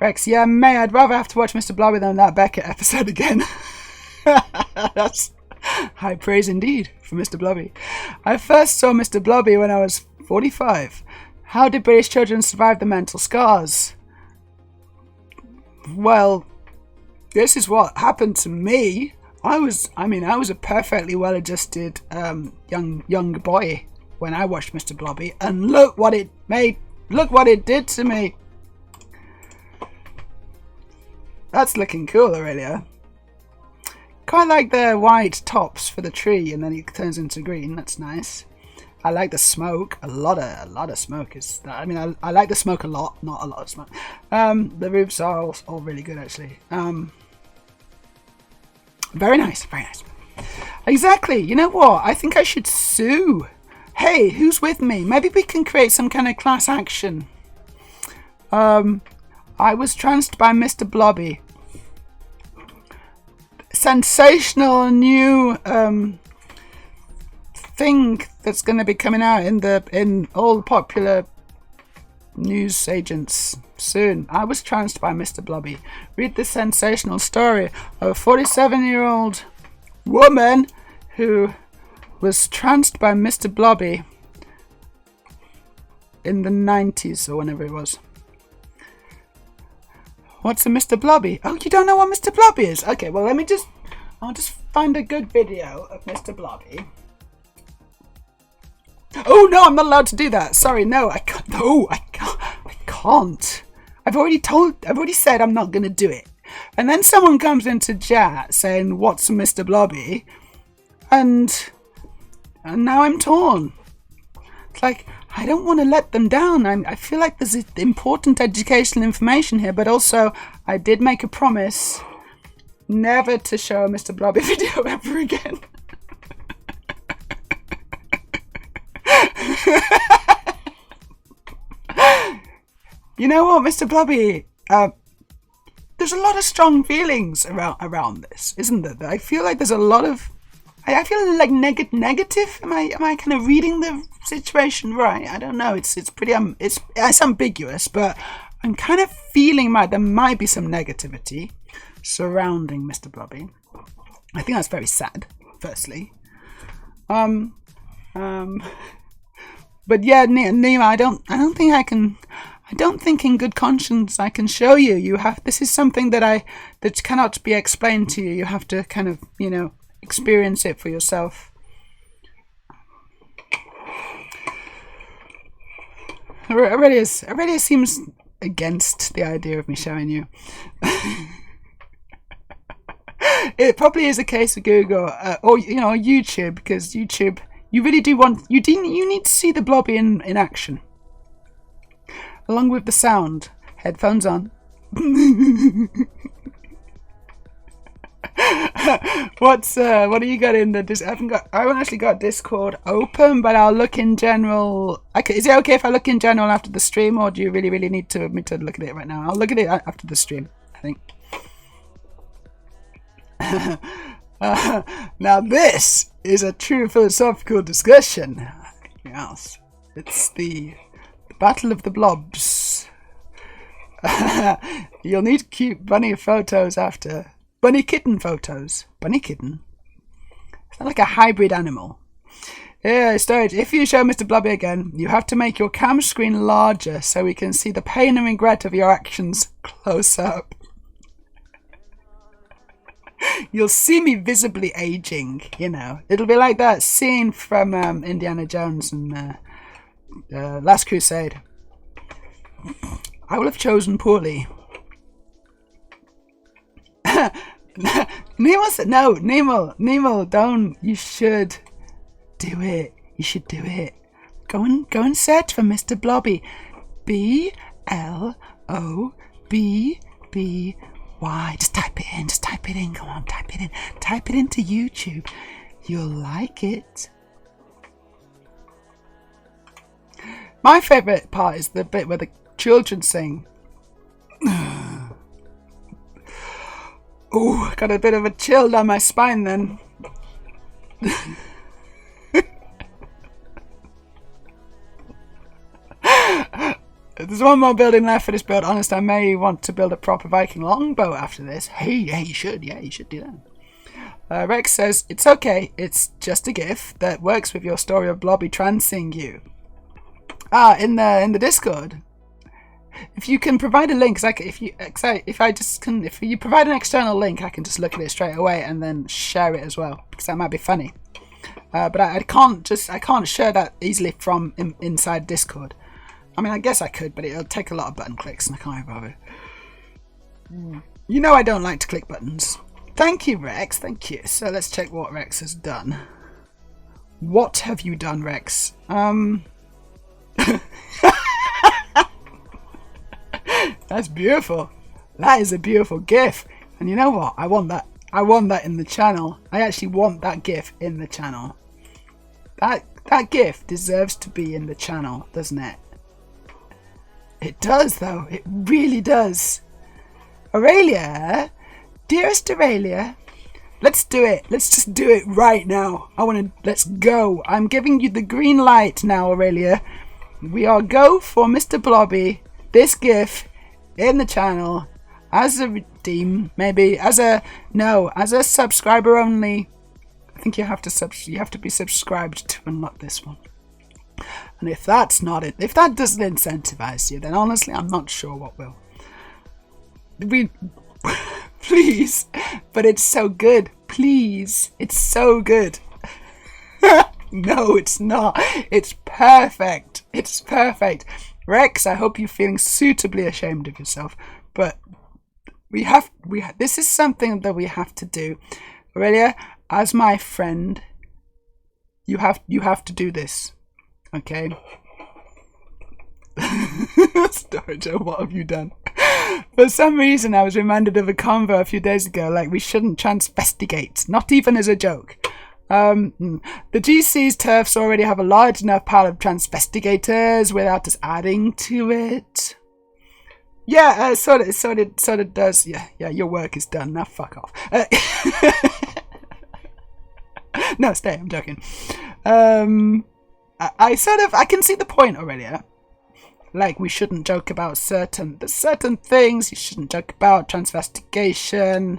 Rex, yeah, May, I'd rather have to watch Mr. Blobby than that Beckett episode again. That's high praise indeed for Mr. Blobby. I first saw Mr. Blobby when I was 45. How did British children survive the mental scars? Well, this is what happened to me. I was a perfectly well-adjusted young boy when I watched Mr. Blobby, and look what it did to me. That's looking cool, Aurelia. Quite like the white tops for the tree, and then it turns into green. That's nice. I like the smoke. A lot of smoke is. I like the smoke a lot, not a lot of smoke. The roofs are all really good, actually. Very nice, very nice. Exactly. You know what? I think I should sue. Hey, who's with me? Maybe we can create some kind of class action. I was tranced by Mr. Blobby. sensational new thing that's going to be coming out in all the popular news agents soon. I was trounced by Mr. Blobby. Read the sensational story of a 47-year-old woman who was trounced by Mr. Blobby in the 90s or whenever it was. What's a Mr. Blobby? Oh, you don't know what Mr. Blobby is? Okay, well I'll just find a good video of Mr. Blobby. Oh no, I'm not allowed to do that. Sorry, no, I can't. No, I can't. I've already said I'm not going to do it. And then someone comes into chat saying, "What's a Mr. Blobby?" And now I'm torn. It's like, I don't want to let them down. I feel like there's important educational information here, but also I did make a promise never to show a Mr. Blobby video ever again. You know what, Mr. Blobby? There's a lot of strong feelings around this, isn't there? I feel like there's a lot of... I feel like negative. Am I kind of reading the situation right? I don't know. It's pretty it's ambiguous, but I'm kind of feeling there might be some negativity surrounding Mr. Blobby. I think that's very sad. Firstly, but yeah, Nima, I don't think I can. I don't think in good conscience I can show you. This is something that cannot be explained to you. You have to kind of, experience it for yourself. Aurelia seems against the idea of me showing you. It probably is a case of Google or YouTube, because YouTube, you really do want you need to see the Blobby in action, along with the sound. Headphones on. What do you got in the I haven't actually got Discord open, but I'll look in general. Okay, is it okay if I look in general after the stream, or do you really need me to look at it right now? I'll look at it after the stream, I think. Now this is a true philosophical discussion. Yes, it's the Battle of the Blobs. You'll need cute bunny photos after. Bunny kitten photos. Bunny kitten? It's not like a hybrid animal. Yeah, storage. If you show Mr. Blobby again, you have to make your cam screen larger so we can see the pain and regret of your actions close up. You'll see me visibly aging, It'll be like that scene from Indiana Jones and Last Crusade. I will have chosen poorly. Nemo said, no, Nemo, don't. You should do it. You should do it. Go and search for Mr. Blobby. BLOBBY. Just type it in. Come on, type it in. Type it into YouTube. You'll like it. My favourite part is the bit where the children sing. Oh, I got a bit of a chill down my spine then. There's one more building left for this build. Honest, I may want to build a proper Viking longboat after this. Hey, you should. Yeah, you should do that. Rex says, it's okay. It's just a GIF that works with your story of Blobby trancing you. In the Discord. If you can provide a link, if you provide an external link, I can just look at it straight away and then share it as well, because that might be funny. But I can't share that easily from inside Discord. I mean, I guess I could, but it'll take a lot of button clicks, and I can't be bothered. I don't like to click buttons. Thank you, Rex. Thank you. So let's check what Rex has done. What have you done, Rex? That's beautiful. That is a beautiful GIF. And you know what? I want that. I want that in the channel. I actually want that GIF in the channel. That GIF deserves to be in the channel, doesn't it? It does, though. It really does. Aurelia, dearest Aurelia, Let's do it. Let's just do it right now. Let's go. I'm giving you the green light now, Aurelia. We are go for Mr. Blobby. This GIF in the channel as a redeem, maybe as a subscriber only. I think you have to be subscribed to unlock this one. And if that's not it, if that doesn't incentivize you, then honestly, I'm not sure what will. Please, but it's so good. Please, it's so good. No, it's not. It's perfect. It's perfect. Rex, I hope you're feeling suitably ashamed of yourself, but this is something that we have to do. Aurelia, as my friend, you have to do this. Okay. Storager, what have you done? For some reason, I was reminded of a convo a few days ago, like we shouldn't transvestigate, not even as a joke. The GC's turfs already have a large enough pile of transvestigators without us adding to it. Yeah, sort of does. Yeah, your work is done. Now fuck off. No, stay, I'm joking. I can see the point already. Like, we shouldn't joke about certain things. You shouldn't joke about transvestigation.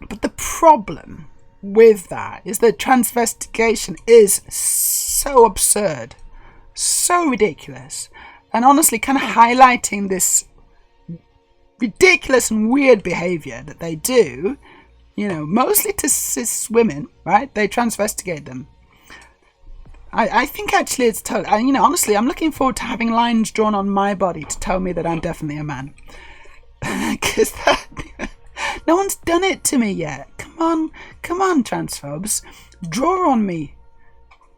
But the problem with that is that transvestigation is so absurd, so ridiculous, and honestly kind of highlighting this ridiculous and weird behavior that they do, you know, mostly to cis women, right? They transvestigate them. I think actually it's totally, you know, honestly, I'm looking forward to having lines drawn on my body to tell me that I'm definitely a man. Because no one's done it to me yet. Come on, transphobes. Draw on me.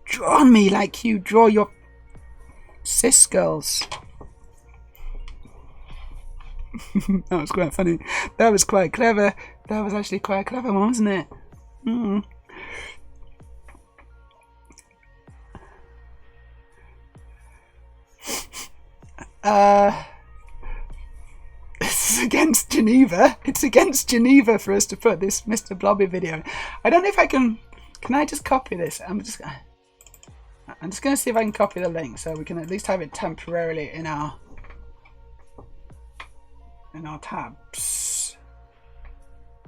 Draw on me like you draw your cis girls. That was quite funny. That was quite clever. That was actually quite a clever one, wasn't it? This is against Geneva. It's against Geneva for us to put this Mr. Blobby video. I don't know if I can I just copy this? I'm just going to see if I can copy the link so we can at least have it temporarily in our tabs.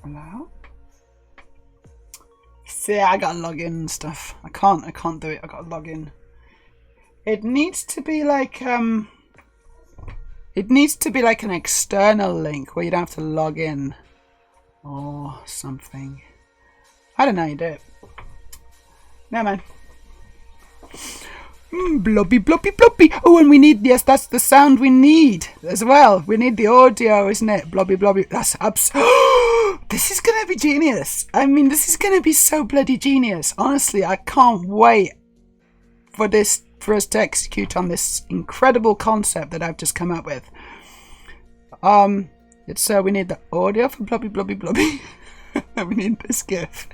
Allow. See, I gotta log in and stuff. I can't do it. I gotta log in. It needs to be like an external link where you'd have to log in or something. I don't know how you do it. No, man. Blobby, blobby, blobby. Oh, and we need, yes, that's the sound we need as well. We need the audio, isn't it? Blobby, blobby. That's this is going to be genius. I mean, this is going to be so bloody genius. Honestly, I can't wait for us to execute on this incredible concept that I've just come up with. It's we need the audio for blobby, blobby, blobby. We need this GIF.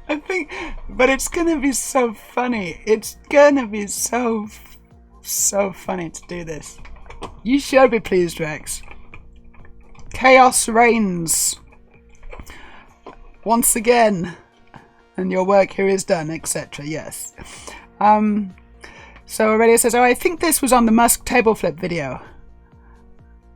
I think, but it's gonna be so funny. It's gonna be so funny to do this. You should be pleased, Rex. Chaos reigns once again, and your work here is done, etc. Yes. So Aurelia says, "Oh, I think this was on the Musk table flip video."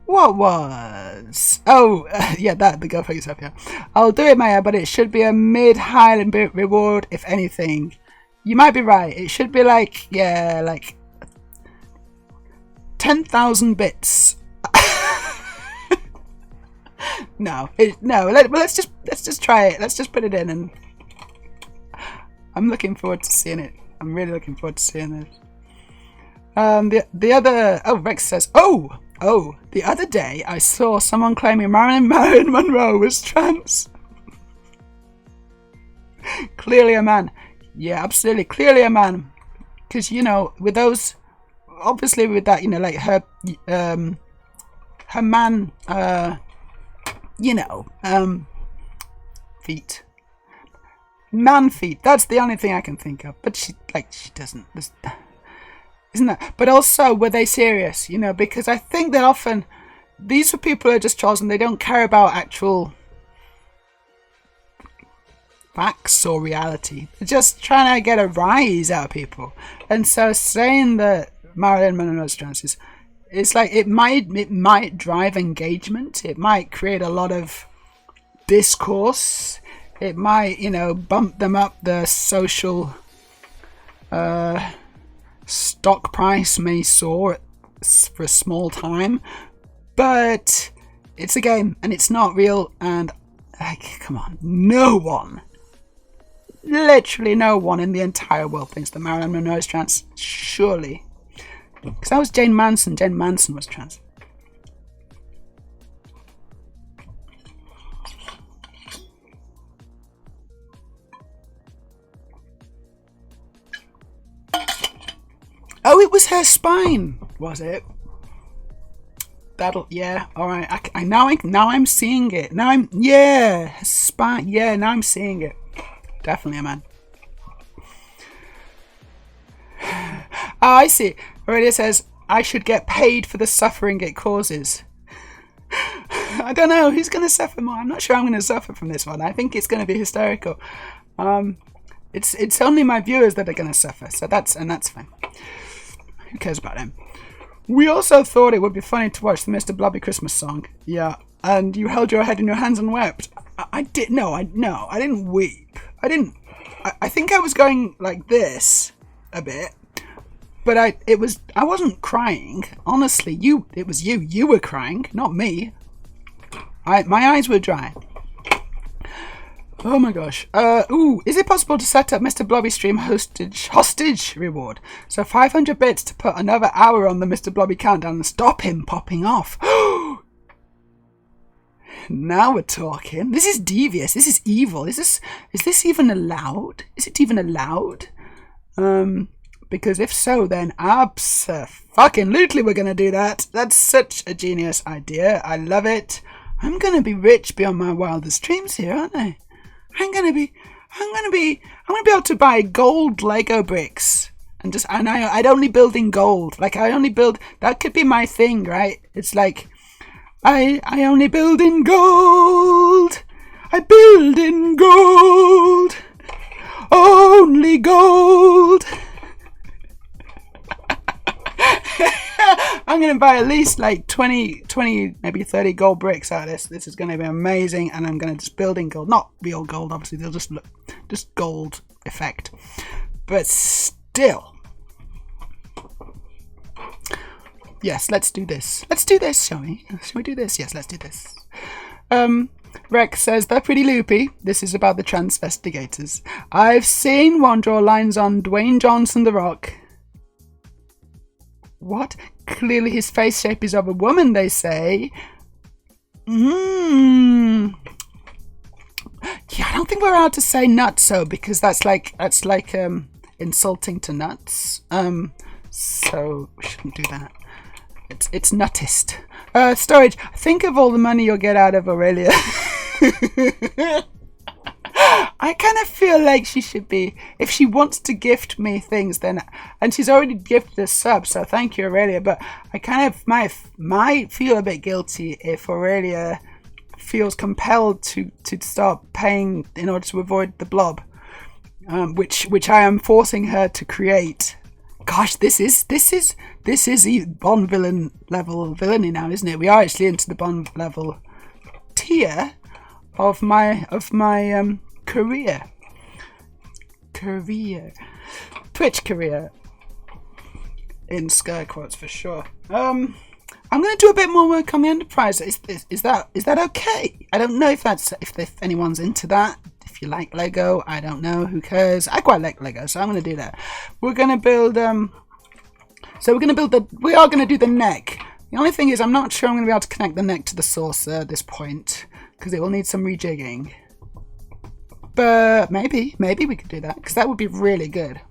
What was? Oh, yeah, that, the go for yourself, yeah. I'll do it, Maya, but it should be a mid-Highland reward, if anything. You might be right. It should be like, yeah, like 10,000 bits. No. Let's just try it. Let's just put it in, and I'm looking forward to seeing it. I'm really looking forward to seeing it. The other, Rex says, Oh, the other day I saw someone claiming Marilyn Monroe was trans. Clearly a man. Yeah, absolutely. Clearly a man. Because, you know, with those, obviously with that, you know, like her man, you know, feet. Man feet. That's the only thing I can think of. But she doesn't. Isn't that? But also, were they serious? You know, because I think that often these are people who are just trolls and they don't care about actual facts or reality. They're just trying to get a rise out of people. And so saying that Marilyn Monroe's trans it's like it might drive engagement. It might create a lot of discourse. It might, you know, bump them up the social stock price may soar for a small time, but it's a game and it's not real. And like, come on, literally no one in the entire world thinks that Marilyn Monroe is trans. Surely, because that was Jane Manson. Jane Manson was trans. Oh, it was her spine, was it? Yeah, all right. Now I'm seeing it. Her spine. Yeah, now I'm seeing it. Definitely a man. Oh, I see. Already says I should get paid for the suffering it causes. I don't know who's going to suffer more. I'm not sure I'm going to suffer from this one. I think it's going to be hysterical. It's only my viewers that are going to suffer. So that's fine. Who cares about them? We also thought it would be funny to watch the Mr. Blobby Christmas song. Yeah, and you held your head in your hands and wept. I didn't weep. I think I was going like this a bit, but I wasn't crying. Honestly, it was you were crying, not me. My eyes were dry. Oh my gosh. Is it possible to set up Mr. Blobby stream hostage reward? So 500 bits to put another hour on the Mr. Blobby countdown and stop him popping off. Now we're talking. This is devious. This is evil. Is this even allowed? Is it even allowed? Because if so, then abso-fucking-lutely we're gonna do that. That's such a genius idea. I love it. I'm gonna be rich beyond my wildest dreams here, aren't I? I'm gonna be able to buy gold Lego bricks and I'd only build in gold. Like that could be my thing, right? It's like I only build in gold. I build in gold. Only gold. I'm going to buy at least like 20, maybe 30 gold bricks out of this. This is going to be amazing. And I'm going to just build in gold. Not real gold, obviously. They'll just look, just gold effect. But still. Yes, let's do this. Let's do this, shall we? Shall we do this? Yes, let's do this. Rex says, they're pretty loopy. This is about the transvestigators. I've seen one draw lines on Dwayne Johnson The Rock. What? Clearly his face shape is of a woman, they say. Yeah, I don't think we're allowed to say nutso because that's like insulting to nuts. So we shouldn't do that. It's nuttist. Storage, think of all the money you'll get out of Aurelia. I kind of feel like she should be, if she wants to gift me things, then, and she's already gifted a sub, so thank you, Aurelia, but I kind of might feel a bit guilty if Aurelia feels compelled to start paying in order to avoid the blob, which I am forcing her to create. Gosh, this is Bond villain level villainy now, isn't it? We are actually into the Bond level tier of my career, Twitch career, in scare quotes for sure. I'm going to do a bit more work on the Enterprise. Is that okay? I don't know if anyone's into that. If you like Lego, I don't know. Who cares? I quite like Lego, so I'm going to do that. We're going to build. We are going to do the neck. The only thing is, I'm not sure I'm going to be able to connect the neck to the saucer at this point because it will need some rejigging. But maybe we could do that because that would be really good.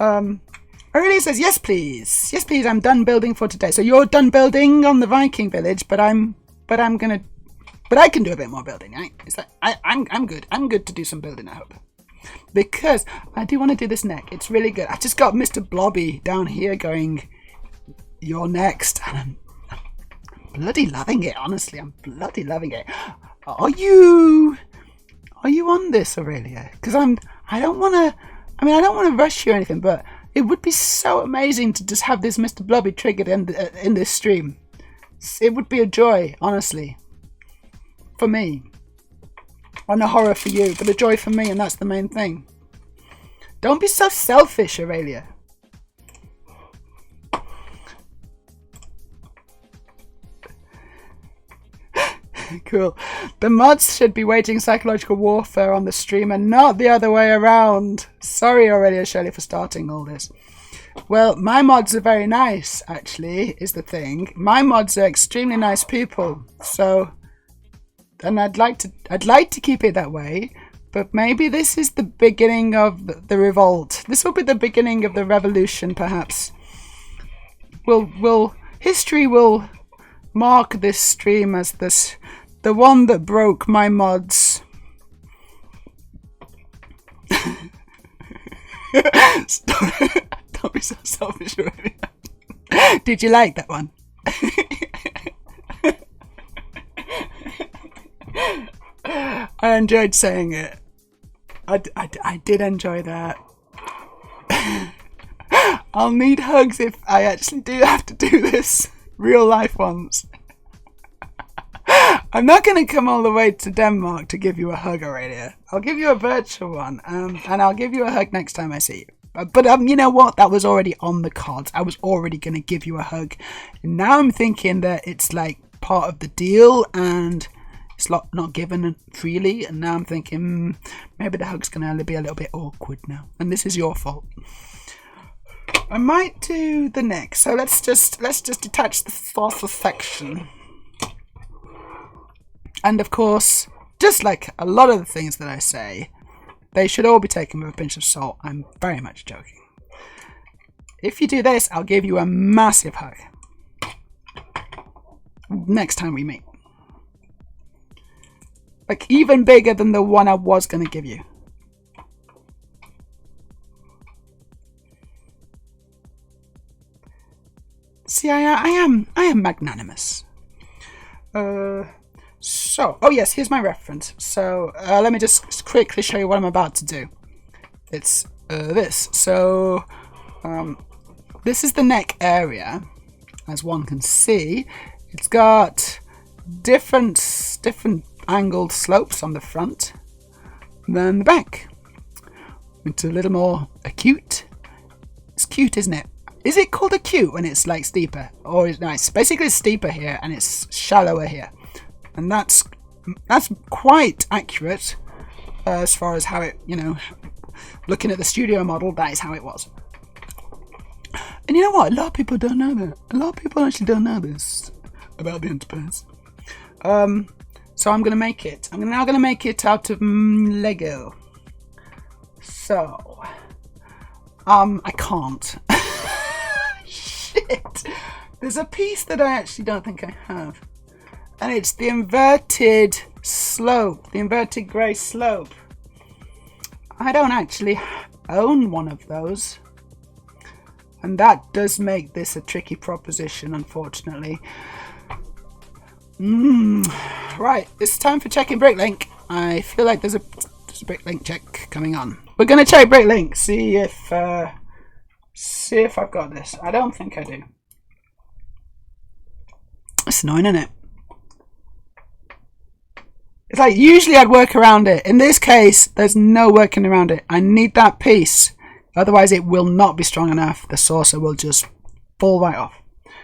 Aurelia says, yes please, I'm done building for today. So you're done building on the Viking village, but I can do a bit more building, right? It's like I'm good to do some building, I hope. because I do want to do this neck. It's really good. I just got Mr. Blobby down here going, "You're next," and I'm bloody loving it. Honestly, I'm bloody loving it. Are you on this, Aurelia? Because I don't want to rush you or anything, but it would be so amazing to just have this Mr. Blobby triggered in this stream. It would be a joy, honestly, for me. And a horror for you, but a joy for me, and that's the main thing. Don't be so selfish, Aurelia. Cool. The mods should be waging psychological warfare on the stream and not the other way around. Sorry, Aurelia Shirley, for starting all this. Well, my mods are very nice, actually, is the thing. My mods are extremely nice people, so... And I'd like to keep it that way, but maybe this is the beginning of the revolt. This will be the beginning of the revolution, perhaps. History will mark this stream as the one that broke my mods. Don't be so selfish, already. Did you like that one? I enjoyed saying it. I did enjoy that. I'll need hugs if I actually do have to do this. Real life ones. I'm not going to come all the way to Denmark to give you a hug, Aurelia. I'll give you a virtual one, and I'll give you a hug next time I see you. But you know what? That was already on the cards. I was already going to give you a hug. And now I'm thinking that it's like part of the deal, and it's not given freely, and now I'm thinking maybe the hug's going to be a little bit awkward now, and this is your fault. I might do the neck, so let's just detach the fourth section. And of course, just like a lot of the things that I say, they should all be taken with a pinch of salt. I'm very much joking. If you do this, I'll give you a massive hug next time we meet. Like, even bigger than the one I was going to give you. See, I am magnanimous. Oh yes, here's my reference. So, let me just quickly show you what I'm about to do. It's this. So, this is the neck area. As one can see, it's got different angled slopes on the front than the back. It's a little more acute. It's cute, isn't it? Is it called acute when it's like steeper? Or no, it's basically steeper here and it's shallower here. And that's quite accurate as far as how it, looking at the studio model, that is how it was. And you know what? A lot of people don't know that. A lot of people actually don't know this about the Enterprise. So I'm going to make it. I'm now going to make it out of Lego. So, I can't. Shit. There's a piece that I actually don't think I have. And it's the inverted slope. The inverted grey slope. I don't actually own one of those. And that does make this a tricky proposition, unfortunately. Right, it's time for checking Bricklink. I feel like there's a Bricklink check coming on. We're going to check Bricklink, see if I've got this. I don't think I do. It's annoying, isn't it? It's like, usually I'd work around it. In this case, there's no working around it. I need that piece. Otherwise, it will not be strong enough. The saucer will just fall right off.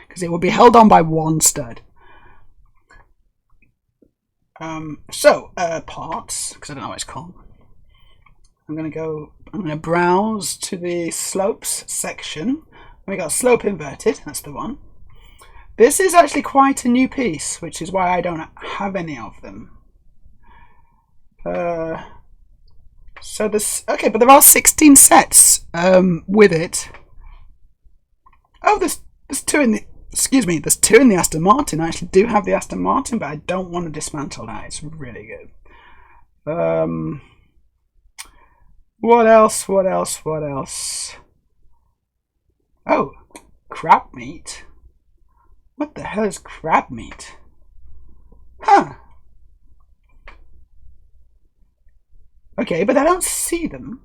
Because it will be held on by one stud. Parts, because I don't know what it's called. I'm going to browse to the slopes section. We got slope inverted, that's the one. This is actually quite a new piece, which is why I don't have any of them. So this, okay, but there are 16 sets with it. Oh, there's two in the, excuse me, there's two in the Aston Martin. I actually do have the Aston Martin, but I don't want to dismantle that. It's really good. What else? What else? What else? Oh, crab meat. What the hell is crab meat? Huh. Okay, but I don't see them.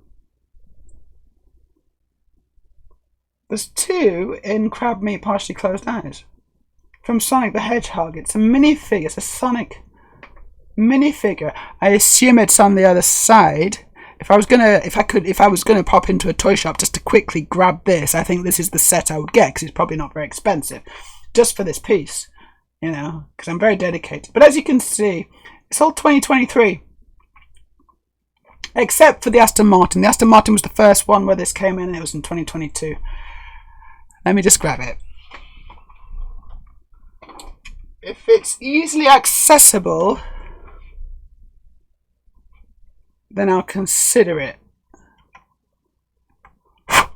There's two in crab meat partially closed eyes. From Sonic the Hedgehog. It's a minifigure. It's a Sonic minifigure. I assume it's on the other side. If I was gonna pop into a toy shop just to quickly grab this, I think this is the set I would get because it's probably not very expensive, just for this piece, you know, because I'm very dedicated. But as you can see, it's all 2023, except for the Aston Martin. The Aston Martin was the first one where this came in, and it was in 2022. Let me just grab it. If it's easily accessible, then I'll consider it. But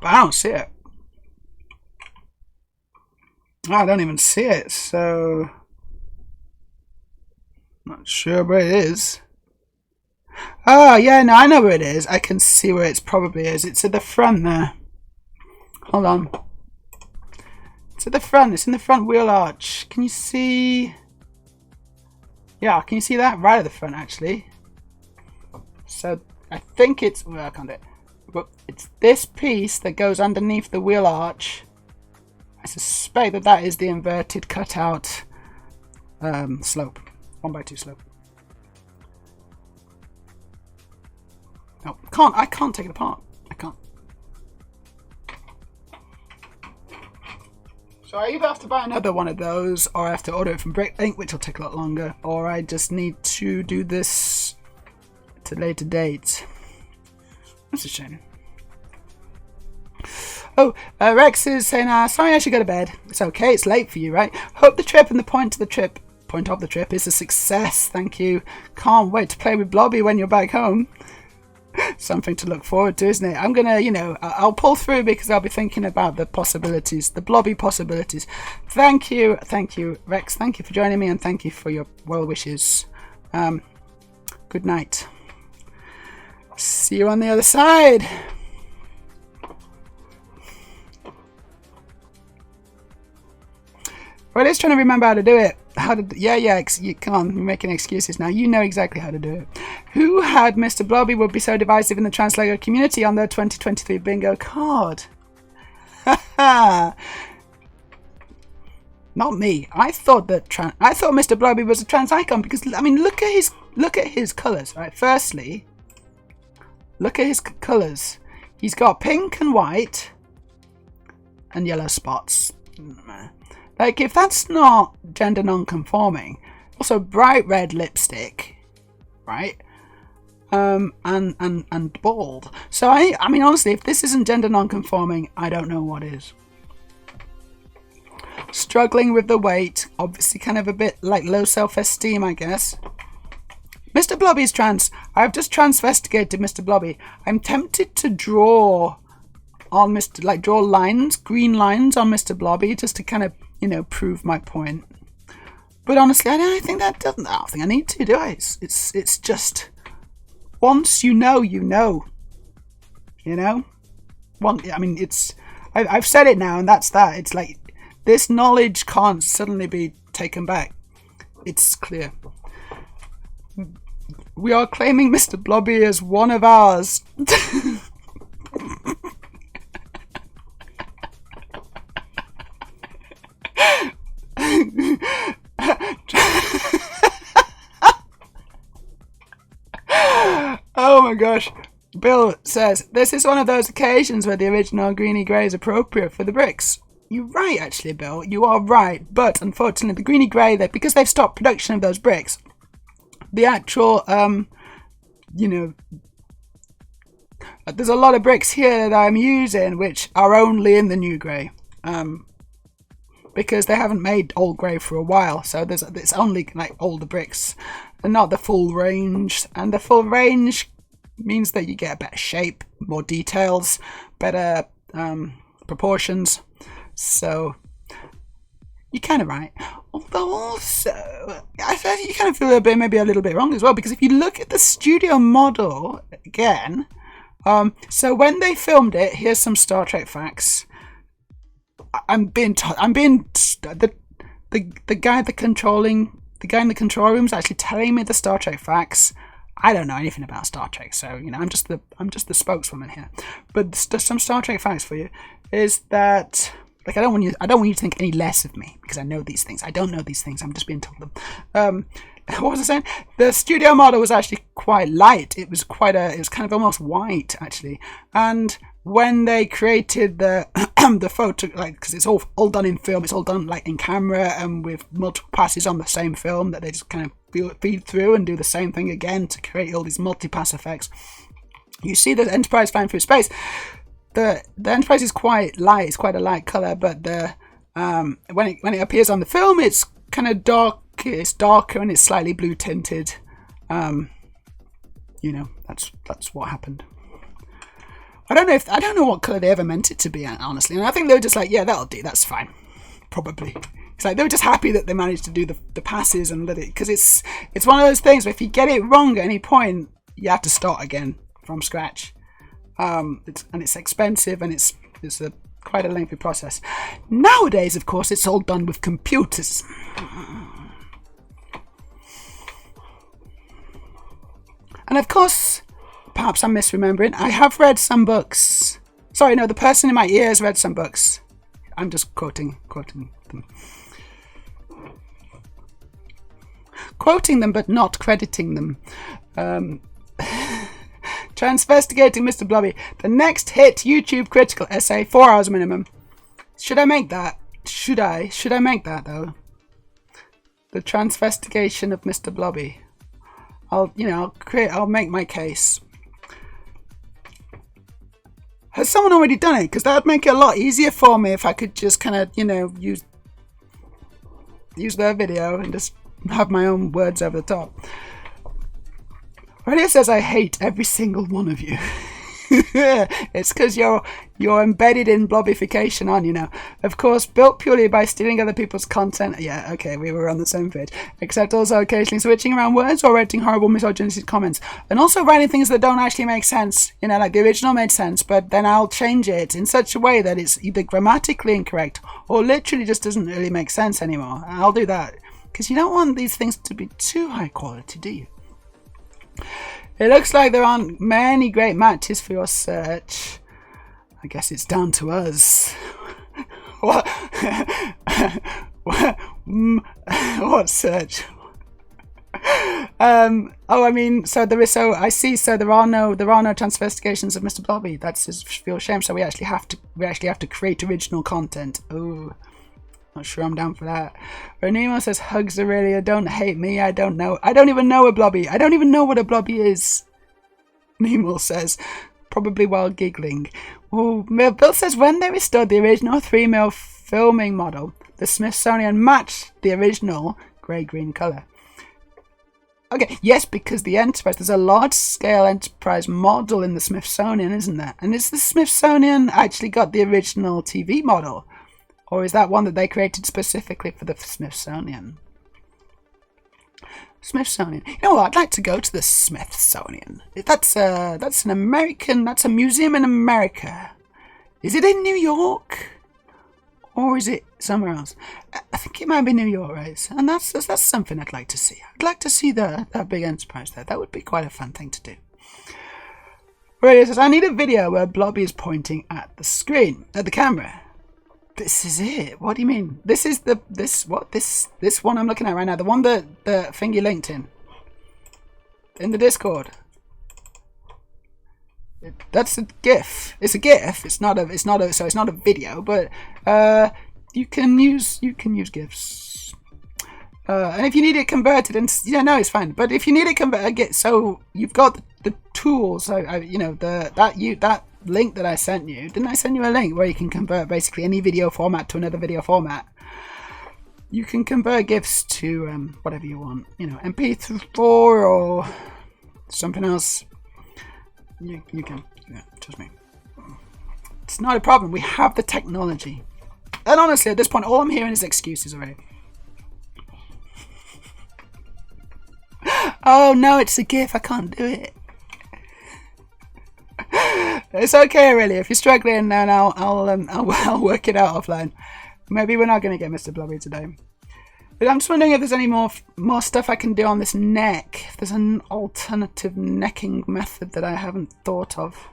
I don't see it. I don't even see it, so not sure where it is. Oh yeah, no, I know where it is. I can see where it probably is. It's at the front there. Hold on. It's at the front. It's in the front wheel arch. Can you see? Yeah, can you see that? Right at the front, actually. So I think it's, well, I can't do it. But it's this piece that goes underneath the wheel arch. I suspect that that is the inverted cutout slope, 1x2 slope. No, I can't take it apart. I can't. So I either have to buy another one of those, or I have to order it from Brick Inc, which will take a lot longer, or I just need to do this at a later date. That's a shame. Oh, Rex is saying, sorry, I should go to bed. It's okay, it's late for you, right? Hope the trip and the point of the trip is a success. Thank you. Can't wait to play with Blobby when you're back home. Something to look forward to, isn't it? I'm gonna, you know, I'll pull through because I'll be thinking about the possibilities, the Blobby possibilities. Thank you, Rex. Thank you for joining me, and thank you for your well wishes. Good night. See you on the other side. Well, it's trying to remember how to do it. You can't. You're making excuses now. You know exactly how to do it. Who had Mr. Blobby would be so divisive in the trans Lego community on their 2023 bingo card? Not me. I thought Mr. Blobby was a trans icon because, I mean, look at his colours, right? Firstly, look at his colours. He's got pink and white and yellow spots. Like, if that's not gender non-conforming, also bright red lipstick, right? And bald. So I mean, honestly, if this isn't gender non-conforming, I don't know what is. Struggling with the weight, obviously kind of a bit like low self-esteem, I guess. Mr. Blobby's trans. I've just transvestigated Mr. Blobby. I'm tempted to draw on draw lines, green lines on Mr. Blobby, just to kind of, you know, prove my point. But honestly, I don't think I need to, do I? It's just, once you know, you know. You know? I mean, I've said it now, and that's that. It's like, this knowledge can't suddenly be taken back. It's clear. We are claiming Mr. Blobby as one of ours. Oh my gosh. Bill says, this is one of those occasions where the original greeny grey is appropriate for the bricks. You're right, actually, Bill. You are right. But unfortunately, the greeny grey, because they've stopped production of those bricks, the actual, you know, there's a lot of bricks here that I'm using which are only in the new grey. Because they haven't made old grey for a while, so it's only like older bricks and not the full range. And the full range means that you get a better shape, more details, better proportions. So you're kind of right. Although also, I think you kind of feel maybe a little bit wrong as well, because if you look at the studio model again, so when they filmed it, here's some Star Trek facts. The guy in the control room is actually telling me the Star Trek facts. I don't know anything about Star Trek, so you know I'm just the spokeswoman here. But some Star Trek facts for you is that, like, I don't want you to think any less of me because I know these things. I don't know these things. I'm just being told them. What was I saying? The studio model was actually quite light. It was kind of almost white actually. And when they created the the photo, like, because it's all done in film, it's all done like in camera and with multiple passes on the same film that they just kind of feed through and do the same thing again to create all these multi-pass effects. You see the Enterprise flying through space. The Enterprise is quite light. It's quite a light color, but the when it appears on the film, it's kind of dark. It's darker and it's slightly blue tinted. You know, that's what happened. I don't know what color they ever meant it to be, honestly. And I think they were just like, yeah, that'll do. That's fine. Probably. It's like they were just happy that they managed to do the passes and let it, because it's one of those things where if you get it wrong at any point, you have to start again from scratch. It's expensive and it's quite a lengthy process. Nowadays, of course, it's all done with computers. And of course, perhaps I'm misremembering, I have read some books. Sorry, no, the person in my ear has read some books. I'm just quoting them. Quoting them, but not crediting them. Transvestigating Mr. Blobby. The next hit YouTube critical essay, 4 hours minimum. Should I make that? Should I make that, though? The transvestigation of Mr. Blobby. I'll make my case. Has someone already done it? Because that would make it a lot easier for me if I could just kind of, use their video and just have my own words over the top. Right, it says I hate every single one of you. It's because you're embedded in blobification, aren't you now? Of course, built purely by stealing other people's content. Yeah, okay, we were on the same page. Except also occasionally switching around words or writing horrible misogynistic comments. And also writing things that don't actually make sense. Like the original made sense, but then I'll change it in such a way that it's either grammatically incorrect or literally just doesn't really make sense anymore. I'll do that. Because you don't want these things to be too high quality, do you? It looks like there aren't many great matches for your search. I guess it's down to us. What? What search? So there are no transvestigations of Mr. Blobby. That's a real shame. So we actually have to create original content. Oh. Not sure I'm down for that. Renemo says, hugs Aurelia, don't hate me, I don't even know a blobby. I don't even know what a blobby is. Nemo says, probably while giggling. Ooh, Bill says, when they restored the original 3mm filming model, the Smithsonian matched the original grey-green colour. Okay, yes, because the Enterprise, there's a large-scale Enterprise model in the Smithsonian, isn't there? And is the Smithsonian actually got the original TV model? Or is that one that they created specifically for the Smithsonian? Smithsonian. You know what? I'd like to go to the Smithsonian. That's a museum in America. Is it in New York? Or is it somewhere else? I think it might be New York, right? And that's something I'd like to see. I'd like to see that big Enterprise there. That would be quite a fun thing to do. Radio says, I need a video where Blobby is pointing at the screen, at the camera. This is it. What do you mean? This is this one I'm looking at right now. The one that the Thingy linked in the Discord. That's a GIF. It's a GIF. It's not a video, but you can use GIFs. And if you need it converted, it's fine. But if you need it converted, so you've got the tools. That link that I sent you. Didn't I send you a link where you can convert basically any video format to another video format? You can convert GIFs to whatever you want. MP4 or something else. You can. Yeah, trust me. It's not a problem. We have the technology. And honestly, at this point, all I'm hearing is excuses already. Oh no, it's a GIF. I can't do it. It's okay, really. If you're struggling, then I'll work it out offline. Maybe we're not going to get Mr. Blobby today. But I'm just wondering if there's any more stuff I can do on this neck. If there's an alternative necking method that I haven't thought of.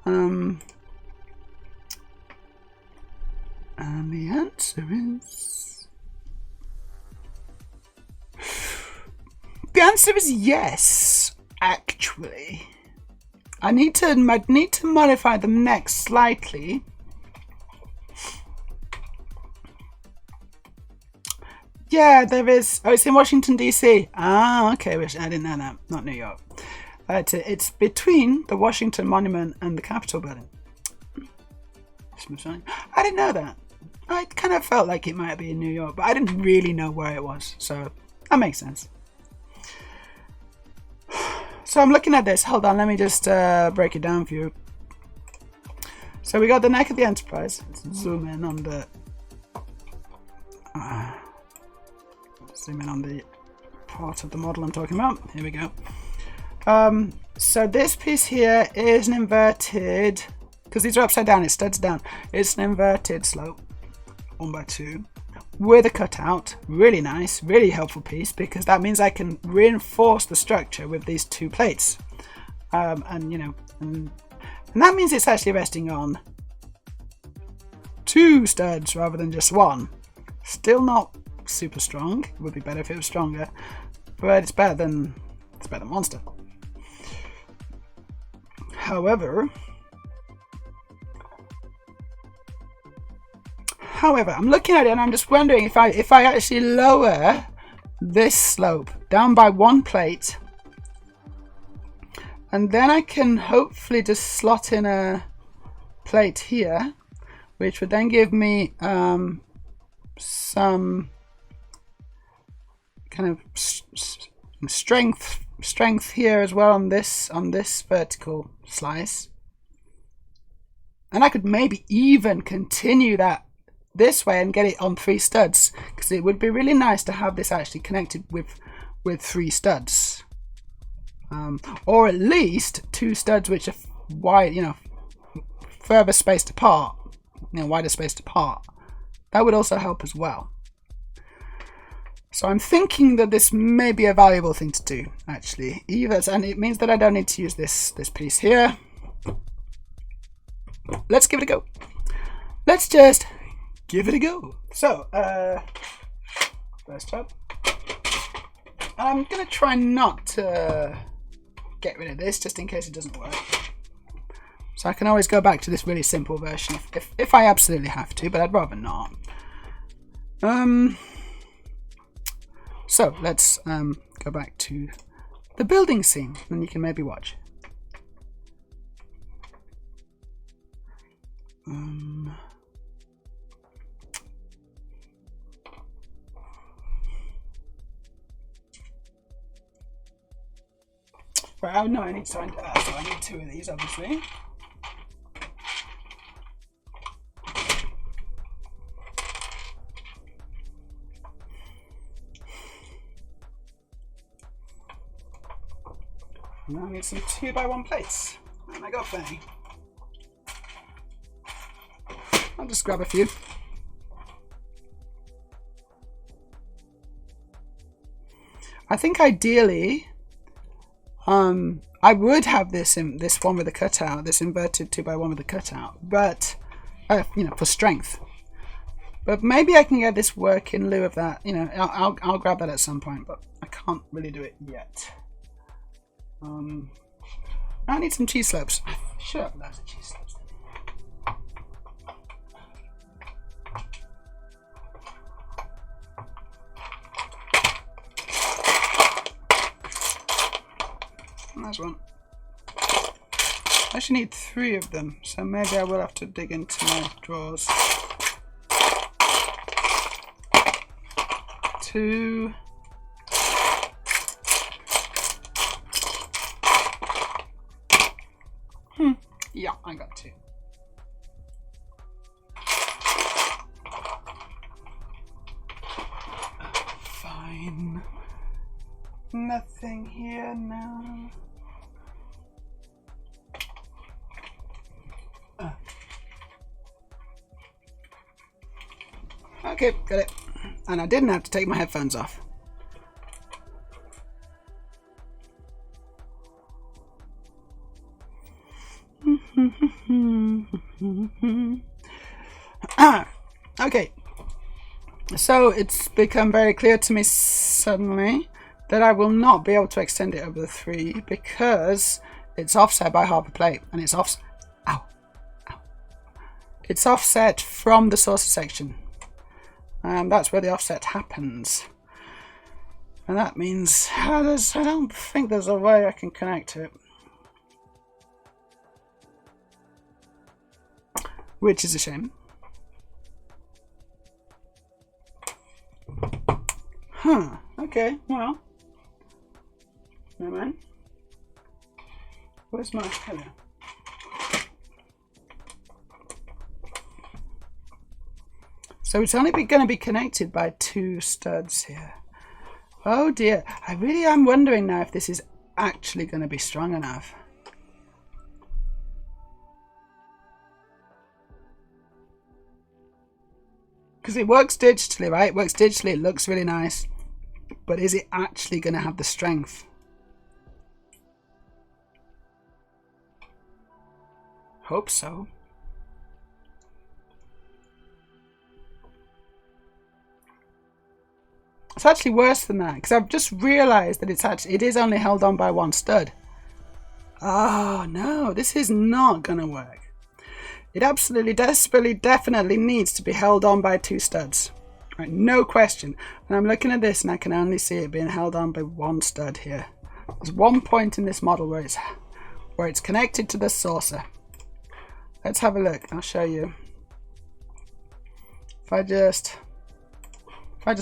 And the answer is... The answer is yes, actually. I'd need to modify the neck slightly. Yeah, there is. Oh, it's in Washington, D.C. Ah, okay. I didn't know that. Not New York. It's between the Washington Monument and the Capitol building. I didn't know that. I kind of felt like it might be in New York, but I didn't really know where it was. So that makes sense. So I'm looking at this. Hold on. Let me just break it down for you. So we got the neck of the Enterprise. Let's zoom in on the... zoom in on the part of the model I'm talking about. Here we go. So this piece here is an inverted, because these are upside down, it studs down. It's an inverted slope, 1x2, with a cutout. Really nice, really helpful piece, because that means I can reinforce the structure with these two plates. And you know, and that means it's actually resting on two studs rather than just one. Still not super strong. It would be better if it was stronger, but it's better than Monster. However, I'm looking at it and I'm just wondering if I actually lower this slope down by one plate, and then I can hopefully just slot in a plate here, which would then give me some kind of strength here as well on this vertical slice, and I could maybe even continue that this way and get it on 3 studs, because it would be really nice to have this actually connected with 3 studs, or at least 2 studs which are wide, you know, further spaced apart, you know, wider spaced apart. That would also help as well. So I'm thinking that this may be a valuable thing to do, actually. And it means that I don't need to use this piece here. Let's give it a go. Let's just give it a go. So, first job. I'm going to try not to get rid of this, just in case it doesn't work. So I can always go back to this really simple version if I absolutely have to, but I'd rather not. So let's go back to the building scene, and you can maybe watch. Right, oh no, I need 2 of these, obviously. Now I need some 2x1 plates. And I got plenty. I'll just grab a few. I think ideally, I would have this one with a cutout, this inverted 2x1 with a cutout, but you know, for strength. But maybe I can get this work in lieu of that. You know, I'll grab that at some point, but I can't really do it yet. I need some cheese slopes. I should have loads of cheese slopes. Nice one. I actually need 3 of them, so maybe I will have to dig into my drawers. 2. Yeah, I got 2. Fine. nothing. Nothing here now. Okay, got it. And I didn't have to take my headphones off. Okay. So it's become very clear to me suddenly that I will not be able to extend it over the 3 because it's offset by half a plate, and it's it's offset from the saucer section, and that's where the offset happens. And that means I don't think there's a way I can connect it, which is a shame. Huh, okay, well, never mind. Where's my, hello. So it's only going to be connected by 2 studs here. Oh dear, I really am wondering now if this is actually going to be strong enough. Because it works digitally, right? It works digitally, it looks really nice. But is it actually going to have the strength? Hope so. It's actually worse than that, because I've just realised that it is only held on by 1 stud. Oh no, this is not going to work. It absolutely, desperately, definitely needs to be held on by 2 studs. Right, no question. And I'm looking at this and I can only see it being held on by 1 stud here. There's one point in this model where it's connected to the saucer. Let's have a look. I'll show you. If I just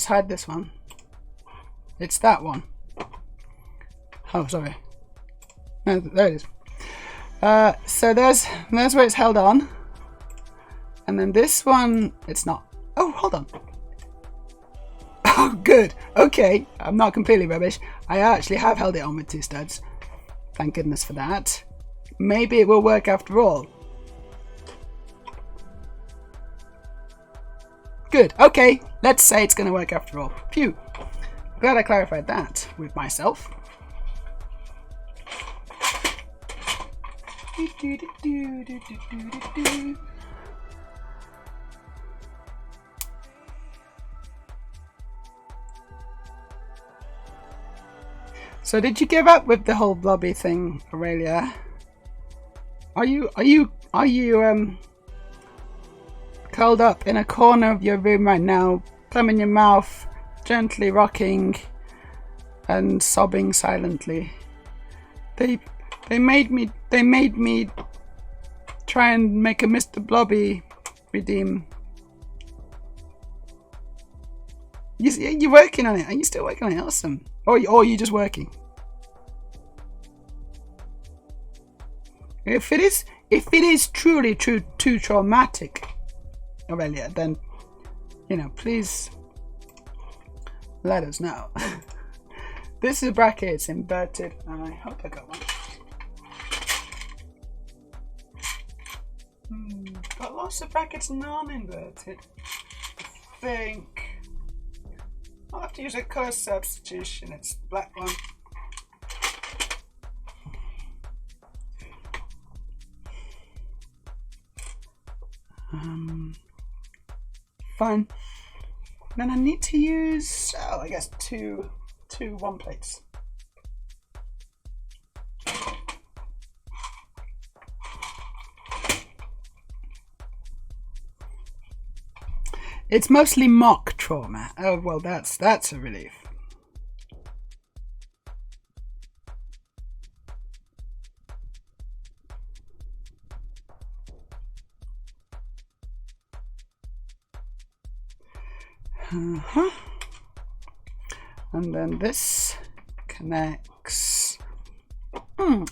hide this one, it's that one. Oh, sorry. No, there it is. So there's where it's held on, and then this one, it's not. Oh, hold on. Oh, good. Okay, I'm not completely rubbish. I actually have held it on with 2 studs. Thank goodness for that. Maybe it will work after all. Good. Okay, let's say it's going to work after all. Phew. Glad I clarified that with myself. So did you give up with the whole blobby thing, Aurelia? Are you curled up in a corner of your room right now, thumb in your mouth, gently rocking and sobbing silently? They made me try and make a Mr. Blobby redeem. You're working on it. Are you still working on it? Awesome. Or are you just working? If it is truly too traumatic, Aurelia, then please let us know. This is a bracket. It's inverted, and I hope I got one. Got lots of brackets non-inverted. I think I'll have to use a colour substitution. It's the black one. Fine. Then I need to use, I guess two 1 plates. It's mostly mock trauma. Oh well, that's a relief. And then this connects.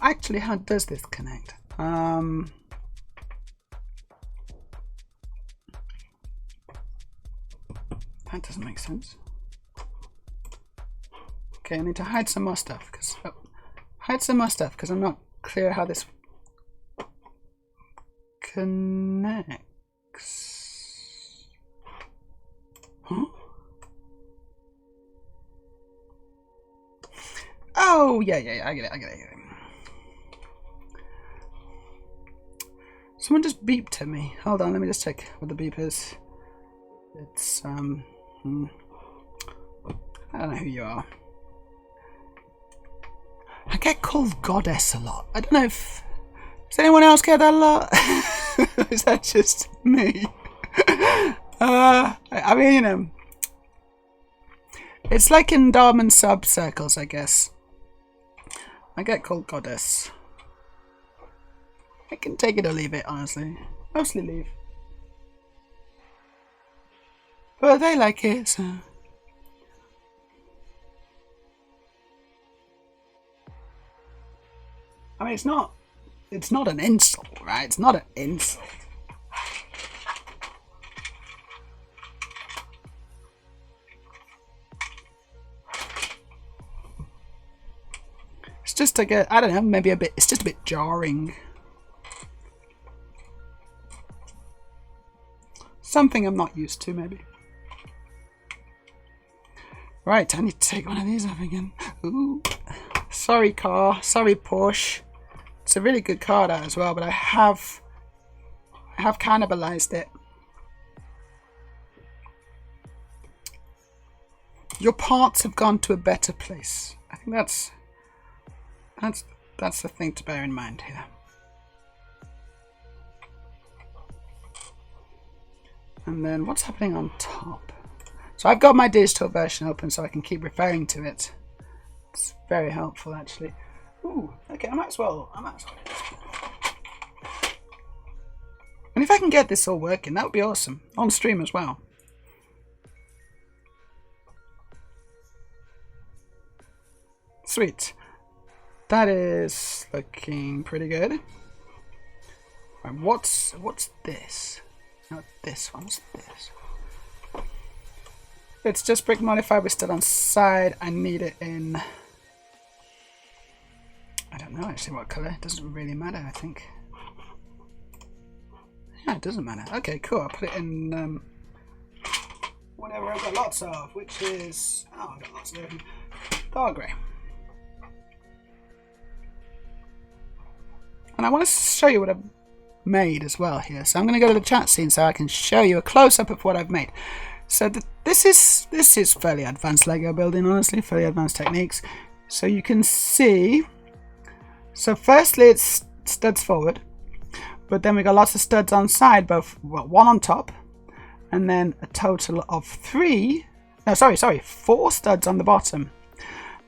Actually, how does this connect? That doesn't make sense. Okay, I need to hide some more stuff because I'm not clear how this connects. Huh? Oh yeah, I get it. Someone just beeped at me. Hold on, let me just check what the beep is. It's I don't know who you are. I get called goddess a lot. I don't know if... Does anyone else get that a lot? Is that just me? I mean, you know... It's like in Dom and sub circles, I guess. I get called goddess. I can take it or leave it, honestly. Mostly leave. But they like it, so... I mean, it's not an insult, right? It's not an insult. It's just like I don't know, maybe a bit, it's just a bit jarring. Something I'm not used to, maybe. Right, I need to take one of these off again. Ooh. Sorry, car. Sorry, Porsche. It's a really good car, that as well, but I have cannibalized it. Your parts have gone to a better place. I think that's the thing to bear in mind here. And then what's happening on top? So I've got my digital version open so I can keep referring to it. It's very helpful, actually. Ooh, okay, I might as well. And if I can get this all working, that would be awesome. On stream as well. Sweet. That is looking pretty good. Right, what's this? Not this one, what's this? It's just brick modified, we're still on side. I need it in... I don't know actually what colour. It doesn't really matter, I think. Yeah, it doesn't matter. Okay, cool. I'll put it in whatever I've got lots of, which is... Oh, I've got lots of them. Dark grey. And I want to show you what I've made as well here. So I'm going to go to the chat scene so I can show you a close-up of what I've made. So this is fairly advanced Lego building, honestly, fairly advanced techniques. So you can see... So firstly, it's studs forward, but then we got lots of studs on side, both one on top, and then a total of 4 studs on the bottom.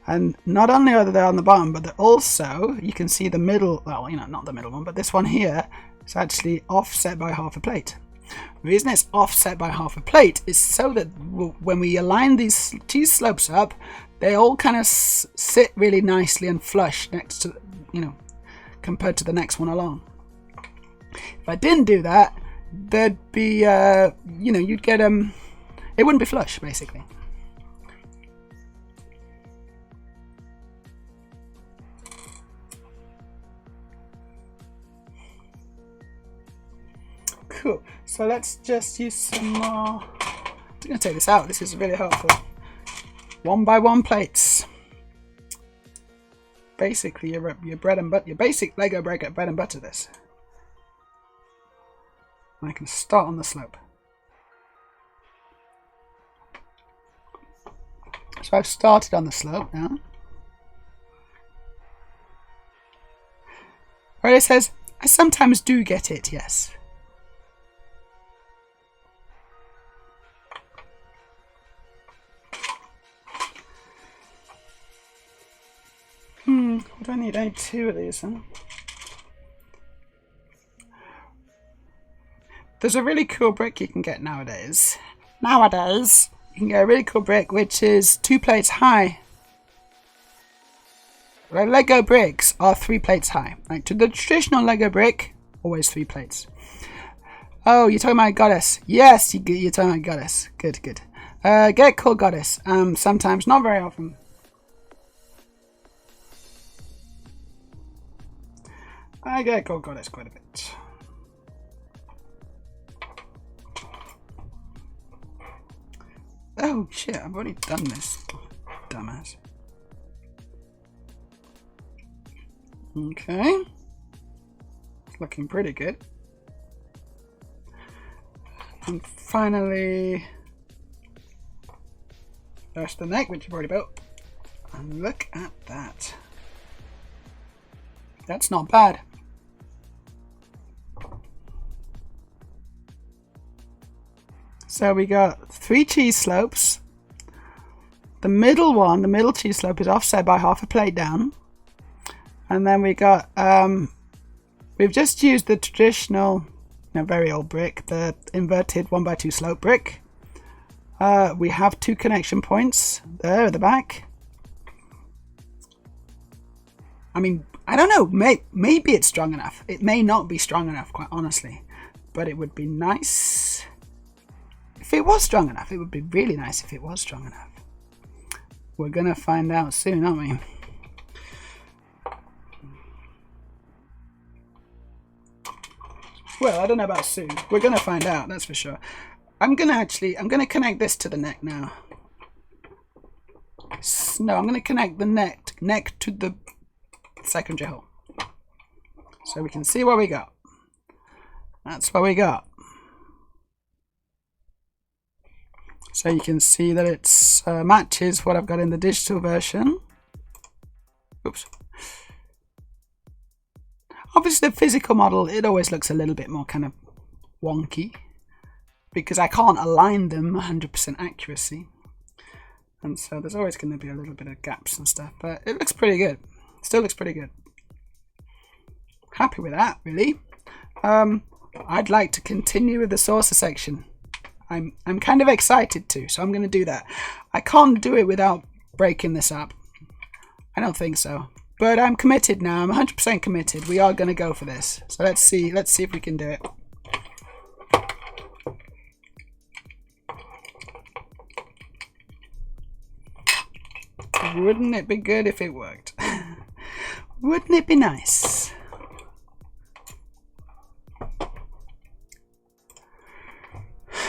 And not only are they on the bottom, but they're also, you can see the middle, well, you know, not the middle one, but this one here is actually offset by half a plate. The reason it's offset by half a plate is so that when we align these two slopes up, they all kind of sit really nicely and flush next to, you know, compared to the next one along. If I didn't do that, there'd be, you know, you'd get, it wouldn't be flush, basically. Cool. So let's just use some more. I'm going to take this out. This is really helpful. 1x1 plates. Basically, your bread and butter, your basic Lego bread and butter. This. And I can start on the slope. So I've started on the slope now. Where it says, I sometimes do get it, yes. What do I need? I need 2 of these, huh? There's a really cool brick you can get nowadays. You can get a really cool brick which is 2 plates high. Like Lego bricks are 3 plates high. Like to the traditional Lego brick, always 3 plates. Oh, you're talking about goddess. Yes, you're talking about goddess. Good, good. Get called goddess. Sometimes, not very often. I get goddess quite a bit. Oh shit, I've already done this. Dumbass. Okay. It's looking pretty good. And finally, there's the neck, which you've already built. And look at that. That's not bad. So we got 3 cheese slopes. The middle one, the middle cheese slope, is offset by half a plate down. And then we got, we've just used the traditional, very old brick, the inverted 1x2 slope brick. We have 2 connection points there at the back. I mean, I don't know, maybe it's strong enough. It may not be strong enough, quite honestly. But it would be nice if it was strong enough. It would be really nice if it was strong enough. We're going to find out soon, aren't we? Well, I don't know about soon. We're going to find out, that's for sure. I'm going to connect this to the neck now. No, I'm going to connect the neck to the secondary hole. So we can see what we got. That's what we got. So you can see that it matches what I've got in the digital version. Oops. Obviously the physical model, it always looks a little bit more kind of wonky because I can't align them 100% accuracy. And so there's always going to be a little bit of gaps and stuff, but it looks pretty good. Still looks pretty good. Happy with that, really. I'd like to continue with the saucer section. I'm kind of excited to, so I'm going to do that. I can't do it without breaking this up. I don't think so. But I'm committed now. I'm 100% committed. We are going to go for this. So let's see if we can do it. Wouldn't it be good if it worked? Wouldn't it be nice?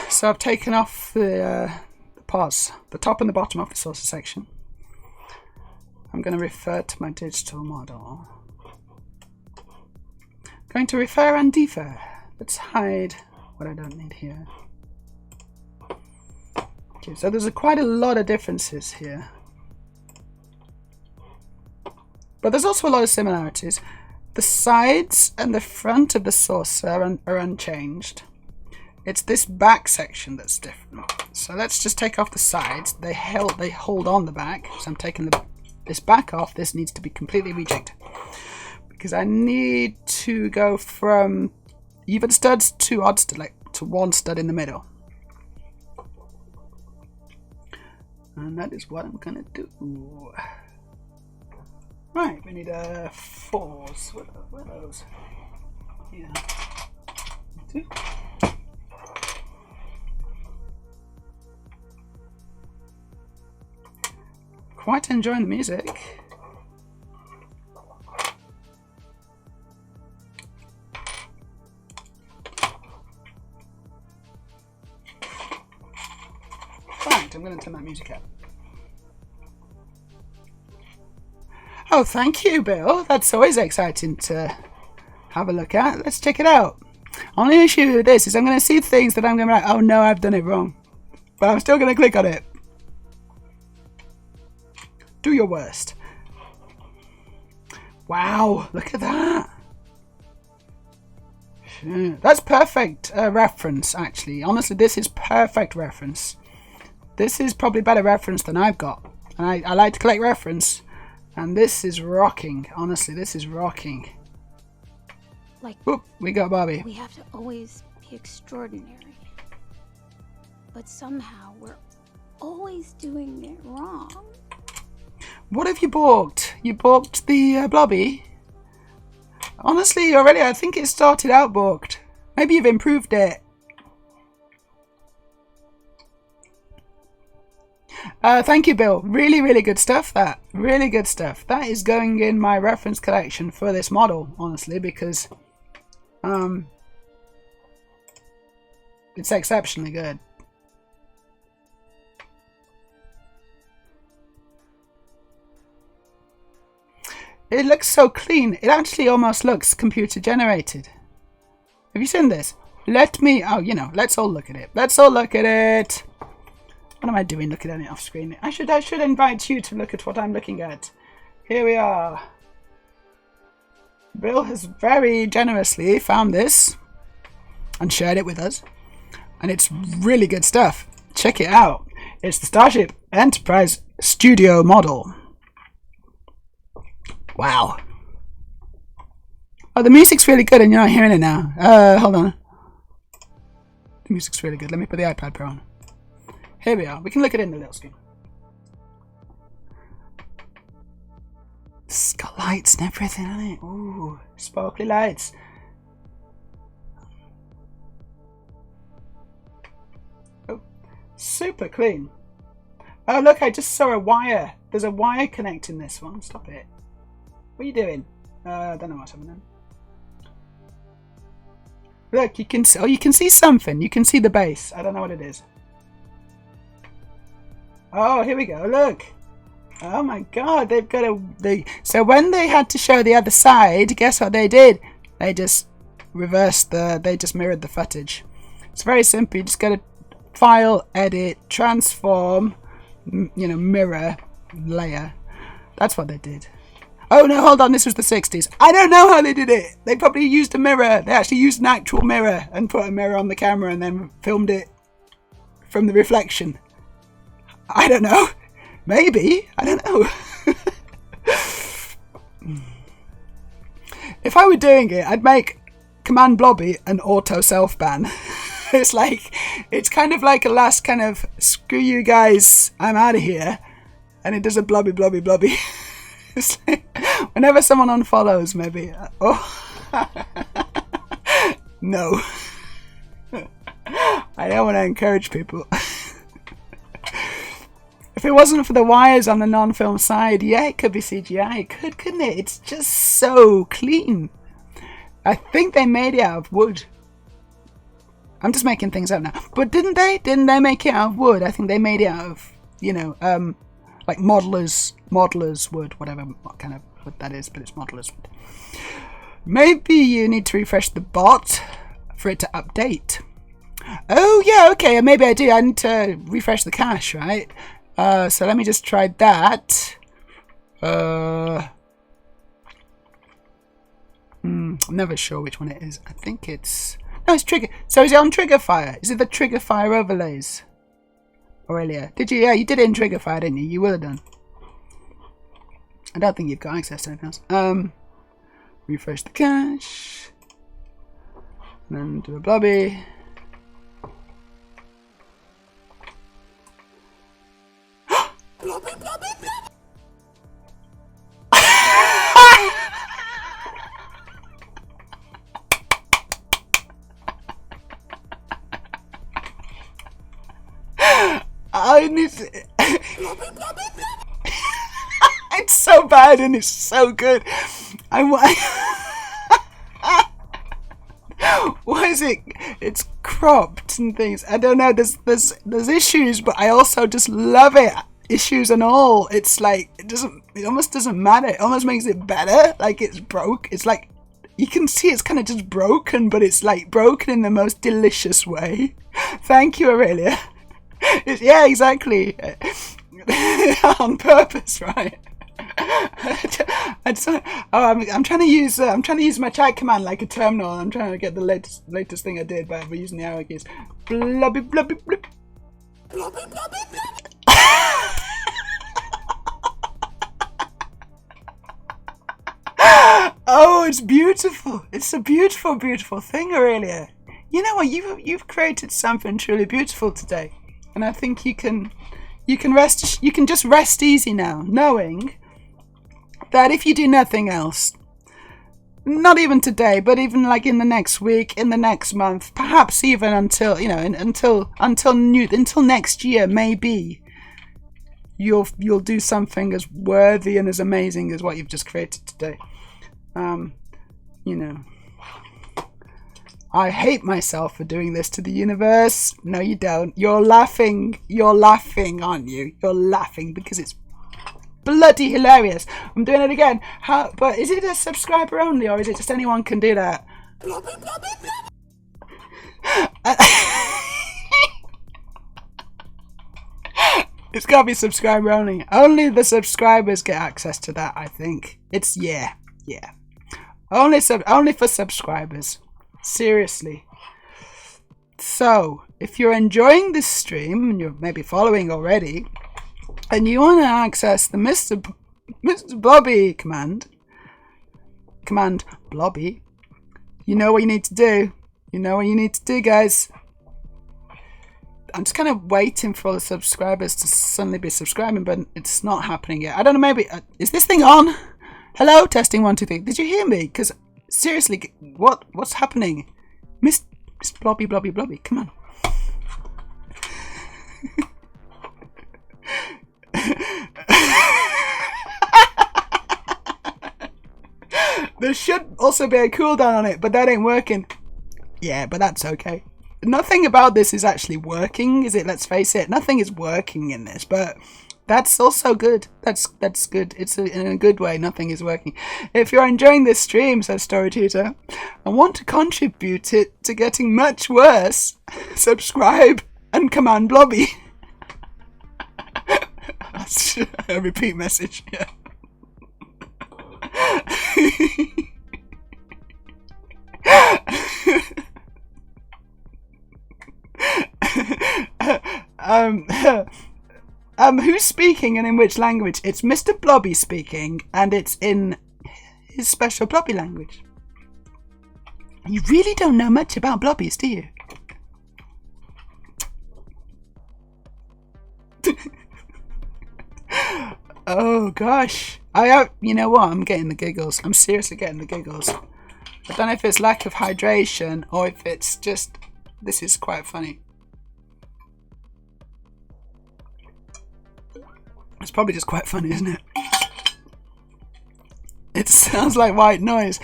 So I've taken off the parts, the top and the bottom of the saucer section. I'm going to refer to my digital model. Going to refer and defer. Let's hide what I don't need here. Okay, so there's quite a lot of differences here. But there's also a lot of similarities. The sides and the front of the saucer are unchanged. It's this back section that's different. So let's just take off the sides. They hold on the back. So I'm taking this back off. This needs to be completely rejigged because I need to go from even studs to odd stud, like to one stud in the middle. And that is what I'm gonna do. Right, we need 4s. What are those? Yeah. 2. Quite enjoying the music. Right, I'm going to turn that music up. Oh, thank you, Bill. That's always exciting to have a look at. Let's check it out. Only issue with this is I'm going to see things that I'm going to be like, oh no, I've done it wrong. But I'm still going to click on it. Do your worst. Wow, look at that. That's perfect reference, actually. Honestly, this is perfect reference. This is probably better reference than I've got. And I like to collect reference. And this is rocking. Honestly, this is rocking. Like, oop, we got Bobby. we have to always be extraordinary. But somehow we're always doing it wrong. What have you balked? You balked the blobby? Honestly, already I think it started out balked. Maybe you've improved it. Thank you, Bill. Really, really good stuff, that. Really good stuff. That is going in my reference collection for this model, honestly, because it's exceptionally good. It looks so clean. It actually almost looks computer generated. Have you seen this? Let me... Oh, you know, let's all look at it. Let's all look at it. What am I doing looking at it off screen? I should invite you to look at what I'm looking at. Here we are. Bill has very generously found this and shared it with us. And it's really good stuff. Check it out. It's the Starship Enterprise Studio model. Wow. Oh, the music's really good and you're not hearing it now. Hold on. The music's really good. Let me put the iPad Pro on. Here we are. We can look at it in the little screen. It's got lights and everything on it. Ooh, sparkly lights. Oh, super clean. Oh, look, I just saw a wire. There's a wire connecting this one. Stop it. What are you doing? I don't know what's happening. Look, you can see, oh, you can see something. You can see the base. I don't know what it is. Oh, here we go. Look. Oh my God, they've got a... So when they had to show the other side, guess what they did? They just reversed they just mirrored the footage. It's very simple. You just go to File, Edit, Transform, you know, Mirror, Layer. That's what they did. Oh no, hold on, this was the 60s. I don't know how they did it. They probably used a mirror. They actually used an actual mirror and put a mirror on the camera and then filmed it from the reflection. I don't know. Maybe. I don't know. If I were doing it, I'd make Command Blobby an auto self-ban. It's kind of like a last kind of, screw you guys, I'm out of here. And it does a blobby, blobby, blobby. It's like, whenever someone unfollows, maybe. Oh. No. I don't want to encourage people. If it wasn't for the wires on the non-film side, yeah, it could be CGI. It could, couldn't it? It's just so clean. I think they made it out of wood. I'm just making things up now. But didn't they? Didn't they make it out of wood? I think they made it out of, you know, like modeller's wood, whatever what kind of wood that is, but it's modeller's wood. Maybe you need to refresh the bot for it to update. Oh, yeah, okay, maybe I do. I need to refresh the cache, right? So let me just try that. I'm never sure which one it is. I think it's... No, it's Trigger. So is it on Trigger Fire? Is it the Trigger Fire overlays? Aurelia, did you? Yeah, you did it in Trigger Fire, didn't you? You will have done. I don't think you've got access to anything else. Refresh the cache. And then do a blobby. Blobby, blobby, blobby. I need to... It's so bad and it's so good. Why is it? It's cropped and things. I don't know. There's issues, but I also just love it. Issues and all. It's like it almost doesn't matter. It almost makes it better. Like it's broke. It's like you can see it's kind of just broken, but it's like broken in the most delicious way. Thank you, Aurelia. Yeah, exactly. On purpose, right? I'm trying to use my chat command like a terminal. I'm trying to get the latest thing I did by using the arrow keys. Blobby blobby blub. Blobby blobby blub. Oh, it's beautiful. It's a beautiful, beautiful thing, Aurelia. You know what? You've created something truly beautiful today, and I think you can just rest easy now, knowing that if you do nothing else, not even today, but even like in the next week, in the next month, perhaps even until, you know, until next year, maybe, you'll do something as worthy and as amazing as what you've just created today. You know, I hate myself for doing this to the universe. No, you don't. You're laughing. You're laughing, aren't you? You're laughing because it's bloody hilarious. I'm doing it again. But is it a subscriber only, or is it just anyone can do that? It's gotta be subscriber only. Only the subscribers get access to that, I think. It's yeah. Only for subscribers. Seriously. So, if you're enjoying this stream and you're maybe following already, and you want to access the Mr. Blobby command Blobby, you know what you need to do. You know what you need to do, guys. I'm just kind of waiting for all the subscribers to suddenly be subscribing, but it's not happening yet. I don't know, maybe... is this thing on? Hello? Testing 1, 2, 3. Did you hear me? Because, seriously, what's happening? Miss Blobby, Blobby, Blobby, come on. There should also be a cooldown on it, but that ain't working. Yeah, but that's okay. Nothing about this is actually working, is it? Let's face it. Nothing is working in this, but that's also good. That's good. It's in a good way. Nothing is working. If you're enjoying this stream, says Story Tutor, and want to contribute it to getting much worse, subscribe and command Blobby. That's a repeat message. Yeah. Who's speaking and in which language? It's Mr. Blobby speaking, and it's in his special Blobby language. You really don't know much about Blobbies, do you? Oh gosh, you know what? I'm getting the giggles. I'm seriously getting the giggles. I don't know if it's lack of hydration or if it's just, this is quite funny. It's probably just quite funny, isn't it? It sounds like white noise.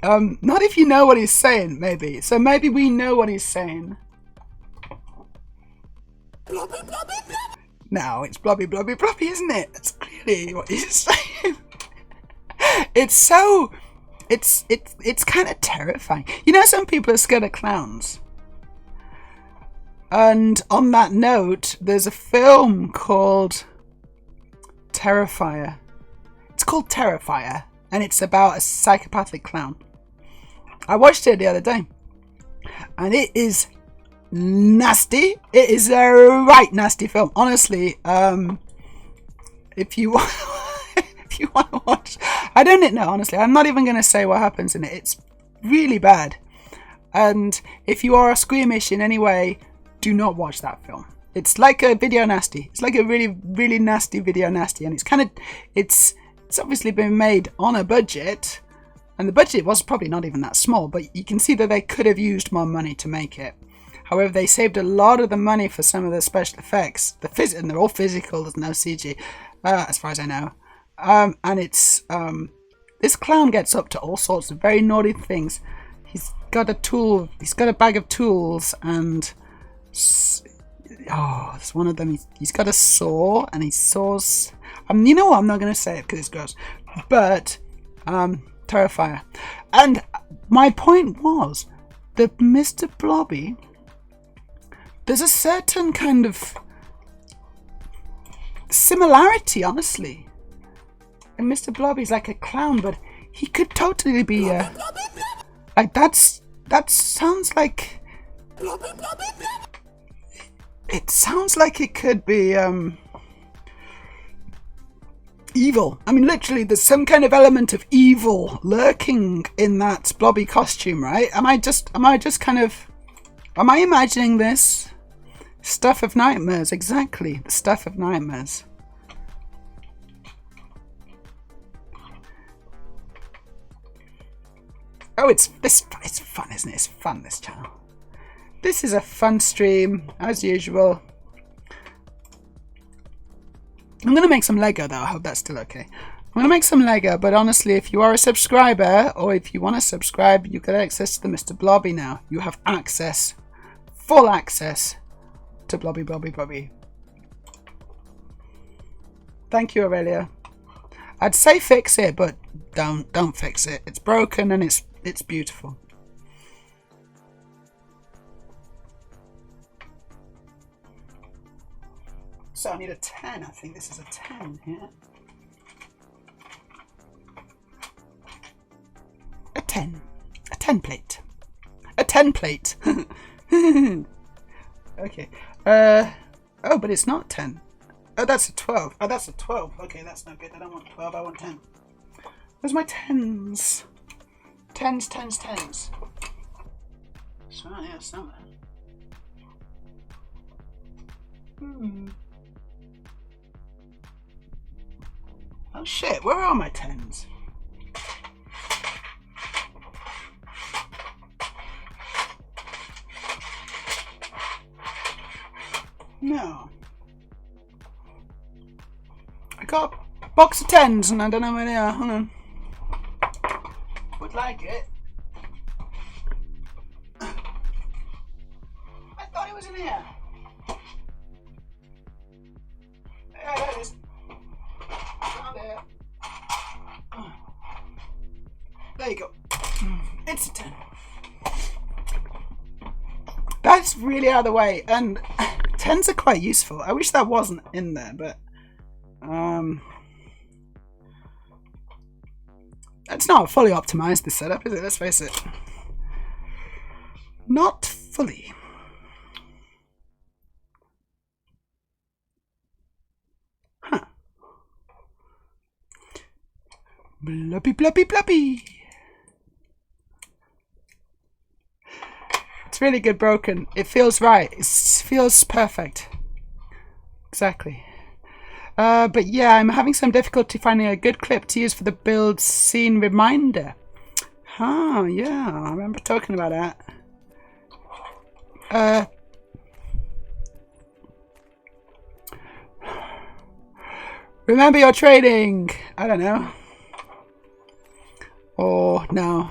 Not if you know what he's saying, maybe. So maybe we know what he's saying. No, it's blobby, blobby, blobby, isn't it? That's clearly what he's saying. It's kind of terrifying. You know, some people are scared of clowns. And on that note, there's a film called Terrifier. It's called Terrifier, and it's about a psychopathic clown. I watched it the other day, and it is nasty. It is a right nasty film, honestly. If you want to watch, I don't know, honestly. I'm not even going to say what happens in it. It's really bad, and if you are squeamish in any way, do not watch that film. It's like a video nasty. It's like a really, really nasty video nasty, and it's obviously been made on a budget, and the budget was probably not even that small, but you can see that they could have used more money to make it. However, they saved a lot of the money for some of the special effects. And they're all physical. There's no CG, as far as I know. And it's this clown gets up to all sorts of very naughty things. He's got a tool. He's got a bag of tools, and it's one of them. He's got a saw, and he saws. You know what? I'm not going to say it because it's gross. But Terrifier. And my point was that Mr. Blobby, there's a certain kind of similarity, honestly. And Mr. Blobby's like a clown, but he could totally be like that sounds like it sounds like it could be evil. I mean, literally, there's some kind of element of evil lurking in that Blobby costume, right? Am I imagining this? Stuff of nightmares, exactly. The stuff of nightmares. Oh, it's fun, isn't it? It's fun, this channel. This is a fun stream, as usual. I'm going to make some Lego though. I hope that's still okay. I'm going to make some Lego, but honestly, if you are a subscriber, or if you want to subscribe, you get access to the Mr. Blobby now. You have access, full access to Blobby, Blobby, Blobby. Thank you, Aurelia. I'd say fix it, but don't fix it. It's broken and it's beautiful. So I need a 10. I think this is a 10 here. A 10. A 10 plate. A 10 plate. Okay. Oh, but it's not 10. Oh, that's a 12. Oh, that's a 12. Okay, that's not good. I don't want 12. I want 10. Where's my 10s? 10s, 10s, 10s. It's right here somewhere. Oh shit, where are my 10s? No. I got a box of 10s and I don't know where they are. Hold on. Would like it. I thought it was in here. Yeah, there it is. Down there. There you go. It's a 10. That's really out of the way, and 10s are quite useful. I wish that wasn't in there, but it's not fully optimized, this setup, is it? Let's face it. Not fully. Huh. Blubby, blubby, blubby. It's really good broken. It feels right. It feels perfect. Exactly. But yeah, I'm having some difficulty finding a good clip to use for the build scene reminder. Oh, yeah, I remember talking about that. Remember your trading. I don't know. Or no.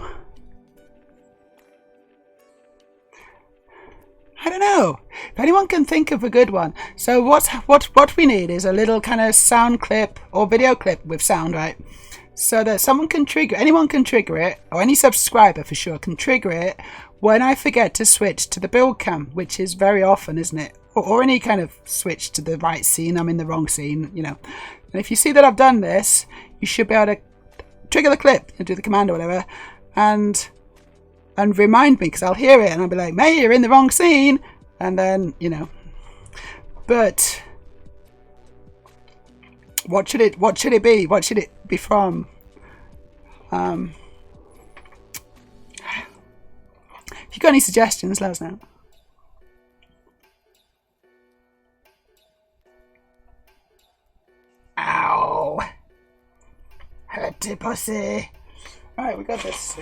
I don't know. If anyone can think of a good one. So what we need is a little kind of sound clip or video clip with sound, right? So that someone can trigger, anyone can trigger it, or any subscriber for sure can trigger it when I forget to switch to the build cam, which is very often, isn't it? Or any kind of switch to the right scene. I'm in the wrong scene, you know. And if you see that I've done this, you should be able to trigger the clip and do the command or whatever, and remind me, because I'll hear it and I'll be like, May, you're in the wrong scene, and then, you know. But what should it be? What should it be from? If you've got any suggestions, let us know. Ow! Hurty pussy. Alright, we got this.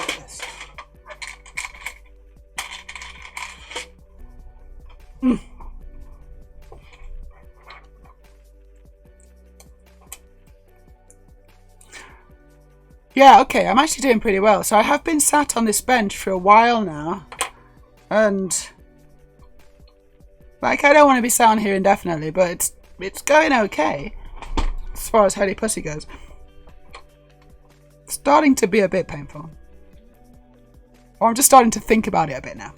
Yeah, okay, I'm actually doing pretty well. So I have been sat on this bench for a while now, and like I don't want to be sat on here indefinitely, but it's going okay as far as Holy Pussy goes. It's starting to be a bit painful, or I'm just starting to think about it a bit now.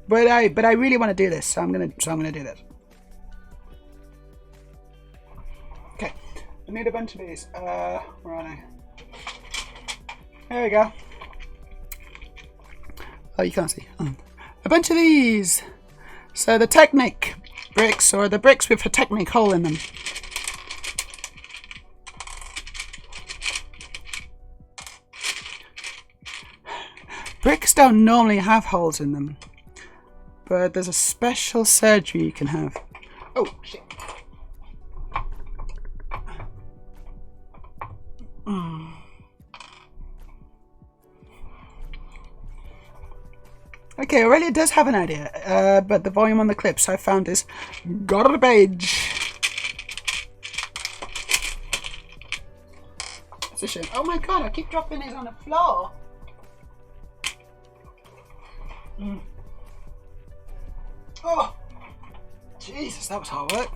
But I really want to do this, so I'm gonna do this. Okay, I need a bunch of these. Where are they? There we go. Oh, you can't see. A bunch of these. So the Technic bricks, or the bricks with a Technic hole in them. Bricks don't normally have holes in them, but there's a special surgery you can have. Oh, shit. Okay, Aurelia does have an idea, but the volume on the clips I found is garbage. position. Oh my god, I keep dropping these on the floor. Oh, Jesus, that was hard work.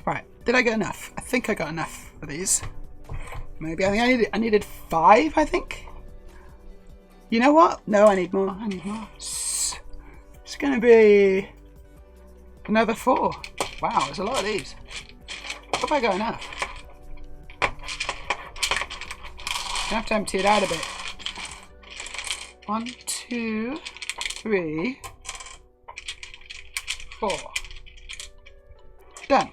Right, did I get enough? I think I got enough of these. Maybe. I think I needed 5, I think. You know what? No, I need more. I need more. It's going to be another 4. Wow, there's a lot of these. Hope I got enough. I have to empty it out a bit. 1, 2, 3, 4. Done.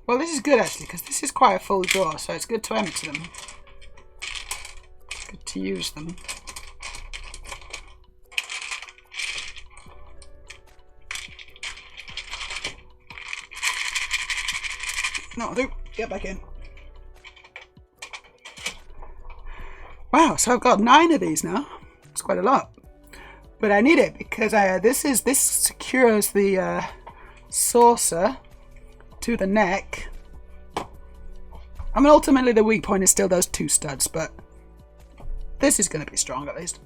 Well, this is good actually, because this is quite a full drawer, so it's good to empty them. It's good to use them. No, do. Get back in. Wow, so I've got 9 of these now. It's quite a lot. But I need it because this secures the saucer to the neck. I mean, ultimately the weak point is still those 2 studs, but this is going to be strong at least.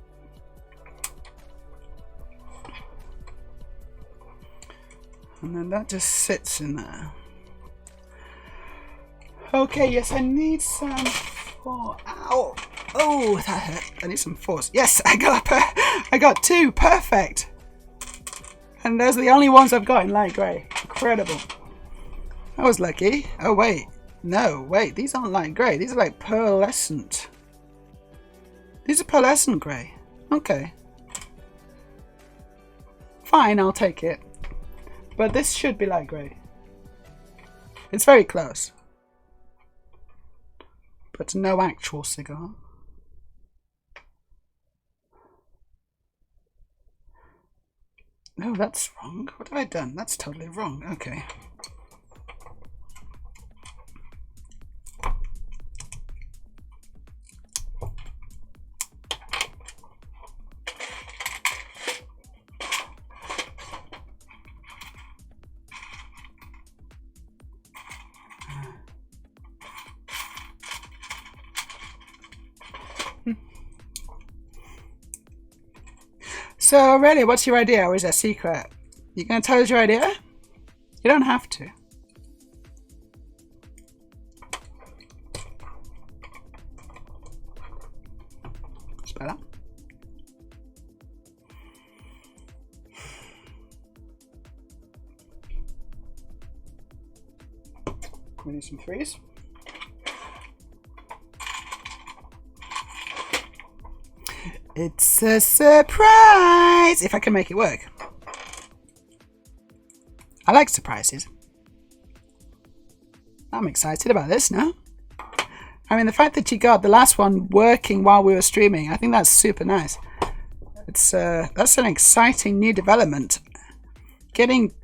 And then that just sits in there. Okay, yes, I need some 4. Ow! Oh, that hurt. I need some 4s. Yes, I got 2. Perfect. And those are the only ones I've got in light grey. Incredible. I was lucky. Oh, wait. No, wait. These aren't light grey. These are like pearlescent. These are pearlescent grey. Okay. Fine, I'll take it. But this should be light grey. It's very close. But no actual cigar. No, that's wrong. What have I done? That's totally wrong. Okay. So, really, what's your idea, or is it a secret? You going to tell us your idea? You don't have to. It's better. We need some 3s. It's a surprise! If I can make it work. I like surprises. I'm excited about this now. I mean, the fact that you got the last one working while we were streaming, I think that's super nice. It's that's an exciting new development. Getting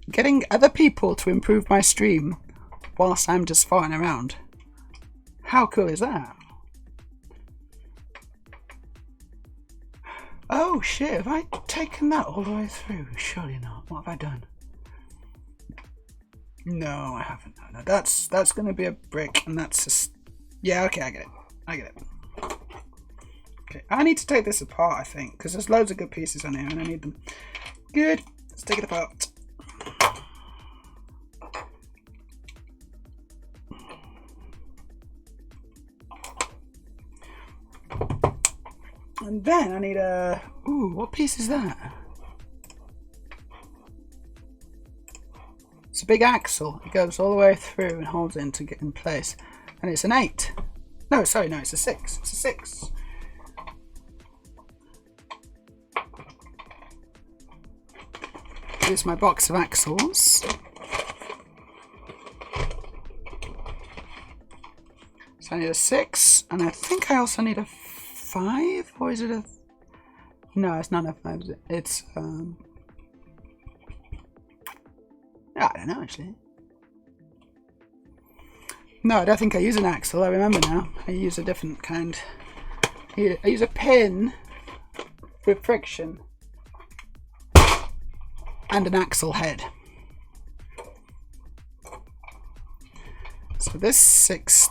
other people to improve my stream whilst I'm just farting around. How cool is that? Oh shit, have I taken that all the way through? Surely not. What have I done? No, I haven't. No, that's going to be a brick, and that's just... Yeah, okay, I get it. I get it. Okay, I need to take this apart, I think, because there's loads of good pieces on here, and I need them. Good. Let's take it apart. And then I need a... Ooh, what piece is that? It's a big axle. It goes all the way through and holds it to get in place. And it's an 8. No, sorry, no, it's a 6. It's a 6. Here's my box of axles. So I need a 6, and I think I also need a 5, or is it a... No, it's not a 5, is it? It's, I don't know, actually. No, I don't think I use an axle, I remember now. I use a different kind. I use a pin with friction. and an axle head. So this six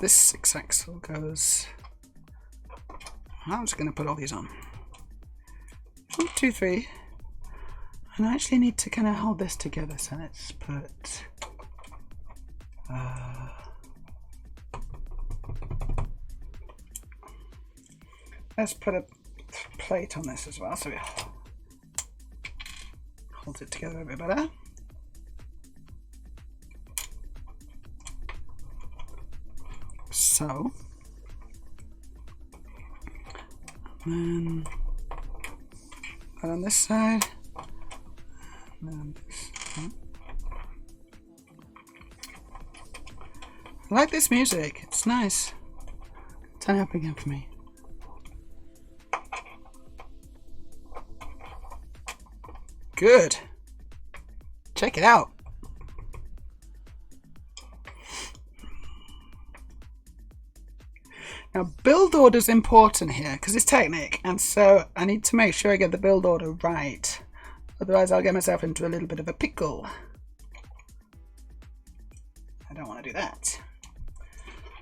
axle goes. I'm just going to put all these on. 1, 2, 3. And I actually need to kind of hold this together. So let's put. Let's put a plate on this as well, so it holds it together a bit better. So, and then put on this side, and then this. I like this music, it's nice. Turn it up again for me. Good. Check it out. Now, build order is important here because it's Technic, and so I need to make sure I get the build order right. Otherwise, I'll get myself into a little bit of a pickle. I don't want to do that.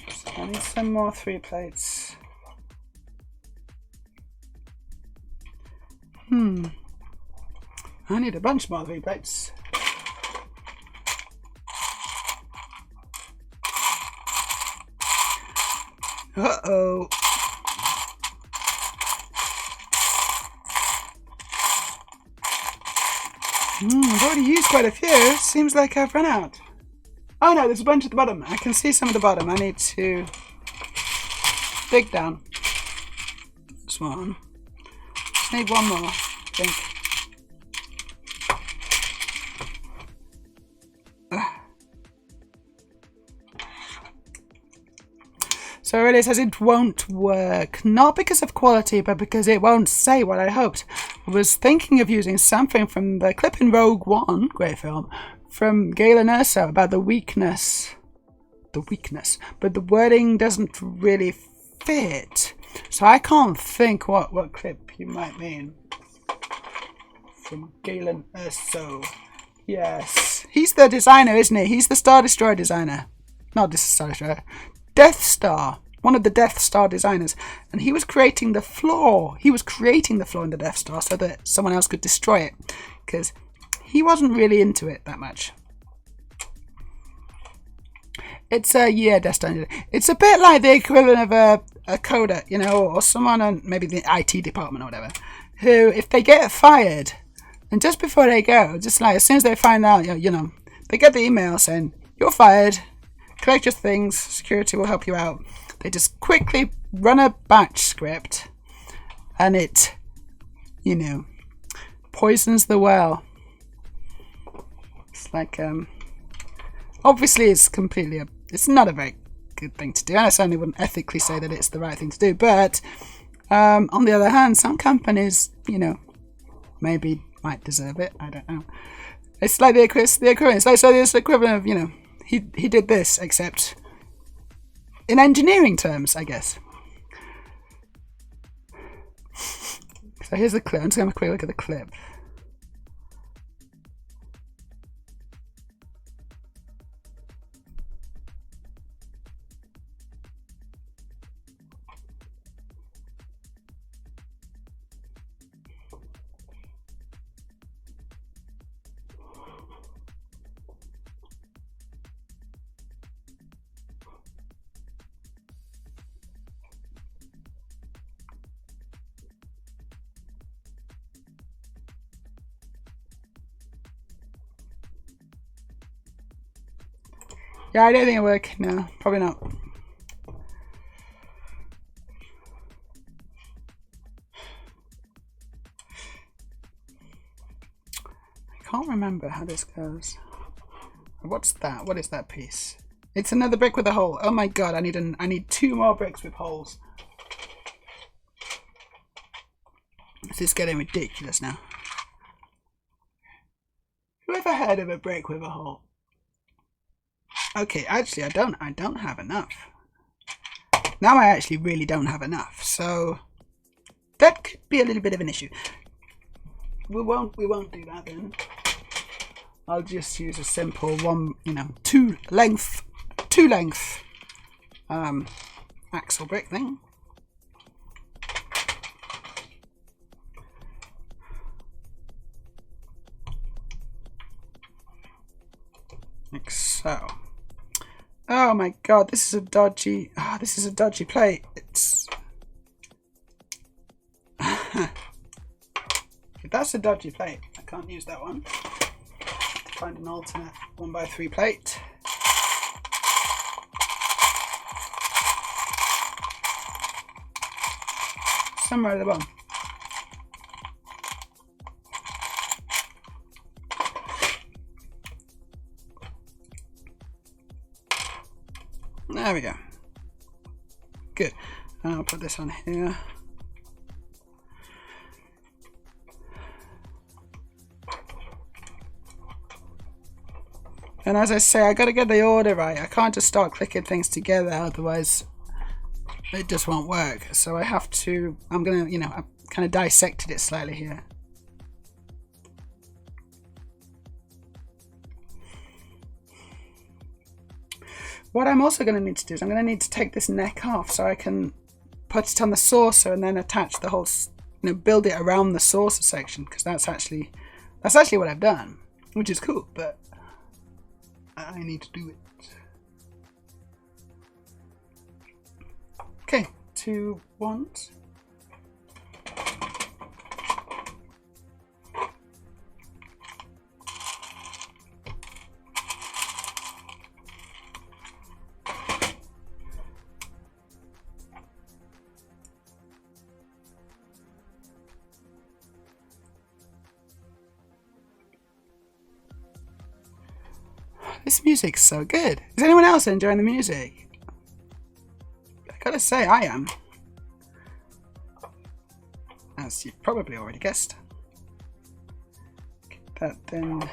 So I need some more 3 plates. I need a bunch more 3 plates. Uh-oh. I've already used quite a few. Seems like I've run out. Oh no, there's a bunch at the bottom. I can see some at the bottom. I need to dig down. This one. Just need one more, I think. So it says it won't work, not because of quality, but because it won't say what I hoped. I was thinking of using something from the clip in Rogue One, great film, from Gale and Urso about the weakness, but the wording doesn't really fit. So I can't think what clip you might mean. From Gale and Urso. Yes. He's the designer, isn't he? He's the Star Destroyer designer. Not this Star Destroyer. Death Star, one of the Death Star designers, and he was creating the flaw. He was creating the flaw in the Death Star so that someone else could destroy it, because he wasn't really into it that much. It's a Death Star. It's a bit like the equivalent of a coder, you know, or someone on maybe the IT department or whatever, who, if they get fired, and just before they go, just like as soon as they find out, you know, they get the email saying you're fired. Collect your things, security will help you out. They just quickly run a batch script and it, you know, poisons the well. It's like, obviously it's completely, it's not a very good thing to do. And I certainly wouldn't ethically say that it's the right thing to do. But on the other hand, some companies, you know, maybe might deserve it. I don't know. It's like the equivalent. It's like, so it's the equivalent of, you know, he did this, except in engineering terms, I guess. So here's the clip. I'm just going to have a quick look at the clip. Yeah, I don't think it'll work. No, probably not. I can't remember how this goes. What's that? What is that piece? It's another brick with a hole. Oh my god, I need 2 more bricks with holes. This is getting ridiculous now. Who ever heard of a brick with a hole? Okay, actually, I don't have enough. Now I actually really don't have enough, so that could be a little bit of an issue. We won't do that then. I'll just use a simple one, you know, two length axle brick thing. Like so. Oh my god, this is a dodgy. This is a dodgy plate. It's. That's a dodgy plate. I can't use that one. Find an alternate 1x3 plate. Somewhere at the bottom. There we go. Good. And I'll put this on here. And as I say, I got to get the order right. I can't just start clicking things together, otherwise it just won't work. So I have to, I'm going to, you know, I've kind of dissected it slightly here. What I'm also going to need to do is I'm going to need to take this neck off so I can put it on the saucer and then attach the whole, you know, build it around the saucer section, because that's actually what I've done, which is cool, but I need to do it. Okay, 2 1s. This music's so good. Is anyone else enjoying the music? I gotta say, I am. As you've probably already guessed. That then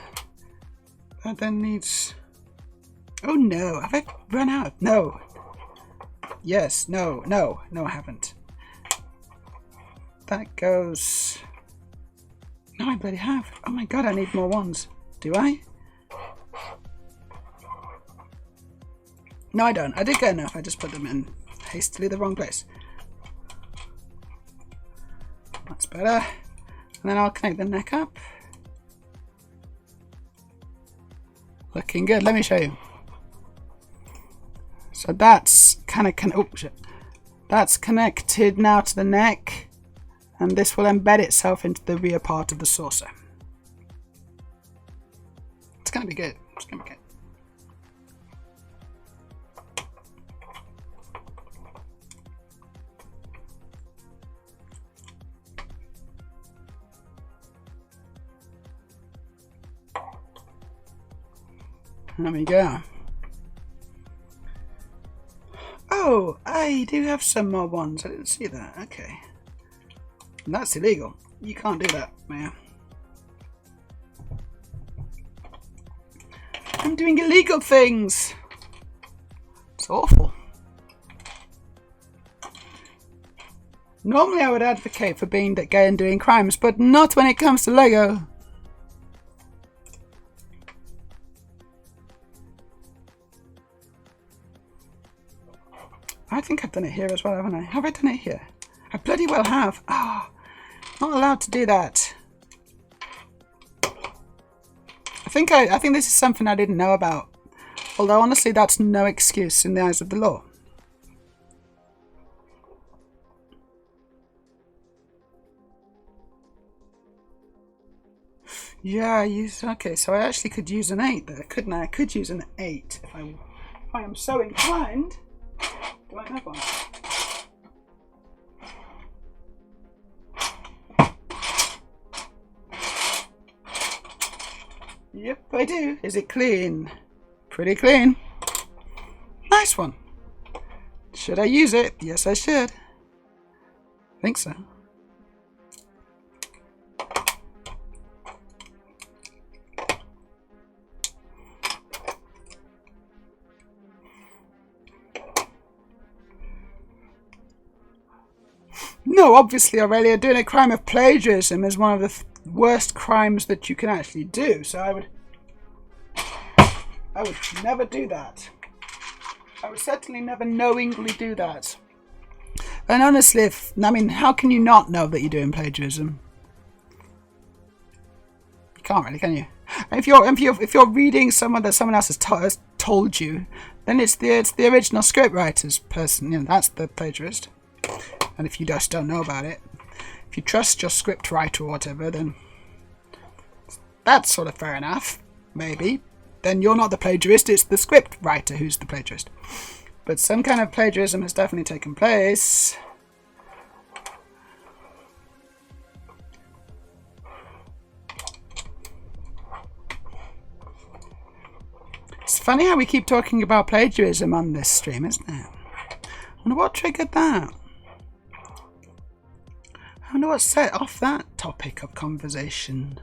needs... Oh no, have I run out? No. Yes, no, I haven't. That goes... No, I bloody have. Oh my god, I need more ones. Do I? No, I don't. I did get enough. I just put them in hastily the wrong place. That's better. And then I'll connect the neck up. Looking good. Let me show you. So that's kind of that's connected now to the neck, and this will embed itself into the rear part of the saucer. It's gonna be good. It's gonna be good. There we go. Oh, I do have some more ones. I didn't see that. Okay. That's illegal. You can't do that, man. I'm doing illegal things. It's awful. Normally I would advocate for being gay and doing crimes, but not when it comes to Lego. I think I've done it here as well, haven't I? Have I done it here? I bloody well have. Ah, not allowed to do that. I think this is something I didn't know about. Although honestly, that's no excuse in the eyes of the law. Yeah, okay, so I actually could use an 8 there, couldn't I? I could use an 8 if I am so inclined. Do I have one? Yep, I do. Is it clean? Pretty clean. Nice one. Should I use it? Yes, I should. I think so. No, obviously, Aurelia, doing a crime of plagiarism is one of the worst crimes that you can actually do. So I would never do that. I would certainly never knowingly do that. And honestly, how can you not know that you're doing plagiarism? You can't really, can you? If you're reading someone that someone else has told you, then it's the original script writer's person. That's the plagiarist. And if you just don't know about it, if you trust your script writer or whatever, then that's sort of fair enough. Maybe. Then you're not the plagiarist, it's the script writer who's the plagiarist. But some kind of plagiarism has definitely taken place. It's funny how we keep talking about plagiarism on this stream, isn't it? I wonder what triggered that. I wonder what set off that topic of conversation.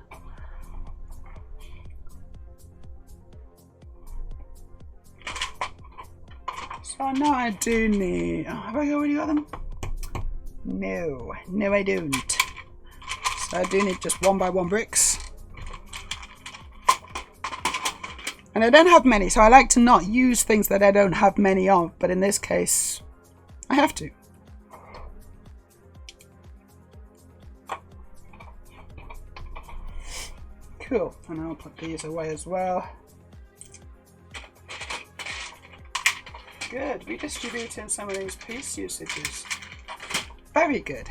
So now I do need... Oh, have I already got them? No. No, I don't. So I do need just 1x1 bricks. And I don't have many, so I like to not use things that I don't have many of. But in this case, I have to. Cool. And I'll put these away as well. Good. Redistributing some of these piece usages. Very good.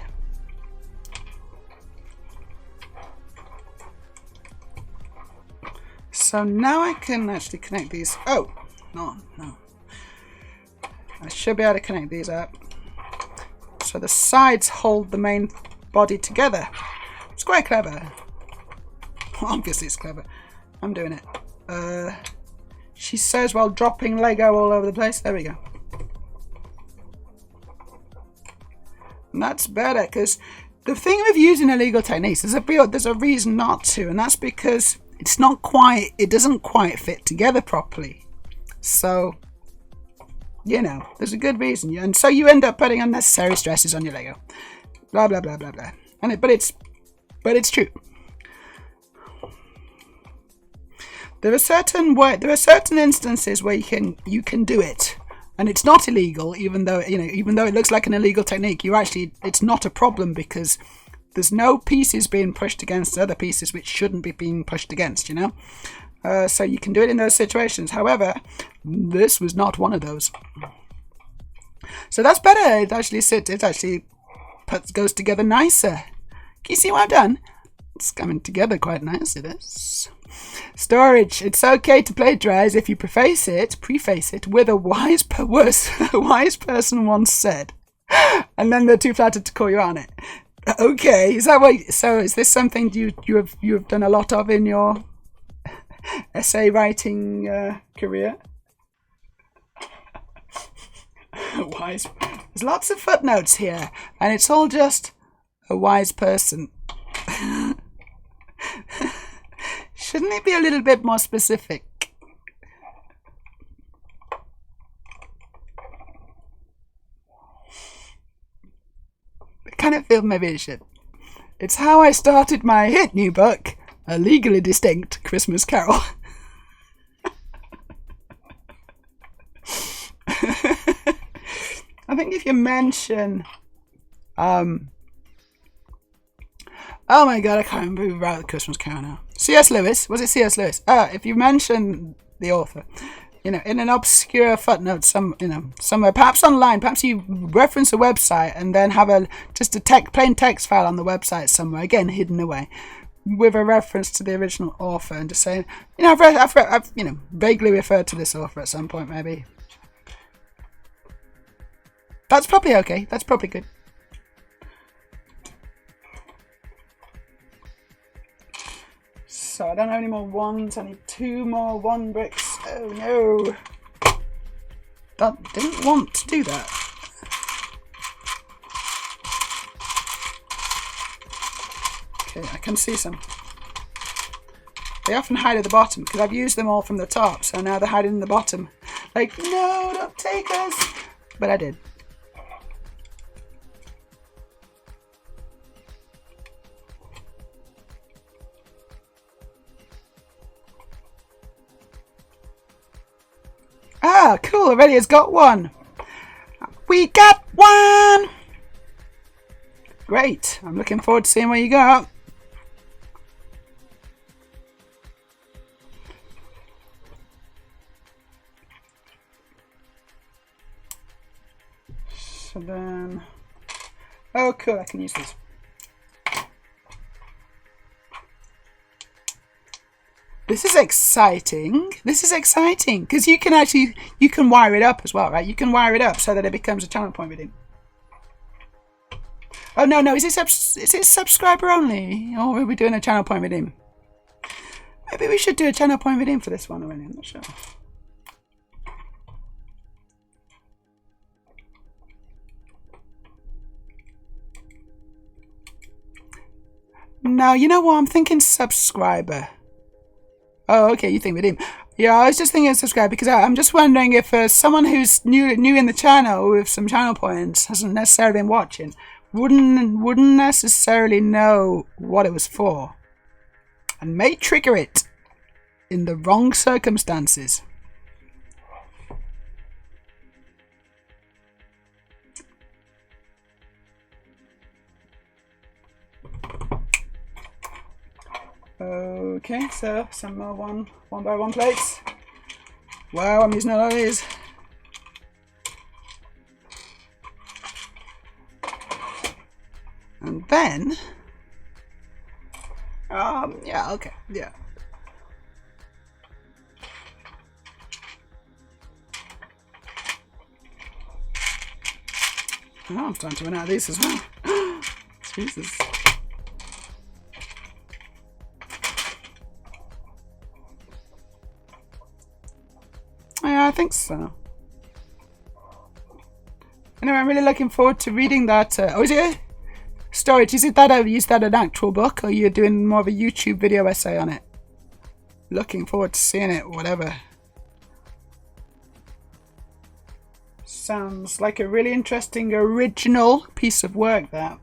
So now I can actually connect these. Oh, no. I should be able to connect these up. So the sides hold the main body together. It's quite clever. Obviously it's clever. I'm doing it. She says while dropping Lego all over the place. There we go. And that's better, because the thing with using illegal techniques is there's a reason not to, and that's because it doesn't quite fit together properly. So, there's a good reason. And so you end up putting unnecessary stresses on your Lego. Blah, blah, blah, blah, blah. But it's true. There are certain instances where you can do it, and it's not illegal, even though it looks like an illegal technique. It's not a problem, because there's no pieces being pushed against other pieces which shouldn't be being pushed against. So you can do it in those situations. However, this was not one of those. So that's better. It actually goes together nicer. Can you see what I've done? It's coming together quite nicely. This. Storage. It's okay to plagiarize if you preface it with a wise person once said, and then they're too flattered to call you on it. Okay, is that what? So is this something you have done a lot of in your essay writing career? Wise. There's lots of footnotes here, and it's all just a wise person. Shouldn't it be a little bit more specific? I kind of feel maybe it should. It's how I started my hit new book, A Legally Distinct Christmas Carol. I think if you mention... oh my god, I can't remember who wrote the Christmas Carol now. C.S. Lewis. Was it C.S. Lewis? If you mention the author, in an obscure footnote, somewhere, perhaps online, perhaps you reference a website and then have just a plain text file on the website somewhere, again hidden away, with a reference to the original author, and just saying, I've vaguely referred to this author at some point, maybe. That's probably okay. That's probably good. So I don't have any more ones. I need 2 more 1 bricks. Oh no. That didn't want to do that. Okay, I can see some. They often hide at the bottom because I've used them all from the top, so now they're hiding in the bottom. Like, no, don't take us. But I did. Ah, cool. Aurelia's got one. We got one. Great. I'm looking forward to seeing what you got. So then... Oh, cool. I can use this. This is exciting. This is exciting because you can actually wire it up as well, right? You can wire it up so that it becomes a channel point redeem. Oh no, is it subscriber only, or are we doing a channel point redeem? Maybe we should do a channel point redeem for this one already. I'm not sure. No, you know what? I'm thinking subscriber. Oh, okay, you think redeem. Yeah, I was just thinking subscribe because I'm just wondering if someone who's new in the channel with some channel points hasn't necessarily been watching, wouldn't necessarily know what it was for, and may trigger it in the wrong circumstances. Okay, so some more one by one plates. Wow, I'm using a lot of these. And then, yeah, okay, yeah. Oh, I'm starting to run out of these as well. Jesus. Yeah, I think so. Anyway, I'm really looking forward to reading that. Oh, is it storage? Is it that is that an actual book, or you're doing more of a YouTube video essay on it? Looking forward to seeing it. Whatever. Sounds like a really interesting, original piece of work. That.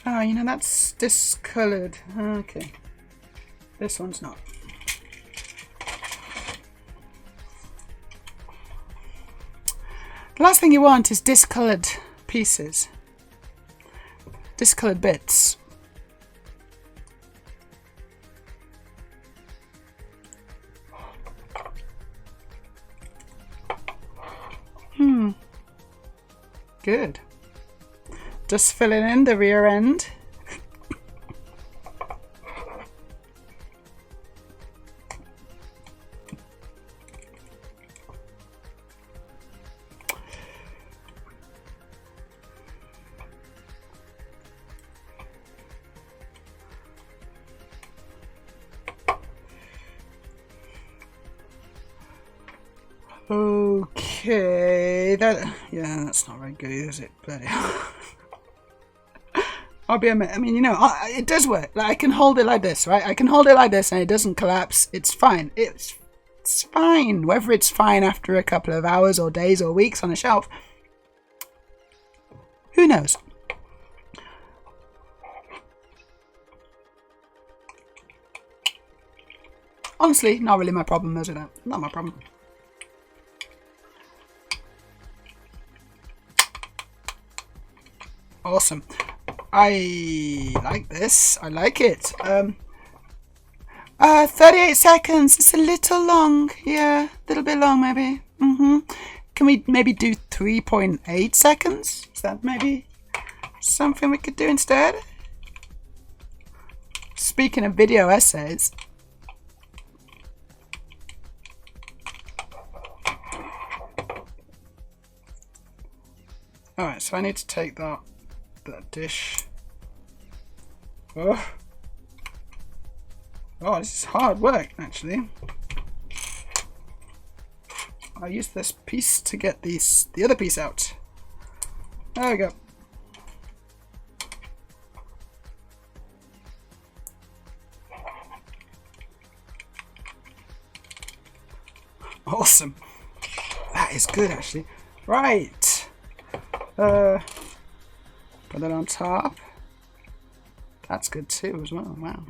Oh, you know, that's discolored. Okay. This one's not. The last thing you want is discolored pieces. Discolored bits. Good. Just filling in the rear end. Okay, that's not very good, is it? Bloody hell. I'll be a minute. I mean, you know, it does work. Like, I can hold it like this, right? I can hold it like this and it doesn't collapse. It's fine. It's fine. Whether it's fine after a couple of hours or days or weeks on a shelf, who knows? Honestly, not really my problem, is it? Not my problem. Awesome. I like this. I like it. 38 seconds. It's a little long. Yeah, a little bit long maybe. Can we maybe do 3.8 seconds? Is that maybe something we could do instead? Speaking of video essays. Alright, so I need to take that dish. Oh, this is hard work, actually. I use this piece to get the other piece out. There we go. Awesome. That is good, actually. Right. Put that on top. That's good too as well. Wow.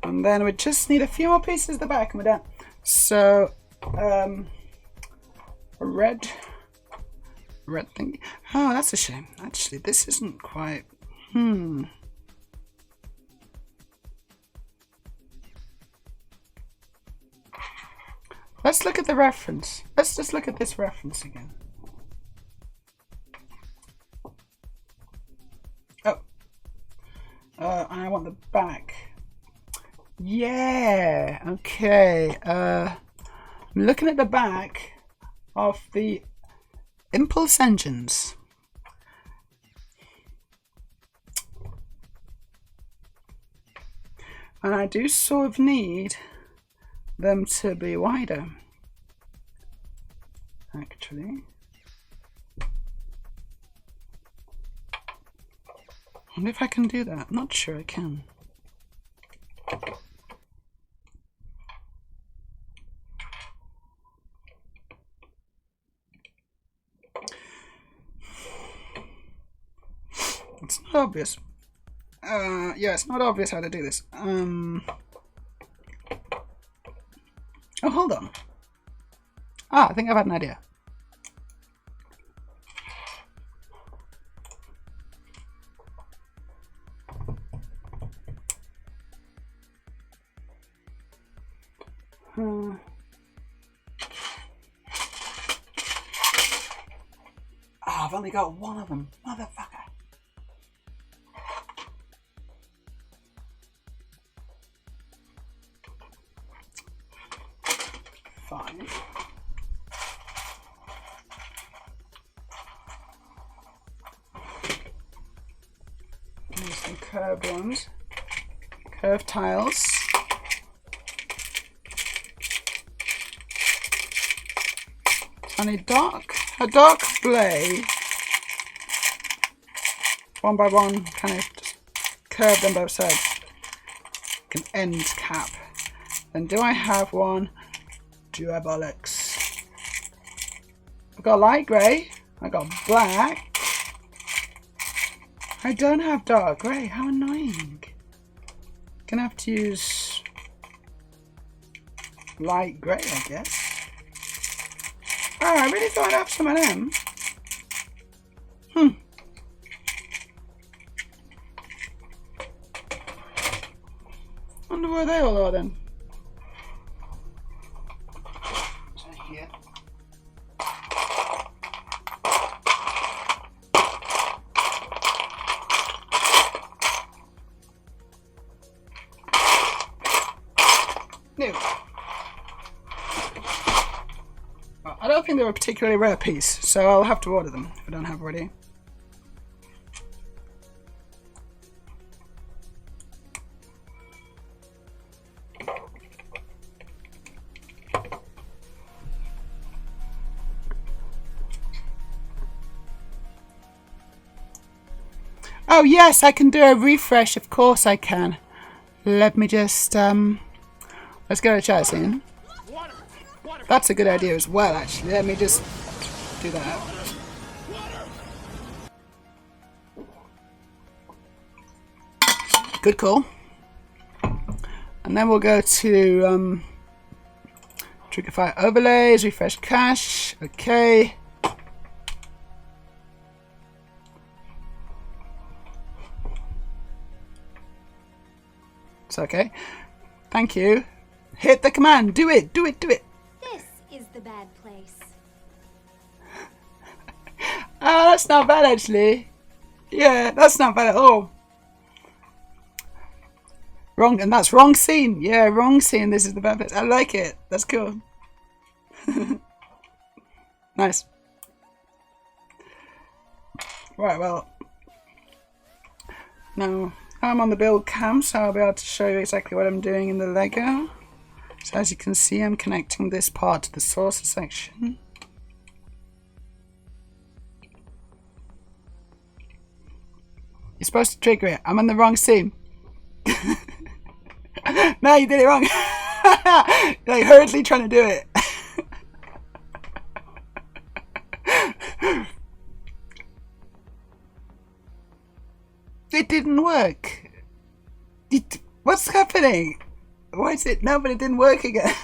And then we just need a few more pieces at the back and we're done. So, a red thing. Oh, that's a shame. Actually, this isn't quite. Let's look at the reference. Let's just look at this reference again. Oh. And I want the back. Yeah. Okay. I'm looking at the back of the impulse engines. And I do sort of need them to be wider, actually. I wonder if I can do that. I'm not sure I can. It's not obvious. Yeah, it's not obvious how to do this. Oh, hold on. I think I've had an idea. I've only got one of them. Motherfucker. Fine. Use some curved ones. Curved tiles. And a dark blade. One by one, kind of just curved on both sides. Like an end cap. Then do I have one? Bollocks. I've got light grey. I got black. I don't have dark grey. How annoying. Gonna have to use light grey, I guess. Oh, I really thought I'd have some of them. Wonder where they all are then. Here. New. Well, I don't think they're a particularly rare piece, so I'll have to order them if I don't have already. Oh yes, I can do a refresh. Of course I can. Let me just let's go to chat scene. That's a good idea as well, actually. Let me just do that. Good call. And then we'll go to Triggerfire overlays, refresh cache. Okay. It's okay. Thank you. Hit the command. Do it. Do it. Do it. This is the bad place. Oh, that's not bad actually. Yeah, that's not bad at all. Wrong, and that's wrong scene. Yeah, wrong scene. This is the bad place. I like it. That's cool. Nice. Right, well. Now I'm on the build cam, so I'll be able to show you exactly what I'm doing in the Lego. So as you can see, I'm connecting this part to the source section. You're supposed to trigger it. I'm on the wrong scene. No, you did it wrong. You're like hurriedly trying to do it. it didn't work. What's happening? Why is it? No, but it didn't work again.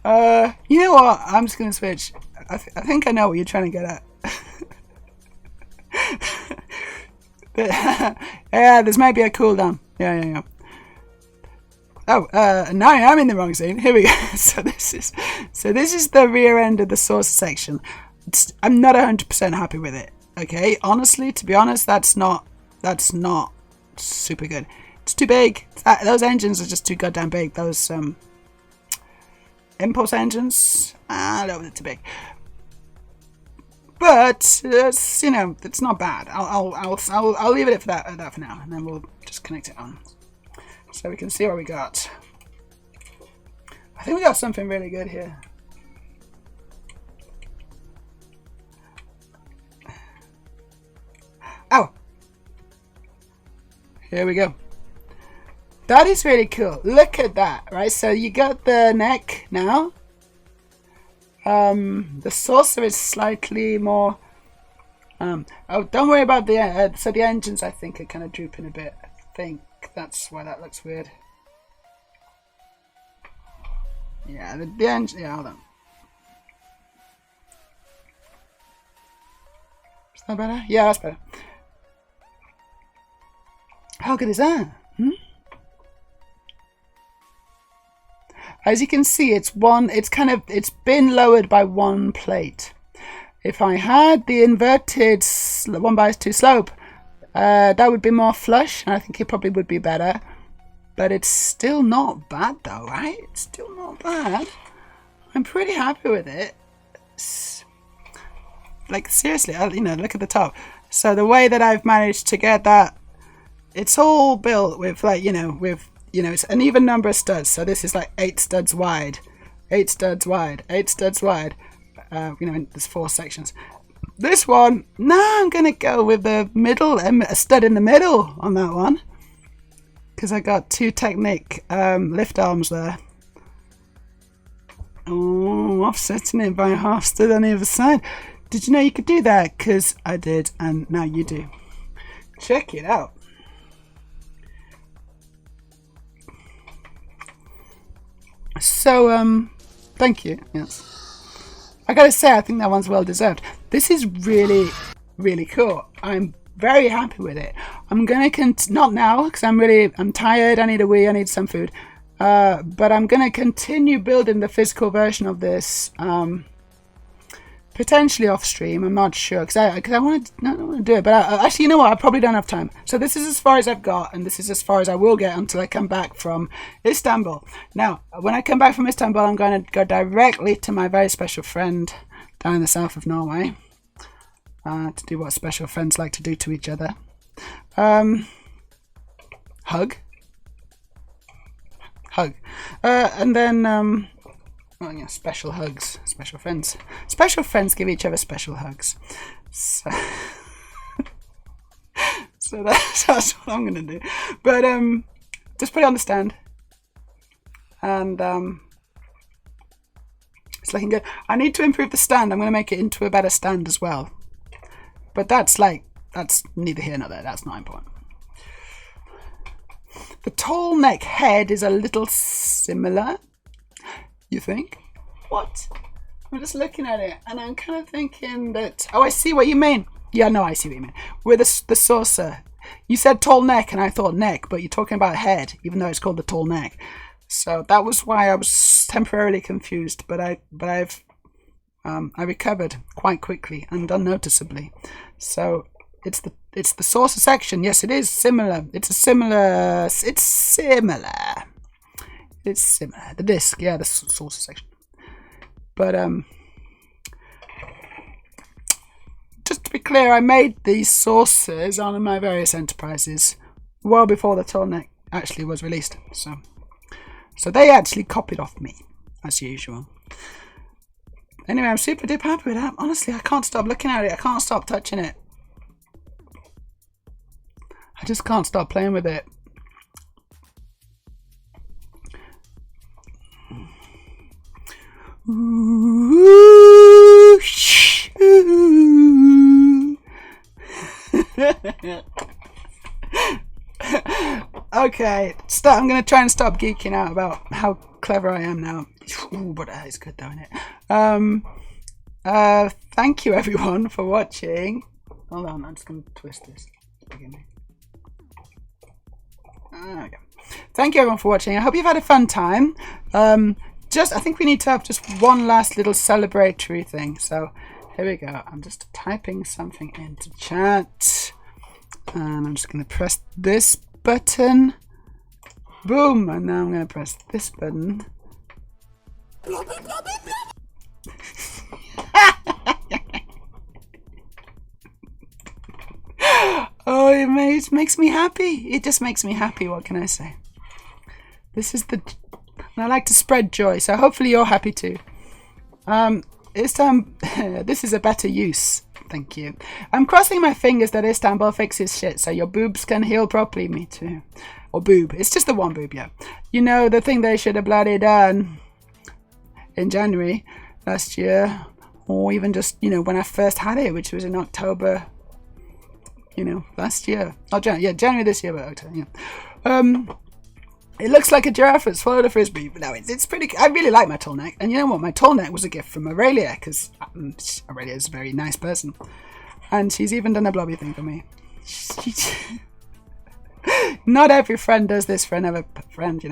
You know what? I'm just gonna switch. I think I know what you're trying to get at. Yeah, there's maybe a cooldown. Yeah. Oh, now I'm in the wrong scene. Here we go. So this is the rear end of the saucer section. I'm not 100% happy with it. Okay, honestly, to be honest, that's not super good. It's too big. Those engines are just too goddamn big. Those impulse engines, a little bit too big. But you know, it's not bad. I'll leave it at that for now, and then we'll just connect it on, so we can see what we got. I think we got something really good here. Oh, here we go. That is really cool. Look at that, right? So you got the neck now. The saucer is slightly more. Oh, don't worry about the. So the engines, I think, are kind of drooping a bit. I think that's why that looks weird. Yeah, the engine. Yeah, hold on. Is that better? Yeah, that's better. How good is that? As you can see, it's been lowered by one plate. If I had the inverted 1/2 slope, that would be more flush, and I think it probably would be better. But it's still not bad though, right? It's still not bad. I'm pretty happy with it. Like seriously, you know, look at the top. So the way that I've managed to get that, it's all built with it's an even number of studs. So this is like 8 studs wide, 8 studs wide, 8 studs wide. There's 4 sections. This one, no, I'm gonna go with the middle, a stud in the middle on that one, because I got 2 Technic lift arms there. Oh, offsetting it by a half stud on the other side. Did you know you could do that? Because I did, and now you do. Check it out. So, thank you. Yes. I gotta say, I think that one's well deserved. This is really, really cool. I'm very happy with it. I'm gonna not now, because I'm tired, I need a wee, I need some food. But I'm gonna continue building the physical version of this, potentially off stream. I'm not sure, because I want to do it. But actually, you know what? I probably don't have time. So this is as far as I've got, and this is as far as I will get until I come back from Istanbul. Now, when I come back from Istanbul, I'm going to go directly to my very special friend down in the south of Norway, to do what special friends like to do to each other. Hug. And then oh yeah, special hugs. Special friends. Special friends give each other special hugs. So, so that's what I'm gonna do. But just put it on the stand, and it's looking good. I need to improve the stand. I'm gonna make it into a better stand as well. But that's neither here nor there. That's not important. The tall neck head is a little similar. You think? What? I'm just looking at it, and I'm kind of thinking that. Oh, I see what you mean. Yeah, no, I see what you mean. With the saucer, you said tall neck, and I thought neck, but you're talking about head, even though it's called the tall neck. So that was why I was temporarily confused. But I recovered quite quickly and unnoticeably. So it's the saucer section. Yes, it is similar. It's similar. The disc, yeah, the saucer section. But just to be clear, I made these saucers on my various enterprises well before the tall neck actually was released. So they actually copied off me, as usual. Anyway, I'm super duper happy with that. Honestly, I can't stop looking at it. I can't stop touching it. I just can't stop playing with it. Ooh, shoo. Okay, I'm going to try and stop geeking out about how clever I am now. Ooh, but that is good though, isn't it? Thank you everyone for watching. Hold on, I'm just going to twist this. There we go. Thank you everyone for watching. I hope you've had a fun time. I think we need to have just one last little celebratory thing. So here we go. I'm just typing something into chat. And I'm just going to press this button. Boom. And now I'm going to press this button. Oh, it makes me happy. It just makes me happy. What can I say? This is I like to spread joy, so hopefully you're happy too. This is a better use. Thank you. I'm crossing my fingers that Istanbul fixes shit so your boobs can heal properly. Me too. Or boob. It's just the one boob, yeah. You know, the thing they should have bloody done in January last year. Or even just, when I first had it, which was in October, last year. Oh, January this year, but October, yeah. It looks like a giraffe that swallowed a frisbee. But no, it's pretty. I really like my tall neck, and you know what? My tall neck was a gift from Aurelia because Aurelia is a very nice person, and she's even done a blobby thing for me. Not every friend does this for another friend,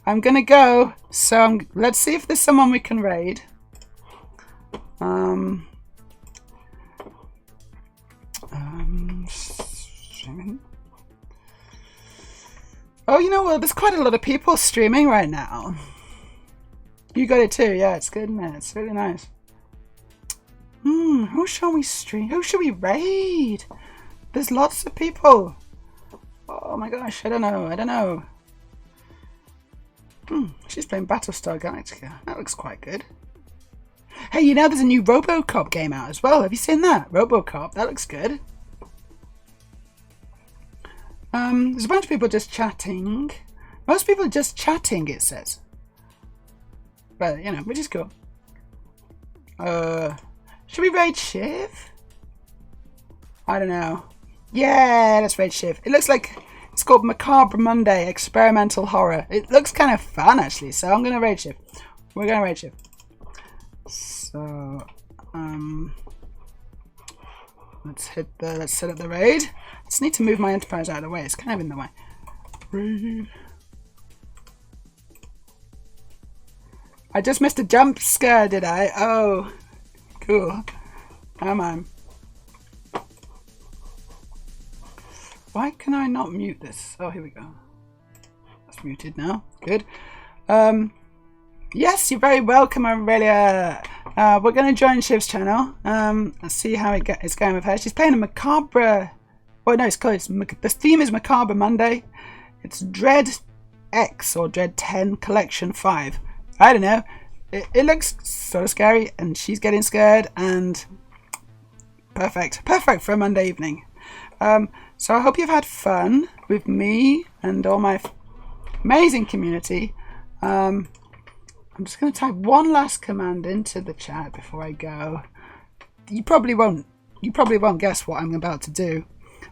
I'm gonna go. So let's see if there's someone we can raid. Streaming. Oh, you know what? There's quite a lot of people streaming right now. You got it too, yeah. It's good, man. It's really nice. Who shall we stream? Who should we raid? There's lots of people. Oh my gosh, I don't know. She's playing Battlestar Galactica. That looks quite good. Hey, there's a new RoboCop game out as well. Have you seen that? RoboCop, that looks good. There's a bunch of people just chatting. Most people are just chatting, it says. But, which is cool. Should we raid Shiv? I don't know. Yeah, let's raid Shiv. It looks like it's called Macabre Monday Experimental Horror. It looks kind of fun, actually. So I'm going to raid Shiv. We're going to raid Shiv. So, let's set up the raid. I just need to move my Enterprise out of the way. It's kind of in the way. Raid. I just missed a jump scare, did I? Oh, cool. Come on. Why can I not mute this? Oh, here we go. That's muted now. Good. Yes, you're very welcome, Aurelia. We're going to join Shiv's channel. Let's see how it's going with her. She's playing a macabre. Oh no, the theme is Macabre Monday. It's Dread X or Dread 10 Collection 5. I don't know. It looks sort of scary, and she's getting scared, and perfect for a Monday evening. So I hope you've had fun with me and all my amazing community. I'm just going to type one last command into the chat before I go. You probably won't guess what I'm about to do.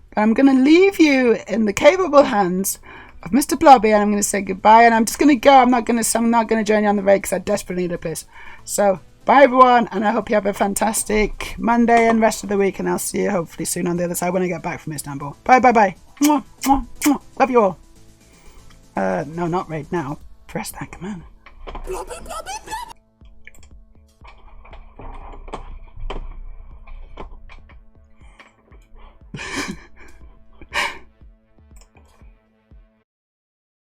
But I'm going to leave you in the capable hands of Mr. Blobby, and I'm going to say goodbye. And I'm just going to go. I'm not going to join you on the raid because I desperately need a piss. So bye everyone, and I hope you have a fantastic Monday and rest of the week. And I'll see you hopefully soon on the other side when I get back from Istanbul. Bye. Mwah, mwah, mwah. Love you all. No, not raid now. Press that command. Blobby, blobby, blobby.